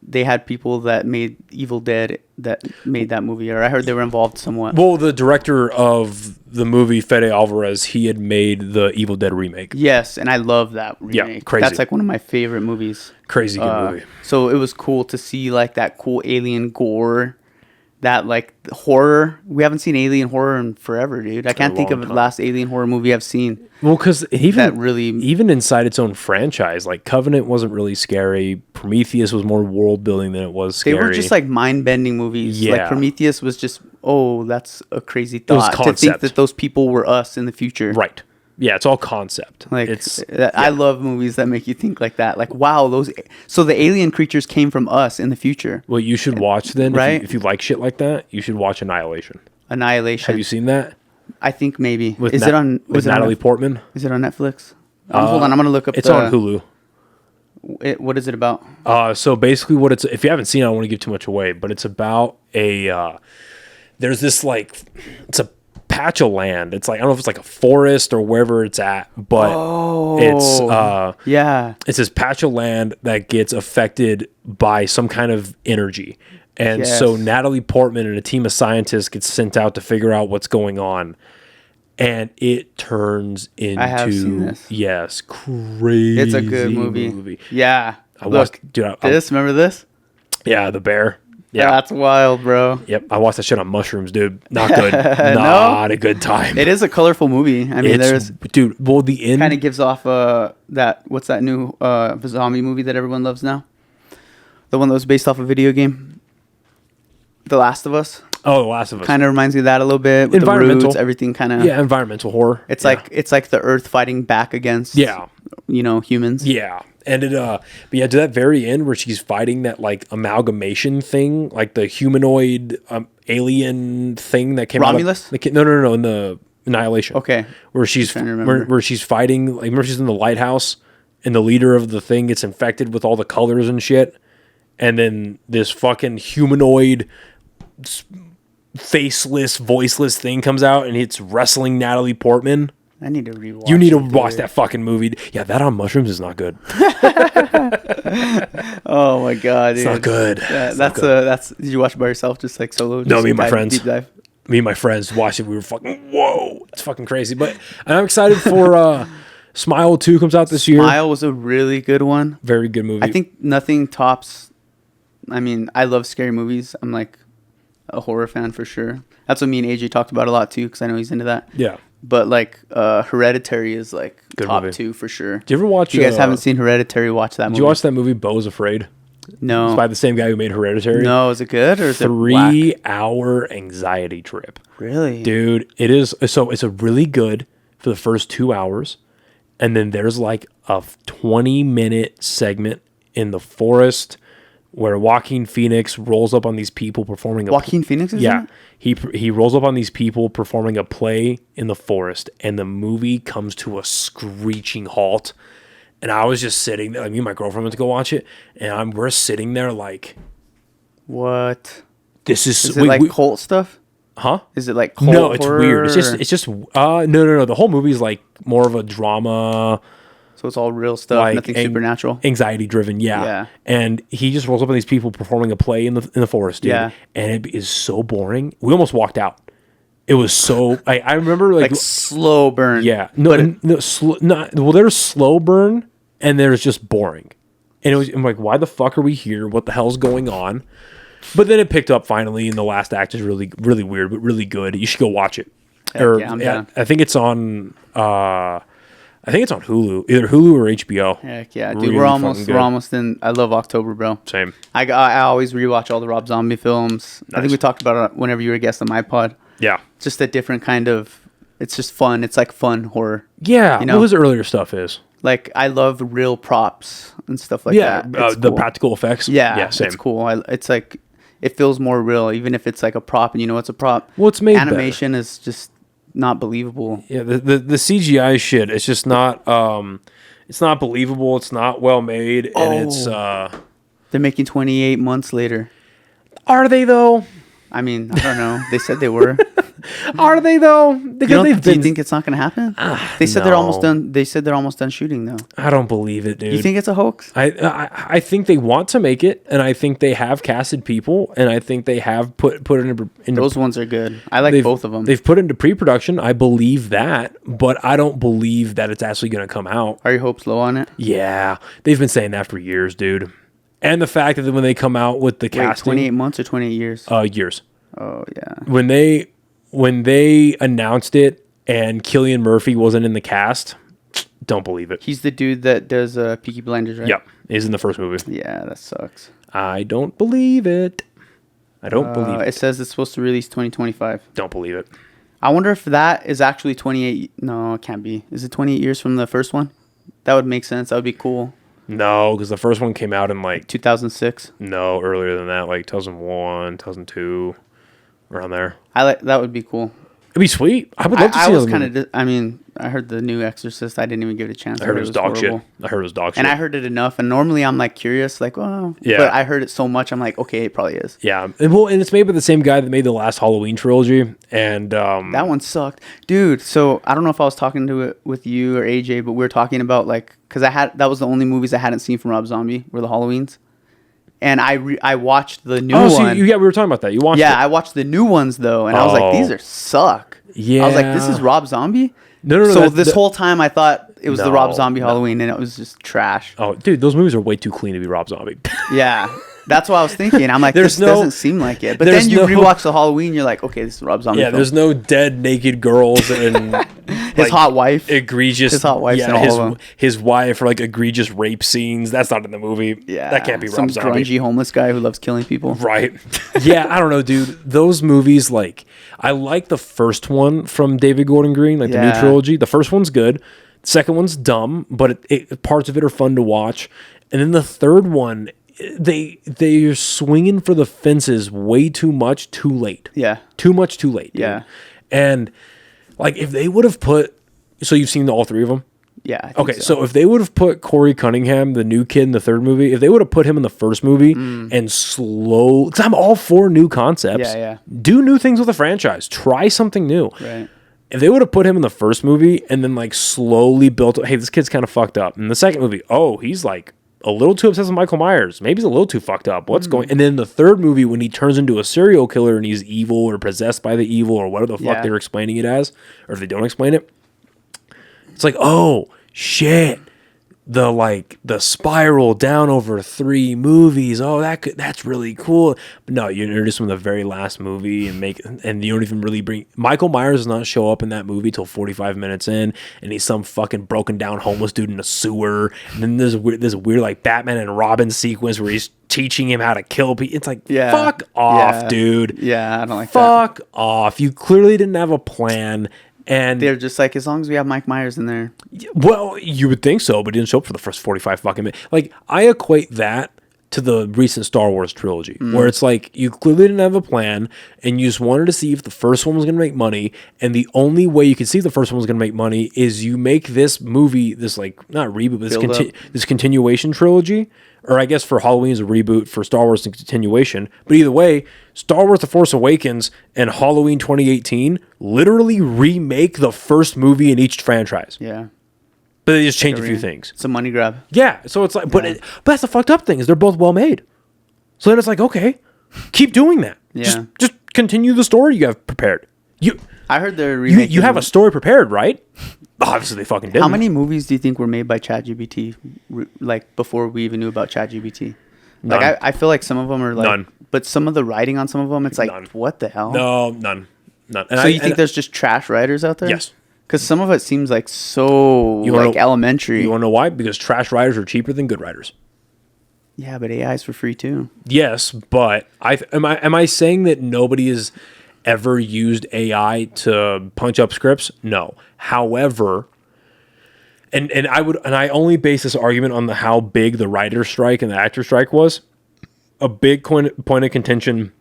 they had people that made Evil Dead that made that movie, or I heard they were involved somewhat. Well, the director of the movie, Fede Alvarez, he had made the Evil Dead remake. Yes, and I love that remake. Yeah, crazy. That's like one of my favorite movies. Crazy good movie. So it was cool to see like that cool alien gore that like horror. We haven't seen alien horror in forever, dude. I can't think of the time. last alien horror movie I've seen. Well, because really even inside its own franchise, like Covenant wasn't really scary. Prometheus was more world building than it was scary. They were just like mind bending movies. Yeah. Like Prometheus was just, oh, that's a crazy thought to concept. think that those people were us in the future. Right. Yeah, it's all concept. Like it's I love movies that make you think like that. Like, wow, so the alien creatures came from us in the future. Well, you should watch then. Right? If you like shit like that, you should watch Annihilation. Annihilation. Have you seen that? I think maybe. With Is it on? with Natalie Portman? Is it on Netflix? Hold on, I'm gonna look up. It's on Hulu. What is it about? So basically, if you haven't seen it, I don't want to give too much away, but it's about there's this like, it's a patch of land. It's like, I don't know if it's like a forest or wherever it's at, but it's this patch of land that gets affected by some kind of energy. And so Natalie Portman and a team of scientists gets sent out to figure out what's going on. And it turns into, I have seen this. Yes, crazy. It's a good movie. Yeah. Remember this? Yeah, the bear. Yeah, that's wild, bro. Yep, I watched that shit on mushrooms, dude. Not good. Not a good time. It is a colorful movie. I mean, the end kind of gives off what's that new zombie movie that everyone loves now? The one that was based off a video game, The Last of Us. Oh, The Last of Us. Kind of reminds me of that a little bit. With environmental, the roots, everything kind of. Yeah, environmental horror. It's like the Earth fighting back against. Humans. Yeah. And to that very end where she's fighting that like amalgamation thing, like the humanoid alien thing that came Romulus? out. No, in the Annihilation. Okay. Where she's where she's fighting, like remember she's in the lighthouse and the leader of the thing gets infected with all the colors and shit, and then this fucking humanoid, faceless, voiceless thing comes out and it's wrestling Natalie Portman. I need to rewatch. You need to watch that fucking movie. Yeah, that on mushrooms is not good. Oh my god, dude. It's not good. That's. Did you watch it by yourself, just like solo? No, me and my friends. Deep dive? Me and my friends watched it. We were fucking whoa. It's fucking crazy. But I'm excited for Smile 2 comes out this year. Smile was a really good one. Very good movie. I think nothing tops. I mean, I love scary movies. I'm like a horror fan for sure. That's what me and AJ talked about a lot too, because I know he's into that. Yeah. But like Hereditary is like good top movie. 2 for sure. Do you ever watch? If you guys haven't seen Hereditary, watch that movie. Did you watch that movie Beau's Afraid? No. It's by the same guy who made Hereditary. No, is it good or is it 3-hour anxiety trip? Really? Dude, it is. So it's a really good for the first 2 hours. And then there's like a 20-minute segment in the forest where Joaquin Phoenix rolls up on these people performing Joaquin Phoenix is in it? He rolls up on these people performing a play in the forest, and the movie comes to a screeching halt. And I was just sitting there, like me and my girlfriend went to go watch it, and we're sitting there like, what? This is it like cult stuff? Huh? Is it like cult No, it's horror? weird. It's just no. The whole movie is like more of a drama. So it's all real stuff, like nothing supernatural. Anxiety driven, yeah. And he just rolls up on these people performing a play in the forest, dude. Yeah. And it is so boring. We almost walked out. It was so I remember like slow burn. Yeah. There's slow burn and there's just boring. And I'm like, why the fuck are we here? What the hell's going on? But then it picked up finally, and the last act is really, really weird, but really good. You should go watch it. I'm down. I think it's on Hulu, either Hulu or HBO. Heck yeah, dude. We're almost in. I love October, bro. Same. I always rewatch all the Rob Zombie films. Nice. I think we talked about it whenever you were a guest on my pod. Yeah. Just a different kind of. It's just fun. It's like fun horror. Yeah. You know? What his earlier stuff is. Like, I love real props and stuff like that. Yeah. The practical effects. Yeah. Same. It's cool. It's like, it feels more real, even if it's like a prop and you know it's a prop. Well, it's made animation better. Is just not believable. Yeah, the CGI shit, it's just not it's not believable, it's not well made, and it's they're making 28 months later. Are they though? I mean, I don't know. They said they were. Are they though? Because do you think it's not going to happen? They said they're almost done. They said they're almost done shooting though. I don't believe it, dude. You think it's a hoax? I think they want to make it, and I think they have casted people, and I think they have put it into those ones are good. I like both of them. They've put it into pre-production. I believe that, but I don't believe that it's actually going to come out. Are your hopes low on it? Yeah, they've been saying that for years, dude. And the fact that when they come out with the casting, 28 months or 28 years? Years. Oh yeah. When they announced it and Cillian Murphy wasn't in the cast, don't believe it. He's the dude that does Peaky Blinders, right? Yep, he's in the first movie. Yeah, that sucks. I don't believe it. I don't believe it. It says it's supposed to release 2025. Don't believe it. I wonder if that is actually 28. No, it can't be. Is it 28 years from the first one? That would make sense. That would be cool. No, because the first one came out in 2006. No, earlier than that, 2001, 2002, around there. That would be cool. It'd be sweet. I would love to see. I was kind of. I heard the new Exorcist. I didn't even give it a chance. I heard it was dog horrible. shit. I heard it was dog shit. And I heard it enough. And normally I'm curious, well, yeah. But I heard it so much, I'm like, okay, it probably is. Yeah, and it's made by the same guy that made the last Halloween trilogy, and that one sucked, dude. So I don't know if I was talking to it with you or AJ, but we were talking about because that was the only movies I hadn't seen from Rob Zombie were the Halloweens. And I watched the new one. So we were talking about that. You watched it. I watched the new ones, though, and I was like, these are suck. Yeah. I was like, this is Rob Zombie? No. So this whole time I thought it was the Rob Zombie Halloween, and it was just trash. Oh, dude, those movies are way too clean to be Rob Zombie. Yeah. That's what I was thinking. I'm like, this doesn't seem like it. But then you rewatch the Halloween, you're like, okay, this is Rob Zombie. Yeah, there's no dead, naked girls and his hot wife. Egregious. His hot wife. Yeah, his wife for egregious rape scenes. That's not in the movie. Yeah. That can't be Some Rob Zombie. grungy homeless guy who loves killing people. Right. Yeah, I don't know, dude. Those movies, I like the first one from David Gordon Green, the new trilogy. The first one's good. The second one's dumb, but parts of it are fun to watch. And then the third one, they're swinging for the fences way too much too late. Yeah. Too much too late. Dude. Yeah. And if they would have put, so you've seen all three of them? Yeah. Okay, so if they would have put Corey Cunningham, the new kid in the third movie, if they would have put him in the first movie and because I'm all for new concepts. Yeah. Do new things with a franchise. Try something new. Right. If they would have put him in the first movie and then slowly built, hey, this kid's kind of fucked up. In the second movie, he's a little too obsessed with Michael Myers. Maybe he's a little too fucked up. What's going? And then the third movie, when he turns into a serial killer and he's evil or possessed by the evil or whatever the fuck they're explaining it as, or if they don't explain it, it's oh shit, the spiral down over 3 movies. Oh, that's really cool. But no, you introduce him in the very last movie and you don't even really bring Michael Myers does not show up in that movie till 45 minutes in, and he's some fucking broken down homeless dude in a sewer. And then there's this weird Batman and Robin sequence where he's teaching him how to kill people. It's fuck off, dude. Yeah, I don't like fuck that. Fuck off. You clearly didn't have a plan. And they're just as long as we have Mike Myers in there. Well, you would think so, but he didn't show up for the first 45 fucking minutes. I equate that to the recent Star Wars trilogy, where it's you clearly didn't have a plan, and you just wanted to see if the first one was going to make money, and the only way you could see if the first one was going to make money is you make this movie, this not reboot, but this continuation trilogy, or I guess for Halloween is a reboot, for Star Wars is a continuation, but either way, Star Wars The Force Awakens and Halloween 2018 literally remake the first movie in each franchise. Yeah. But they just change a few things. It's a money grab. Yeah, so it's but that's the fucked up thing is they're both well made. So then it's okay, keep doing that. Yeah. Just continue the story you have prepared. I heard they're remaking. You have a story prepared, right? Obviously, they fucking did. How many movies do you think were made by ChatGPT, before we even knew about ChatGPT? I feel like some of them are none. But some of the writing on some of them, it's none. What the hell? No, none. And so you think there's just trash writers out there? Yes. Because some of it seems so elementary. You want to know why? Because trash writers are cheaper than good writers. Yeah, but AI is for free too. Yes, but am I saying that nobody has ever used AI to punch up scripts? No. However, and I only base this argument on how big the writer's strike and the actor strike was. A big point of contention.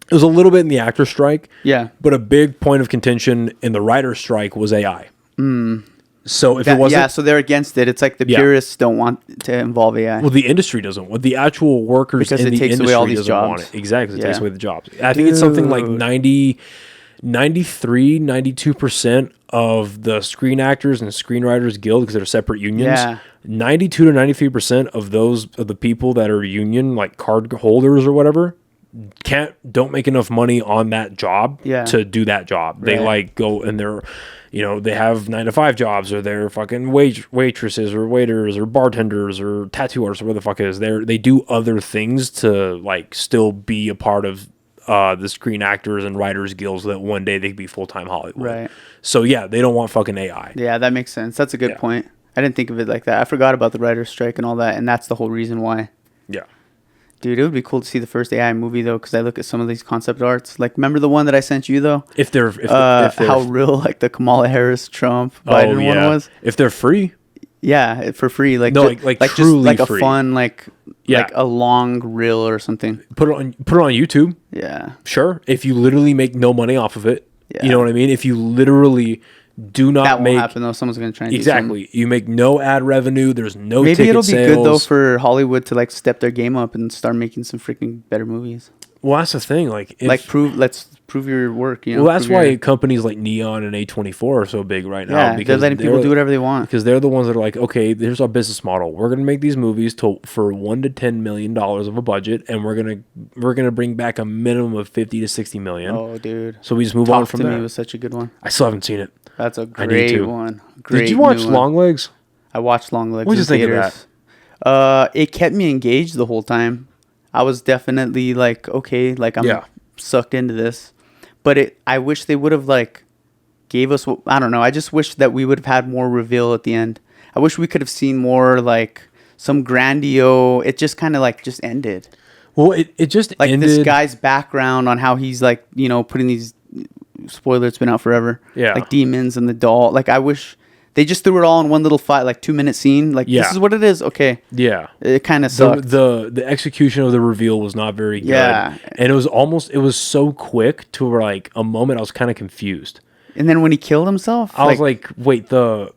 It was a little bit in the actor strike. Yeah. But a big point of contention in the writer's strike was AI. So if it wasn't... Yeah, so they're against it. It's the purists don't want to involve AI. Well, the industry doesn't want... The actual workers in the industry doesn't want it. Exactly. It takes away the jobs. I think it's something like 92% of the Screen Actors and Screenwriters Guild, because they're separate unions, 92 to 93% of the people that are union, card holders or whatever, don't make enough money on that job to do that job. Right. They go and they're, they have 9-to-5 jobs, or they're fucking waitresses or waiters or bartenders or tattoo artists or whatever the fuck it is. They do other things to still be a part of the Screen Actors and Writers Guilds so that one day they could be full-time Hollywood. Right. So yeah, they don't want fucking AI. Yeah, that makes sense. That's a good point. I didn't think of it like that. I forgot about the writer's strike and all that, and that's the whole reason why. Yeah. Dude, it would be cool to see the first AI movie though, because I look at some of these concept arts. Like, remember the one that I sent you though? If they're how real like the Kamala Harris Trump Biden one was. If they're free. Yeah, for free. Like no, like truly just like free. A fun like a long reel or something. Put it on YouTube. Yeah. Sure. If you literally make no money off of it, yeah. You know what I mean? If you literally do not that make... won't happen though. Someone's going to try and exactly. do something. You make no ad revenue. There's no Maybe ticket it'll be sales. good though for Hollywood to like step their game up and start making some freaking better movies. Well, that's the thing. Like let's prove your work. You know. Well, that's why companies like Neon and A24 are so big right now. Yeah, because they're letting people do whatever they want. Because they're the ones that are like, okay, here's our business model. We're gonna make these movies for $1 to $10 million of a budget, and we're gonna bring back a minimum of 50 to 60 million. Oh, dude! So we just move on from there. there. Me was such a good one. I still haven't seen it. That's a great one. Great. Did you watch Longlegs? I watched Longlegs. What did you think of that? It kept me engaged the whole time. I was definitely like, okay, like I'm sucked into this. But I wish they would have like gave us, I don't know. I just wish that we would have had more reveal at the end. I wish we could have seen more like some grandiose. It just kind of like just ended. Well, it just like ended. This guy's background on how he's like, you know, putting these, spoiler, it's been out forever. Yeah. Like demons and the doll. Like I wish they just threw it all in one little fight, like 2-minute scene. Like this is what it is. Okay. Yeah. It kind of sucked. The execution of the reveal was not very good. Yeah. And it was so quick to where like a moment I was kind of confused. And then when he killed himself, I was like, wait, the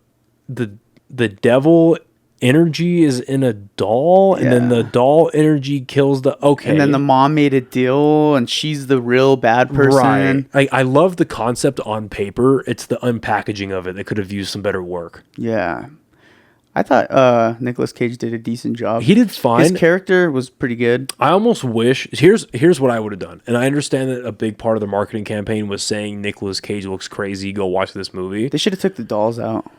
devil energy is in a doll, and then the doll energy kills the and then the mom made a deal, and she's the real bad person. Right. I love the concept on paper. It's the unpackaging of it that could have used some better work. Yeah, I thought Nicolas Cage did a decent job. He did fine. His character was pretty good. I almost wish here's what I would have done, and I understand that a big part of the marketing campaign was saying Nicolas Cage looks crazy. Go watch this movie. They should have took the dolls out.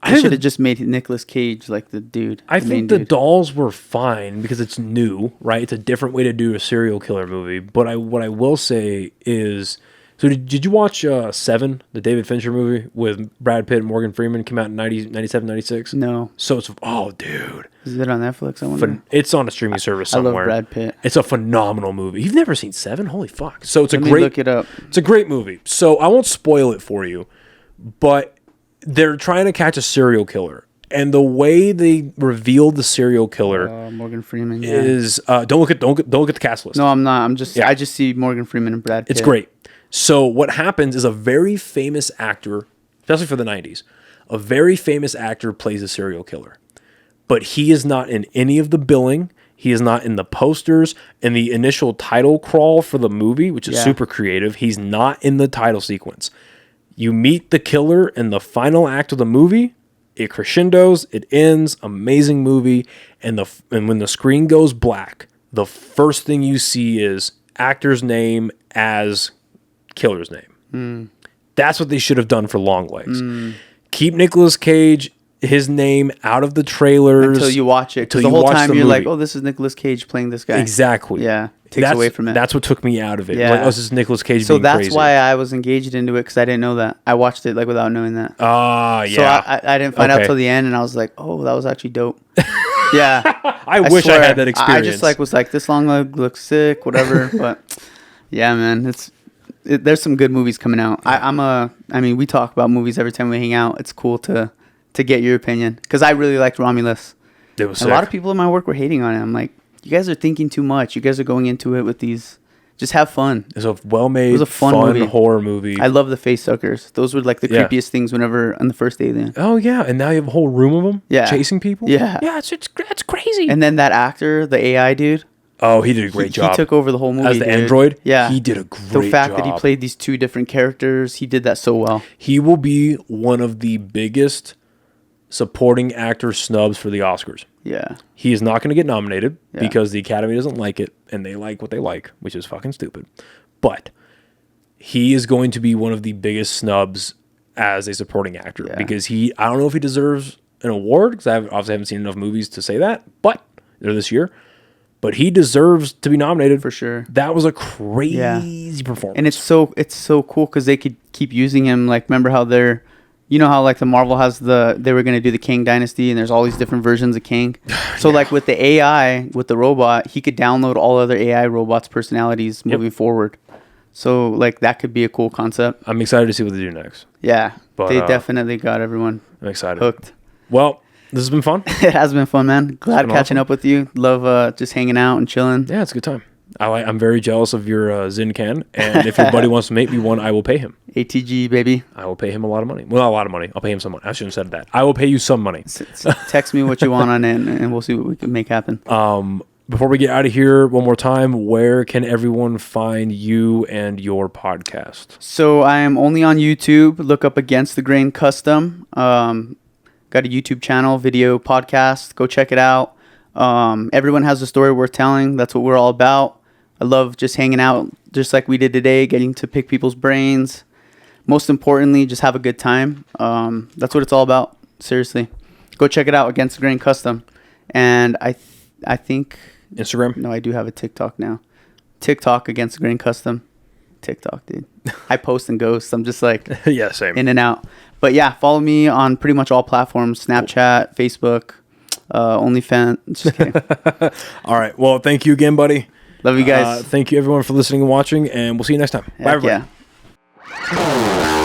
I should have just made Nicolas Cage like the dude. I think the dolls were fine because it's new, right? It's a different way to do a serial killer movie. But what I will say is, so did you watch Seven, the David Fincher movie with Brad Pitt and Morgan Freeman? Came out in 97, 96? No. So it's, oh, dude. Is it on Netflix? I wonder. It's on a streaming service somewhere. I love Brad Pitt. It's a phenomenal movie. You've never seen Seven? Holy fuck. So Let me look it up. It's a great movie. So I won't spoil it for you, but they're trying to catch a serial killer, and the way they revealed the serial killer Morgan Freeman is don't look at the cast list. No, I'm not. I just see Morgan Freeman and Brad Pitt. It's great. So what happens is a very famous actor, especially for the 90s, a very famous actor plays a serial killer, but he is not in any of the billing. He is not in the posters and the initial title crawl for the movie, which is super creative. He's not in the title sequence. You meet the killer in the final act of the movie. It crescendos. It ends. Amazing movie. And when the screen goes black, the first thing you see is actor's name as killer's name. That's what they should have done for Longlegs. Keep Nicolas Cage, his name, out of the trailers until you watch it. Because the whole time you're like, oh, this is Nicolas Cage playing this guy. Exactly. Yeah. Takes away from it. That's what took me out of it. Yeah. Like, oh, this is Nicolas Cage so being crazy. So that's why I was engaged into it, because I didn't know that. I watched it like without knowing that. Yeah. So I didn't find out till the end, and I was like, oh, that was actually dope. Yeah. I wish I had that experience. I just was like, this long leg looks sick, whatever. But yeah, man, there's some good movies coming out. I mean, we talk about movies every time we hang out. It's cool to get your opinion, because I really liked Romulus. It was sick. A lot of people in my work were hating on it. I'm like, you guys are thinking too much. You guys are going into it with these. Just have fun. It's a well-made, fun horror movie. I love the face suckers. Those were like the creepiest things whenever on the first Alien. Oh yeah, and now you have a whole room of them. Chasing people. Yeah, it's crazy. And then that actor, the AI dude. Oh, he did a great job. He took over the whole movie as the android. Yeah, he did a great job. The fact that he played these two different characters, he did that so well. He will be one of the biggest supporting actor snubs for the Oscars. Yeah. He is not going to get nominated because the Academy doesn't like it, and they like what they like, which is fucking stupid. But he is going to be one of the biggest snubs as a supporting actor because I don't know if he deserves an award, because I obviously haven't seen enough movies to say that, but they're this year. but he deserves to be nominated for sure. That was a crazy performance, and it's so cool because they could keep using him. Like, remember how you know how like the Marvel has they were gonna do the King Dynasty, and there's all these different versions of King. So like with the AI, with the robot, he could download all other AI robots' personalities moving forward. So like that could be a cool concept. I'm excited to see what they do next. Yeah, but they definitely got everyone. I'm excited. Hooked. Well, this has been fun. It has been fun, man. Glad catching up with you. Love just hanging out and chilling. Yeah, it's a good time. I'm very jealous of your Zin can, and if your buddy wants to make me one, I will pay him. ATG, baby. I will pay him a lot of money. Well, not a lot of money. I'll pay him some money. I shouldn't have said that. I will pay you some money. Text me what you want on it, and we'll see what we can make happen. Before we get out of here, one more time, where can everyone find you and your podcast? So I am only on YouTube. Look up Against the Grain Custom. Got a YouTube channel, video, podcast. Go check it out. Everyone has a story worth telling. That's what we're all about. I love just hanging out, just like we did today, getting to pick people's brains. Most importantly, just have a good time. That's what it's all about. Seriously. Go check it out, Against the Grain Custom. And I think... Instagram? No, I do have a TikTok now. TikTok, Against the Grain Custom. TikTok, dude. I post and ghost. I'm just like... yeah, same. In and out. But yeah, follow me on pretty much all platforms. Snapchat, Facebook, OnlyFans. Just kidding. All right. Well, thank you again, buddy. Love you guys. Thank you, everyone, for listening and watching, and we'll see you next time. Bye, everybody. Yeah.